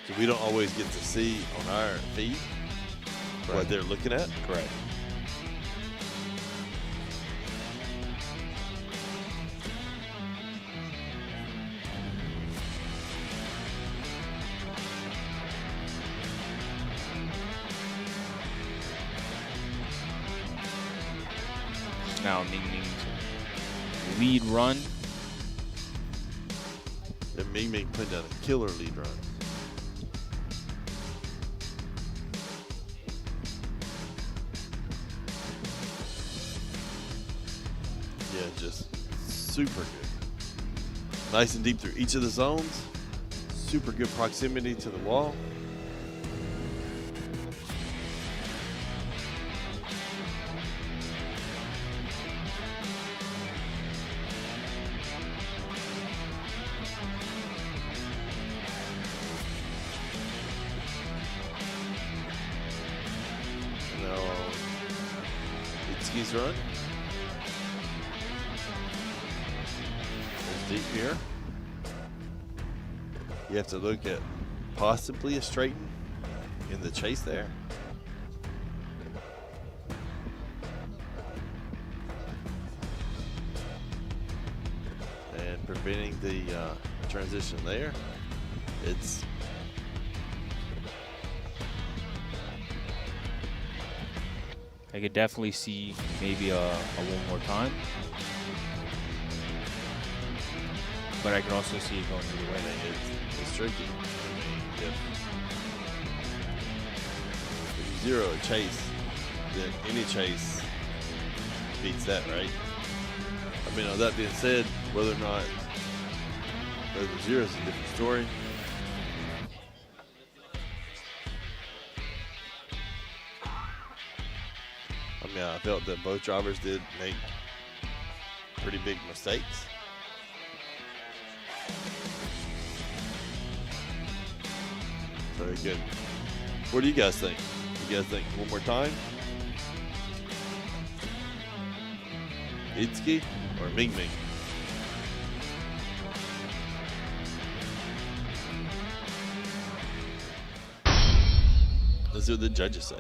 So we don't always get to see on our feed what they're looking at. Correct. Now Mingming's lead run. And Mingming put down a killer lead run. Yeah, just super good. Nice and deep through each of the zones. Super good proximity to the wall. Itsuki's run. It's deep here. You have to look at possibly a straighten in the chase there. And preventing the transition there. It's I could definitely see maybe a one more time. But I can also see it going either way. It's tricky. If you zero a chase, then any chase beats that, right? I mean, that being said, whether or not there's a zero is a different story. I mean, I felt that both drivers did make pretty big mistakes. Very good. What do you guys think? You guys think one more time? Itsuki or Mingming? Let's see what the judges say.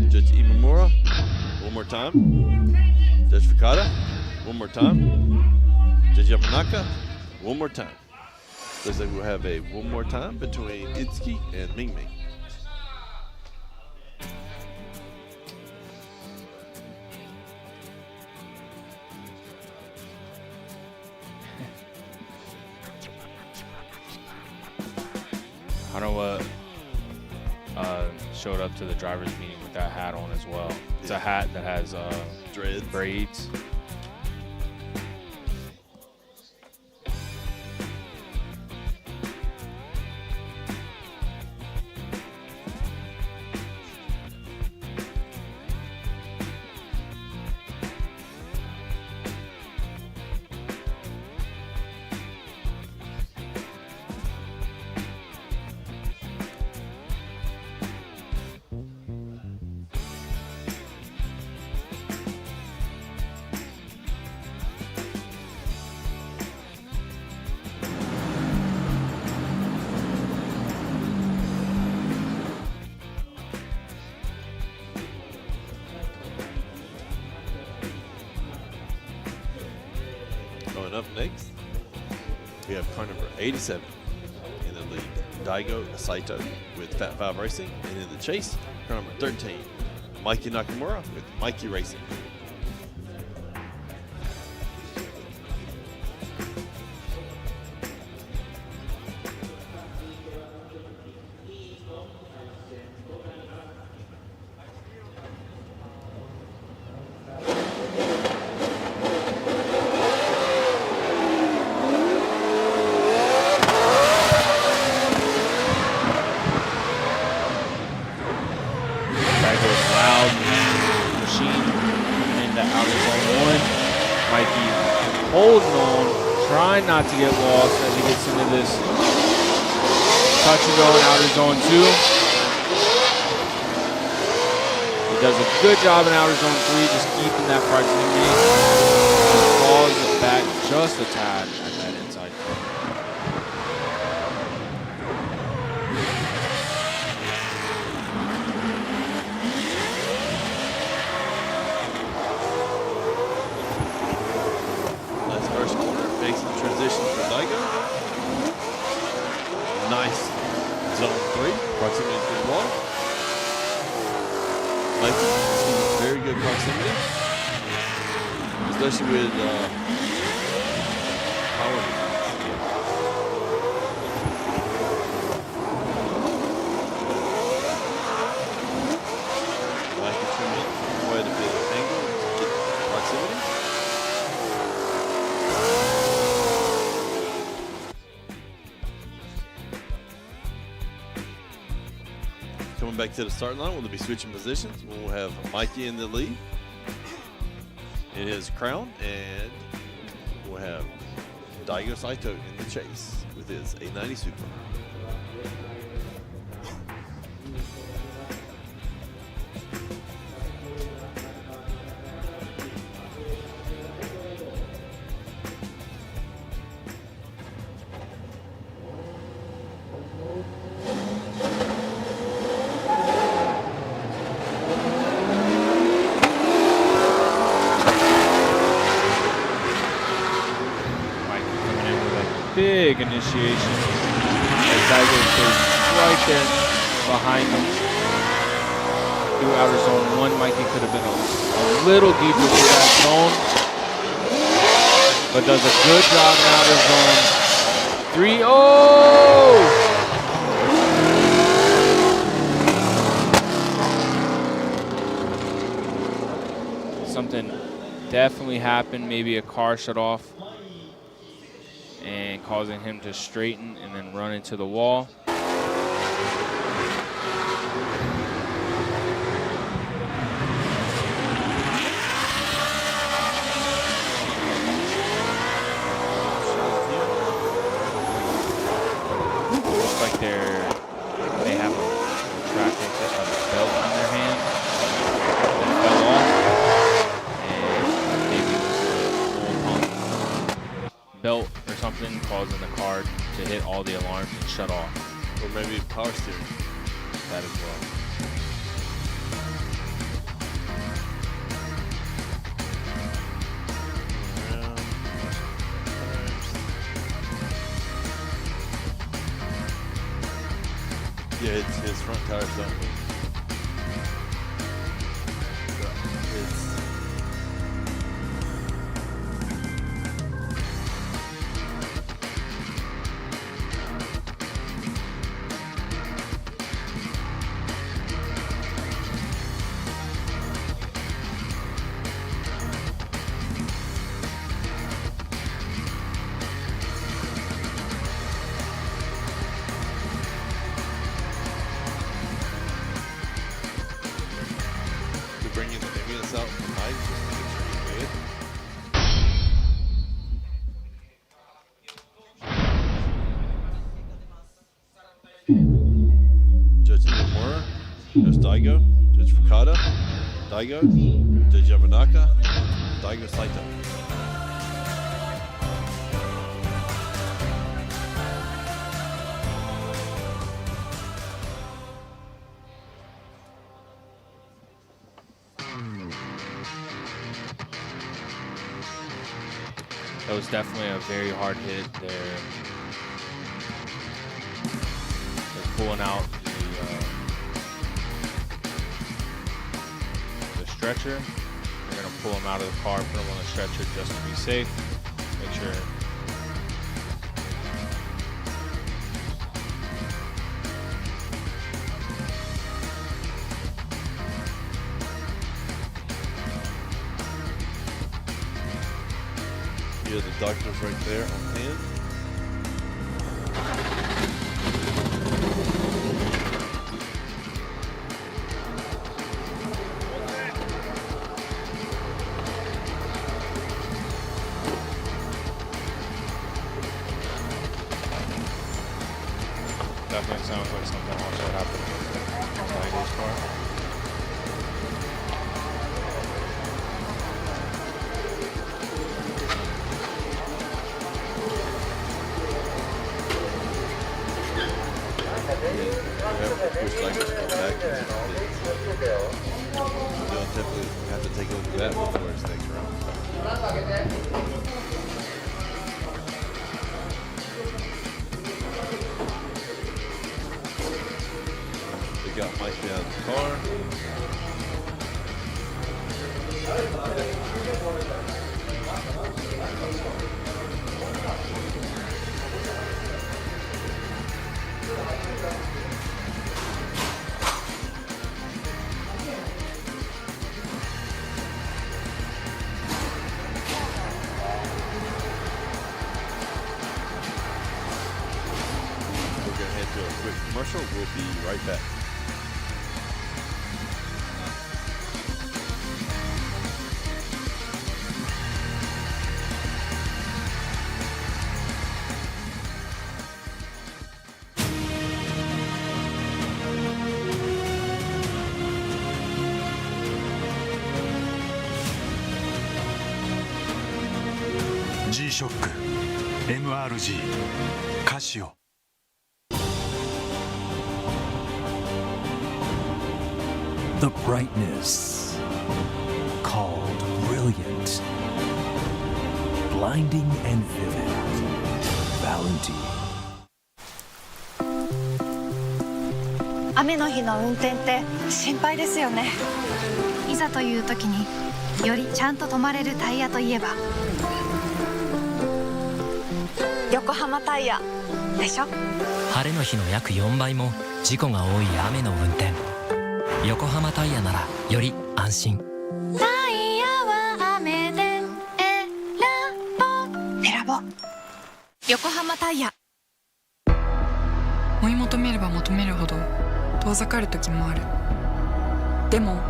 Judge Imamura, one more time. Judge Fukada, one more time. Judge Yamanaka, one more time. Looks like we'll have a one more time between Itsuki and Mingming. Hanawa showed up to the driver's meeting with that hat on as well. It's a hat that has braids. Going up next, we have car number 87 in the lead, Daigo Asaito with Fat 5 Racing, and in the chase, car number 13, Mikey Nakamura with Mikey Racing. Not to get lost as he gets into this touch and go in outer zone 2. He does a good job in outer zone 3, just keeping that proximity. He claws it back just a tad at that inside corner. Nice first corner, makes the transition for Daigo. Nice zone 3, proximity to the wall. Mikey, very good proximity, especially with power. Mikey trimming quite a bit of angle to get proximity. Coming back to the start line, we'll be switching positions. We'll have Mikey in the lead in his crown, and we'll have Daigo Saito in the chase with his 890 Super. big initiation. As Daigo stays right there behind him. Through outer zone 1, Mikey could have been a little deeper through that zone. But does a good job in outer zone 3. Oh! Something definitely happened. Maybe a car shut off and causing him to straighten and then run into the wall. Looks like they have a traffic just on a belt in their hand that fell off. Belt or something causing the car to hit all the alarms and shut off. Or maybe power steering. That as well. Yeah, his front tires don't move. Bringing the ambulance out from Mike just to get Judge Nakamura, Judge Daigo, Judge Fuka, Daigo, Judge Yamanaka, Daigo Saito. That was definitely a very hard hit there. They're pulling out the stretcher. They're going to pull him out of the car, put him on the stretcher just to be safe. Make sure. Yeah, the doctor's right there on hand. Definitely sounds like something else that happened in Daigo's car. They'll typically have to take a look at that before it's next round. They got Mike down the car. Commercial. We'll be right back. G-SHOCK MRG カシオ The brightness, called brilliant, blinding and vivid, Valentine. 雨の日の運転って心配ですよね。いざという時によりちゃんと止まれるタイヤといえば横浜タイヤでしょ。晴れの日の約4倍も事故が多い雨の運転。横浜タイヤならより安心。タイヤは雨で選ぼう。横浜タイヤ。追い求めれば求めるほど遠ざかる時もある。でも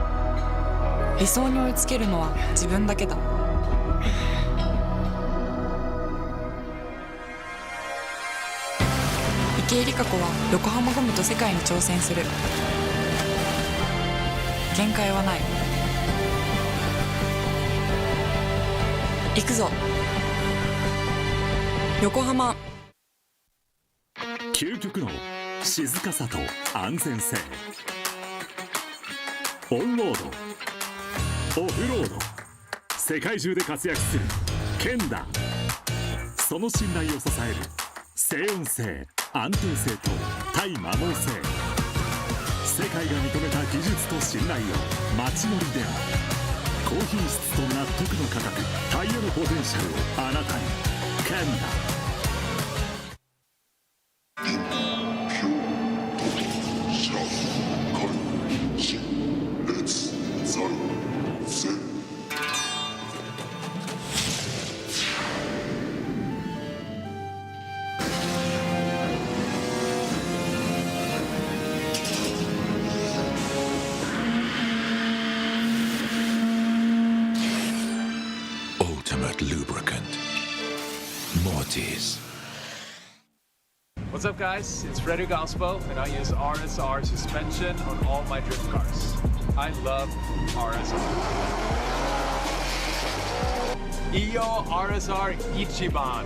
理想に追いつけるのは自分だけだ。池江璃花子は横浜ゴムと世界に挑戦する。限界はない。行くぞ横浜。究極の静かさと安全性。オンロード、オフロード、世界中で活躍する剣だ。その信頼を支える静音性、安定性と対摩耗性。世界が認めた技術と信頼を街乗りである。高品質と納得の価格、タイヤのポテンシャルをあなたに。剣だ。What's up, guys? It's Frederick Gaspo, and I use RSR suspension on all my drift cars. I love RSR. Iyo RSR Ichiban.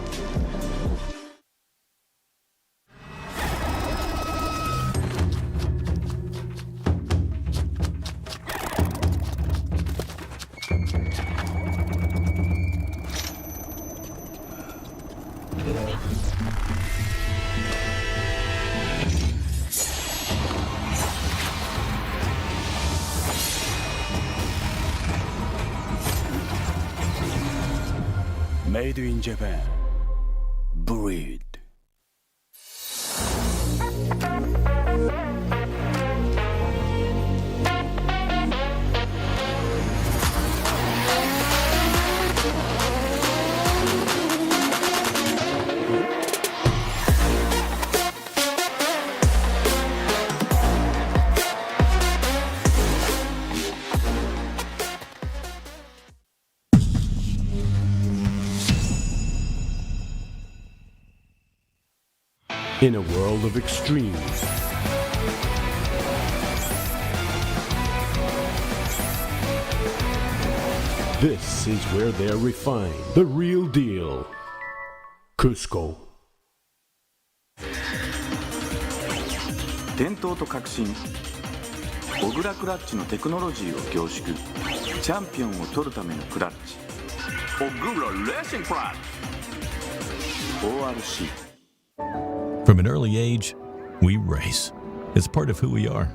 Made in Japan. Breed. In a world of extremes, this is where they're refined. The real deal. Cusco. 伝統と革新、小倉クラッチのテクノロジーを凝縮。チャンピオンを取るためのクラッチ、小倉レーシングクラッチ ORC。 From an early age, we race. It's part of who we are.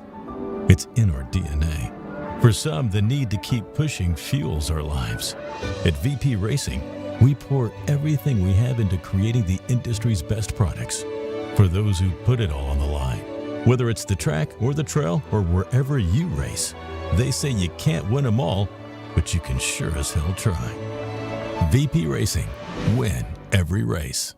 It's in our DNA. For some, the need to keep pushing fuels our lives. At VP Racing, we pour everything we have into creating the industry's best products. For those who put it all on the line, whether it's the track or the trail or wherever you race, they say you can't win them all, but you can sure as hell try. VP Racing. Win every race.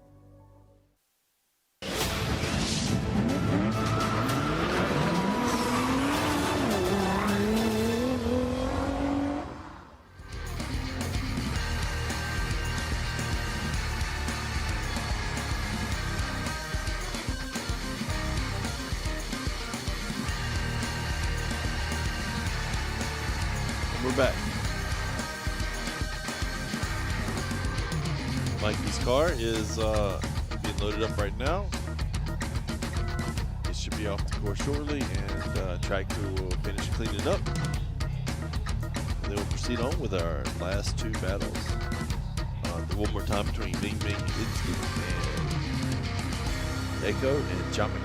We're back. Mikey's car is being loaded up right now. It should be off the course shortly, and track crew will finish cleaning it up. And then we'll proceed on with our last two battles. One more time between Mingming and Echo and Jaman.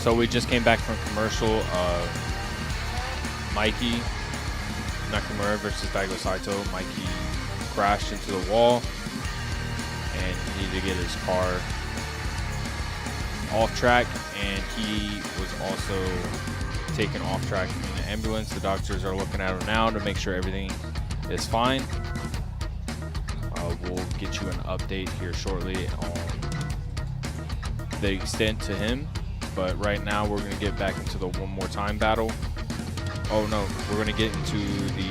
So we just came back from commercial. Mikey Nakamura versus Daigo Saito. Mikey crashed into the wall and he needed to get his car off track, and he was also taken off track in an ambulance. The doctors are looking at him now to make sure everything is fine. We'll get you an update here shortly on the extent to him. But right now we're going to get back into the one more time battle. Oh no, we're going to get into the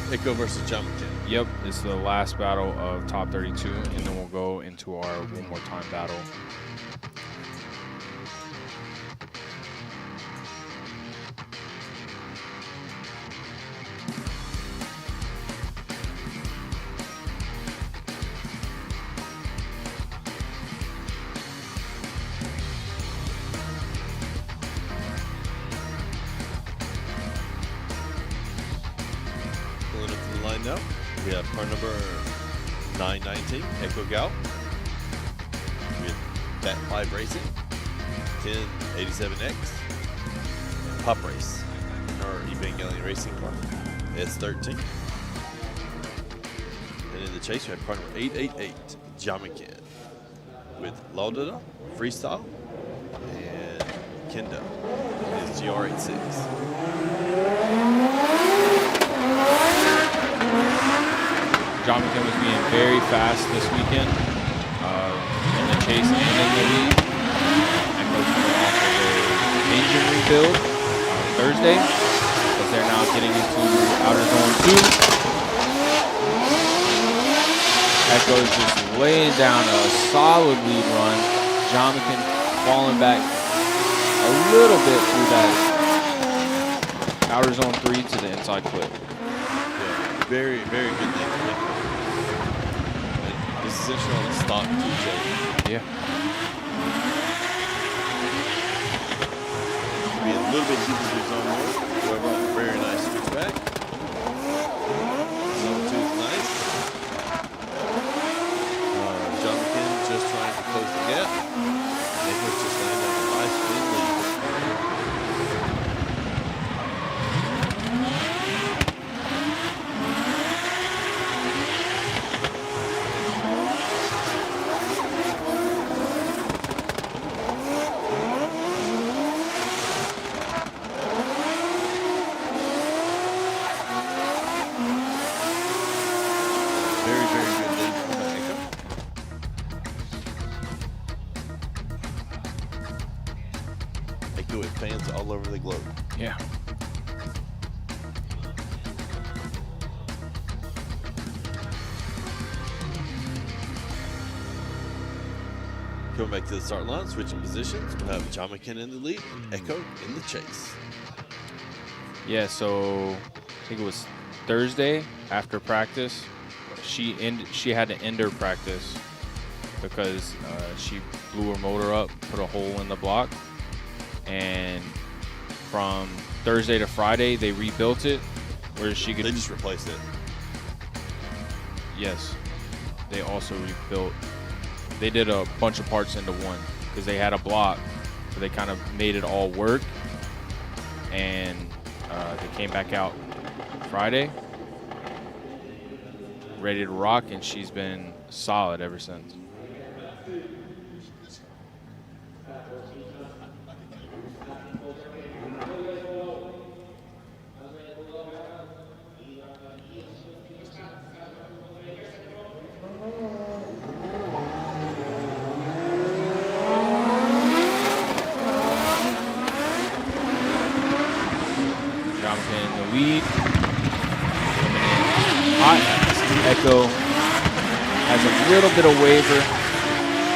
Echo versus Jaman. Yep, it's the last battle of top 32, and then we'll go into our one more time battle. Now we have car number 919 Echo Gal with Bat 5 Racing, 1087X, and Pop Race, our Evangelion Racing car S13. And in the chase we have car number 888 Jaman with Laudada, Freestyle, and Kendo in his GR86. Jaman was being very fast this weekend in the chase and in the lead. Echo's coming off of an engine rebuild on Thursday, because they're now getting into outer zone 2. Echo's just laying down a solid lead run. Jaman falling back a little bit through that outer zone 3 to the inside clip. Yeah, very, very good thing. Essentially on the stock DJ. Yeah. Be a little bit deeper to zone 1. However, very nice switchback. Zone 2 is nice. Jaman just trying to close the gap. Nicholas just landed on a nice clean lead. over the globe. Yeah. Coming back to the start line, switching positions. We'll have Jaman in the lead, Echo in the chase. Yeah, so I think it was Thursday after practice. She had to end her practice because she blew her motor up, put a hole in the block. And from Thursday to Friday, they rebuilt it where she could. They just replaced it. Yes, they also rebuilt. They did a bunch of parts into one because they had a block, but they kind of made it all work. And they came back out Friday, ready to rock, and she's been solid ever since. Lead coming in hot. Echo has a little bit of waver,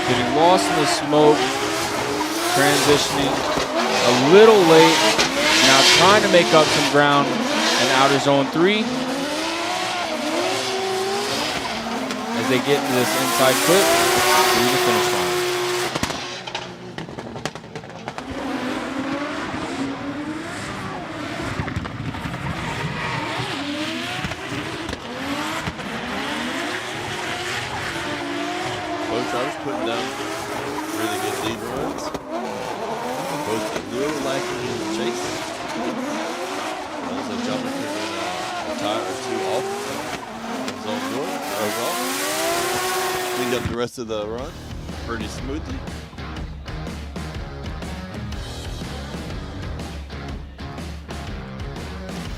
getting lost in the smoke, transitioning a little late, now trying to make up some ground in outer zone 3 as they get into this inside clip through the finish line. Putting down really good lead runs. Both a little lacking in the chase. Also, Jaman picking a tire or two off zone 1 overall. Cleaned up the rest of the run pretty smoothly.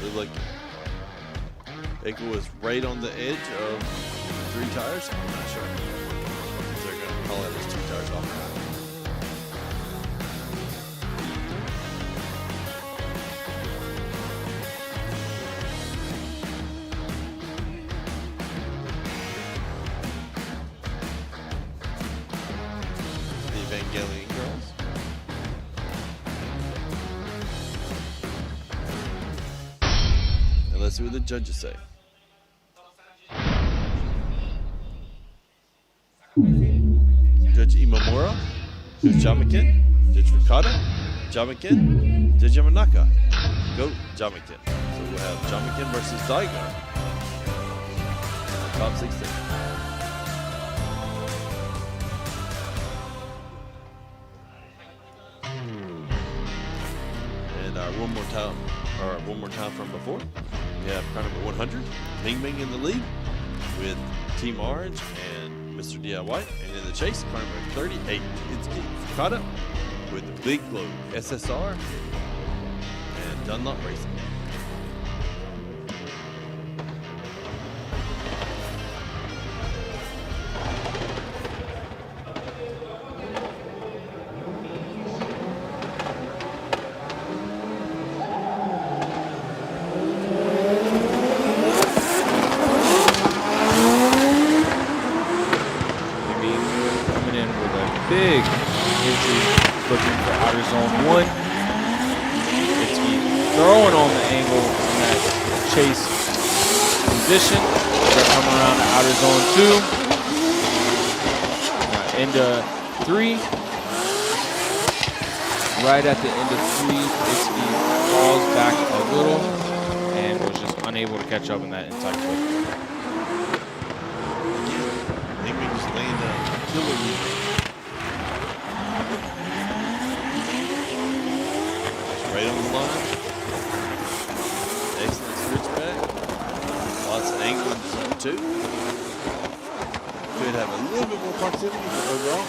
Looked like Eiko was right on the edge of 3 tires. I'm not sure. Call it as 2 tires off. The Evangelion girls. And let's see what the judges say. Judge Imamura, Judge Jaman, Judge Fukada, Jaman, Judge Yamanaka. Go Jaman. So we'll have Jaman versus Daigo in the top 16. And one more time from before. We have car number 100, Mingming in the lead with Team Orange and Mr. DIY, and in the chase, car number 38, it's Fukada with the Big Globe SSR and Dunlop Racing. Big entry looking for outer zone 1. It's throwing on the angle in that chase position. They're coming around to outer zone 2. Into 3. Right at the end of 3, Itsuki falls back a little and was just unable to catch up in that inside clip. Mingming just laying down killer lead. Right on the line. Excellent switchback. Lots of angle in zone 2. Could have a little bit more proximity, but overall,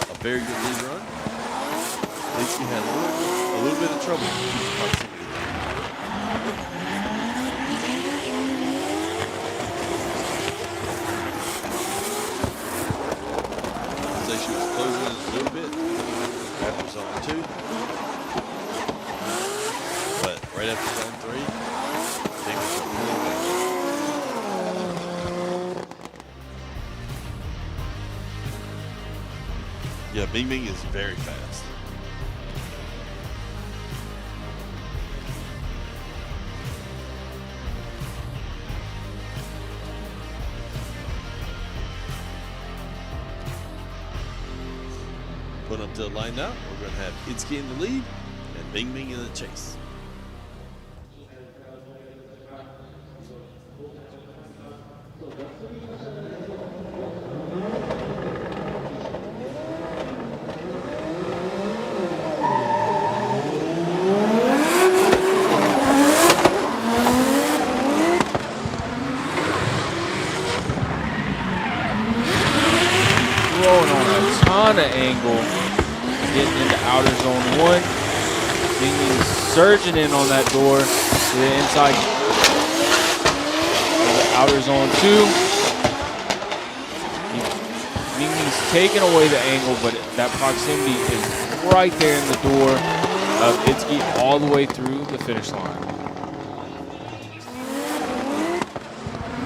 a very good lead run. At least he had a little bit of trouble with proximity. Looks like she was closing in a little bit after zone 2. right after zone 3, things are pulling back. Yeah, Mingming is very fast. Put up to the line now. We're going to have Itsuki in the lead and Mingming in the chase. Throwing on a ton of angle, getting into outer zone 1. Mingming surging in on that door to the inside of the outer zone 2. Mingming's taking away the angle, but that proximity is right there in the door of Itsuki all the way through the finish line.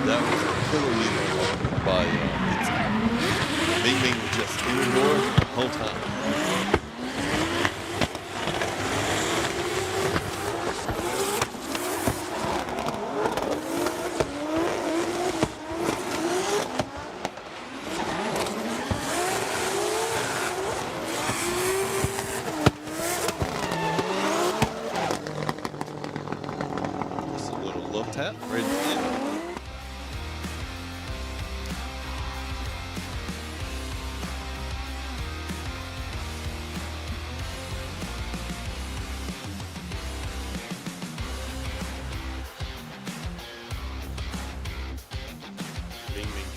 That was a killer lead by Itsuki. Mingming was just in the door the whole time. Just a little love tap right at the end.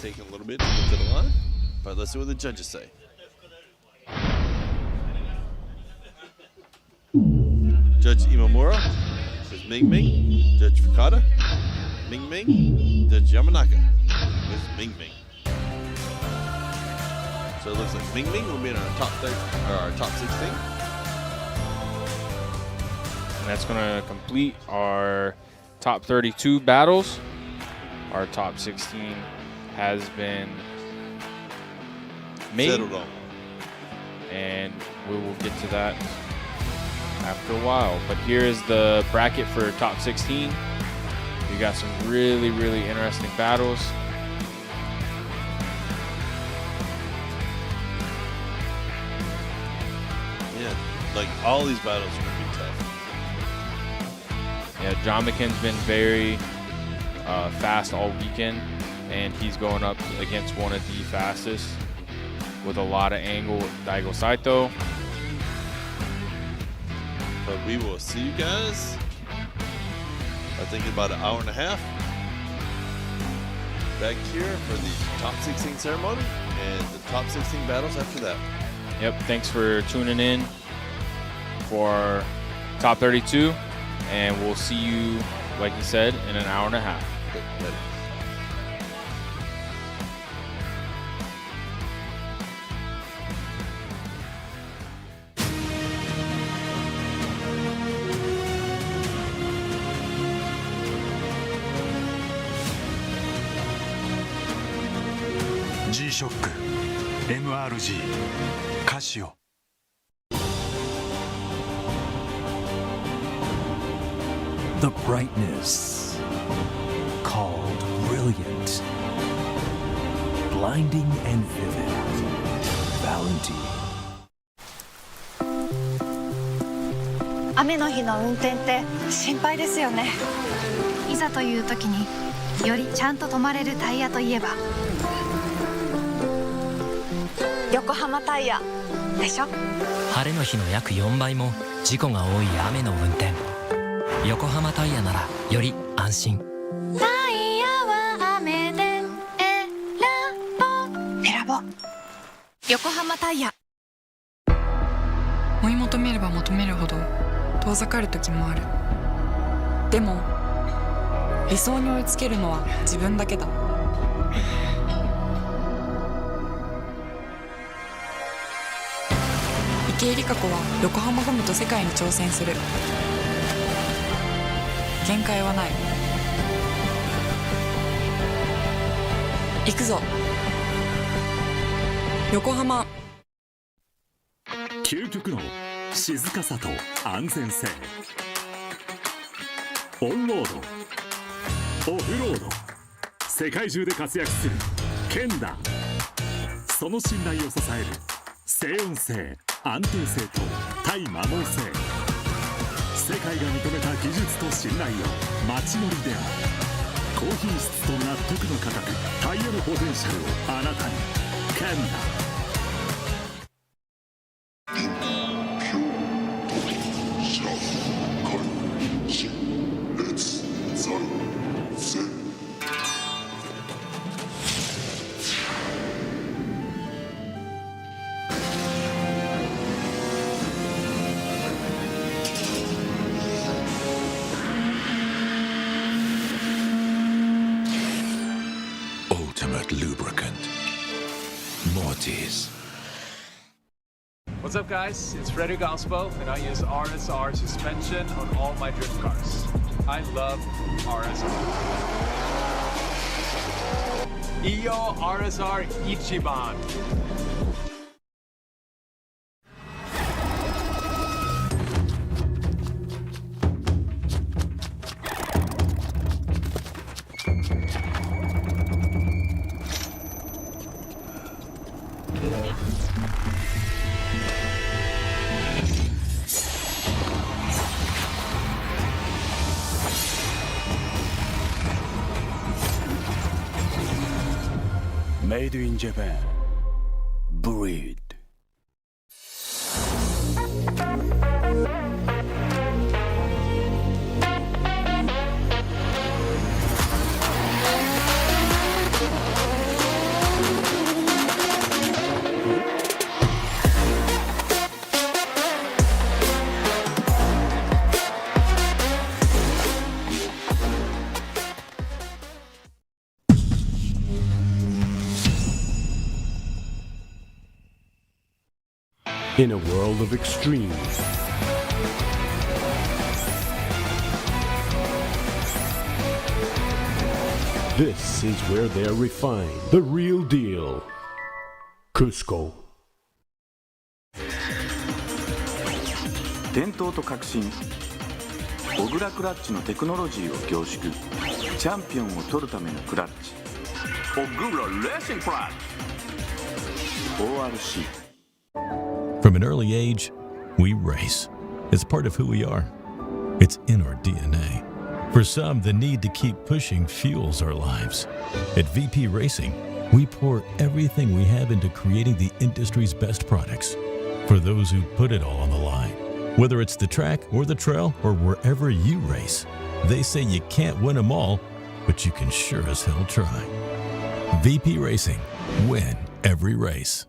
Taking a little bit to get to the line, but let's see what the judges say. Judge Imamura says Mingming. Judge Fuka, Mingming. Judge Yamanaka is Mingming. So it looks like Mingming will be in our top 16. And that's going to complete our top 32 battles. Our top 16 has been made, settled on, and we will get to that after a while. But here is the bracket for top 16. We got some really, really interesting battles. Yeah, like all these battles are going to be tough. Yeah, John McKinn's been very fast all weekend, and he's going up against one of the fastest with a lot of angle, Daigo Saito. But we will see you guys, I think, in about an hour and a half back here for the top 16 ceremony and the top 16 battles after that. Yep, thanks for tuning in for our top 32, and we'll see you, like you said, in an hour and a half. Later. G-SHOCK MRG カシオ The brightness called brilliant, blinding and vivid. Valentine. 雨の日の運転って心配ですよね。いざという時によりちゃんと止まれるタイヤといえば横浜タイヤでしょ。晴れの日の約4倍も事故が多い雨の運転。横浜タイヤならより安心。タイヤは雨で選ぼう。横浜タイヤ。追い求めれば求めるほど遠ざかる時もある。でも理想に追いつけるのは自分だけだ。池江璃花子は横浜ゴムと世界に挑戦する。限界はない。行くぞ横浜。究極の静かさと安全性、オンロード、オフロード、世界中で活躍する剣だ。その信頼を支える静音性、安定性と対摩耗性、世界が認めた技術と信頼を街乗りである。高品質と納得の価格、タイヤのポテンシャルをあなたに。剣だ。What's up, guys? It's Freddy Galspo, and I use RSR suspension on all my drift cars. I love RSR. Iyo RSR Ichiban. Made in Japan. Breed. In a world of extremes, this is where they're refined. The real deal. Cusco. 伝統と革新、小倉クラッチのテクノロジーを凝縮、チャンピオンを取るためのクラッチ、小倉レーシングクラッチ ORC。 From an early age, we race. It's part of who we are. It's in our DNA. For some, the need to keep pushing fuels our lives. At VP Racing, we pour everything we have into creating the industry's best products. For those who put it all on the line, whether it's the track or the trail or wherever you race, they say you can't win them all, but you can sure as hell try. VP Racing. Win every race.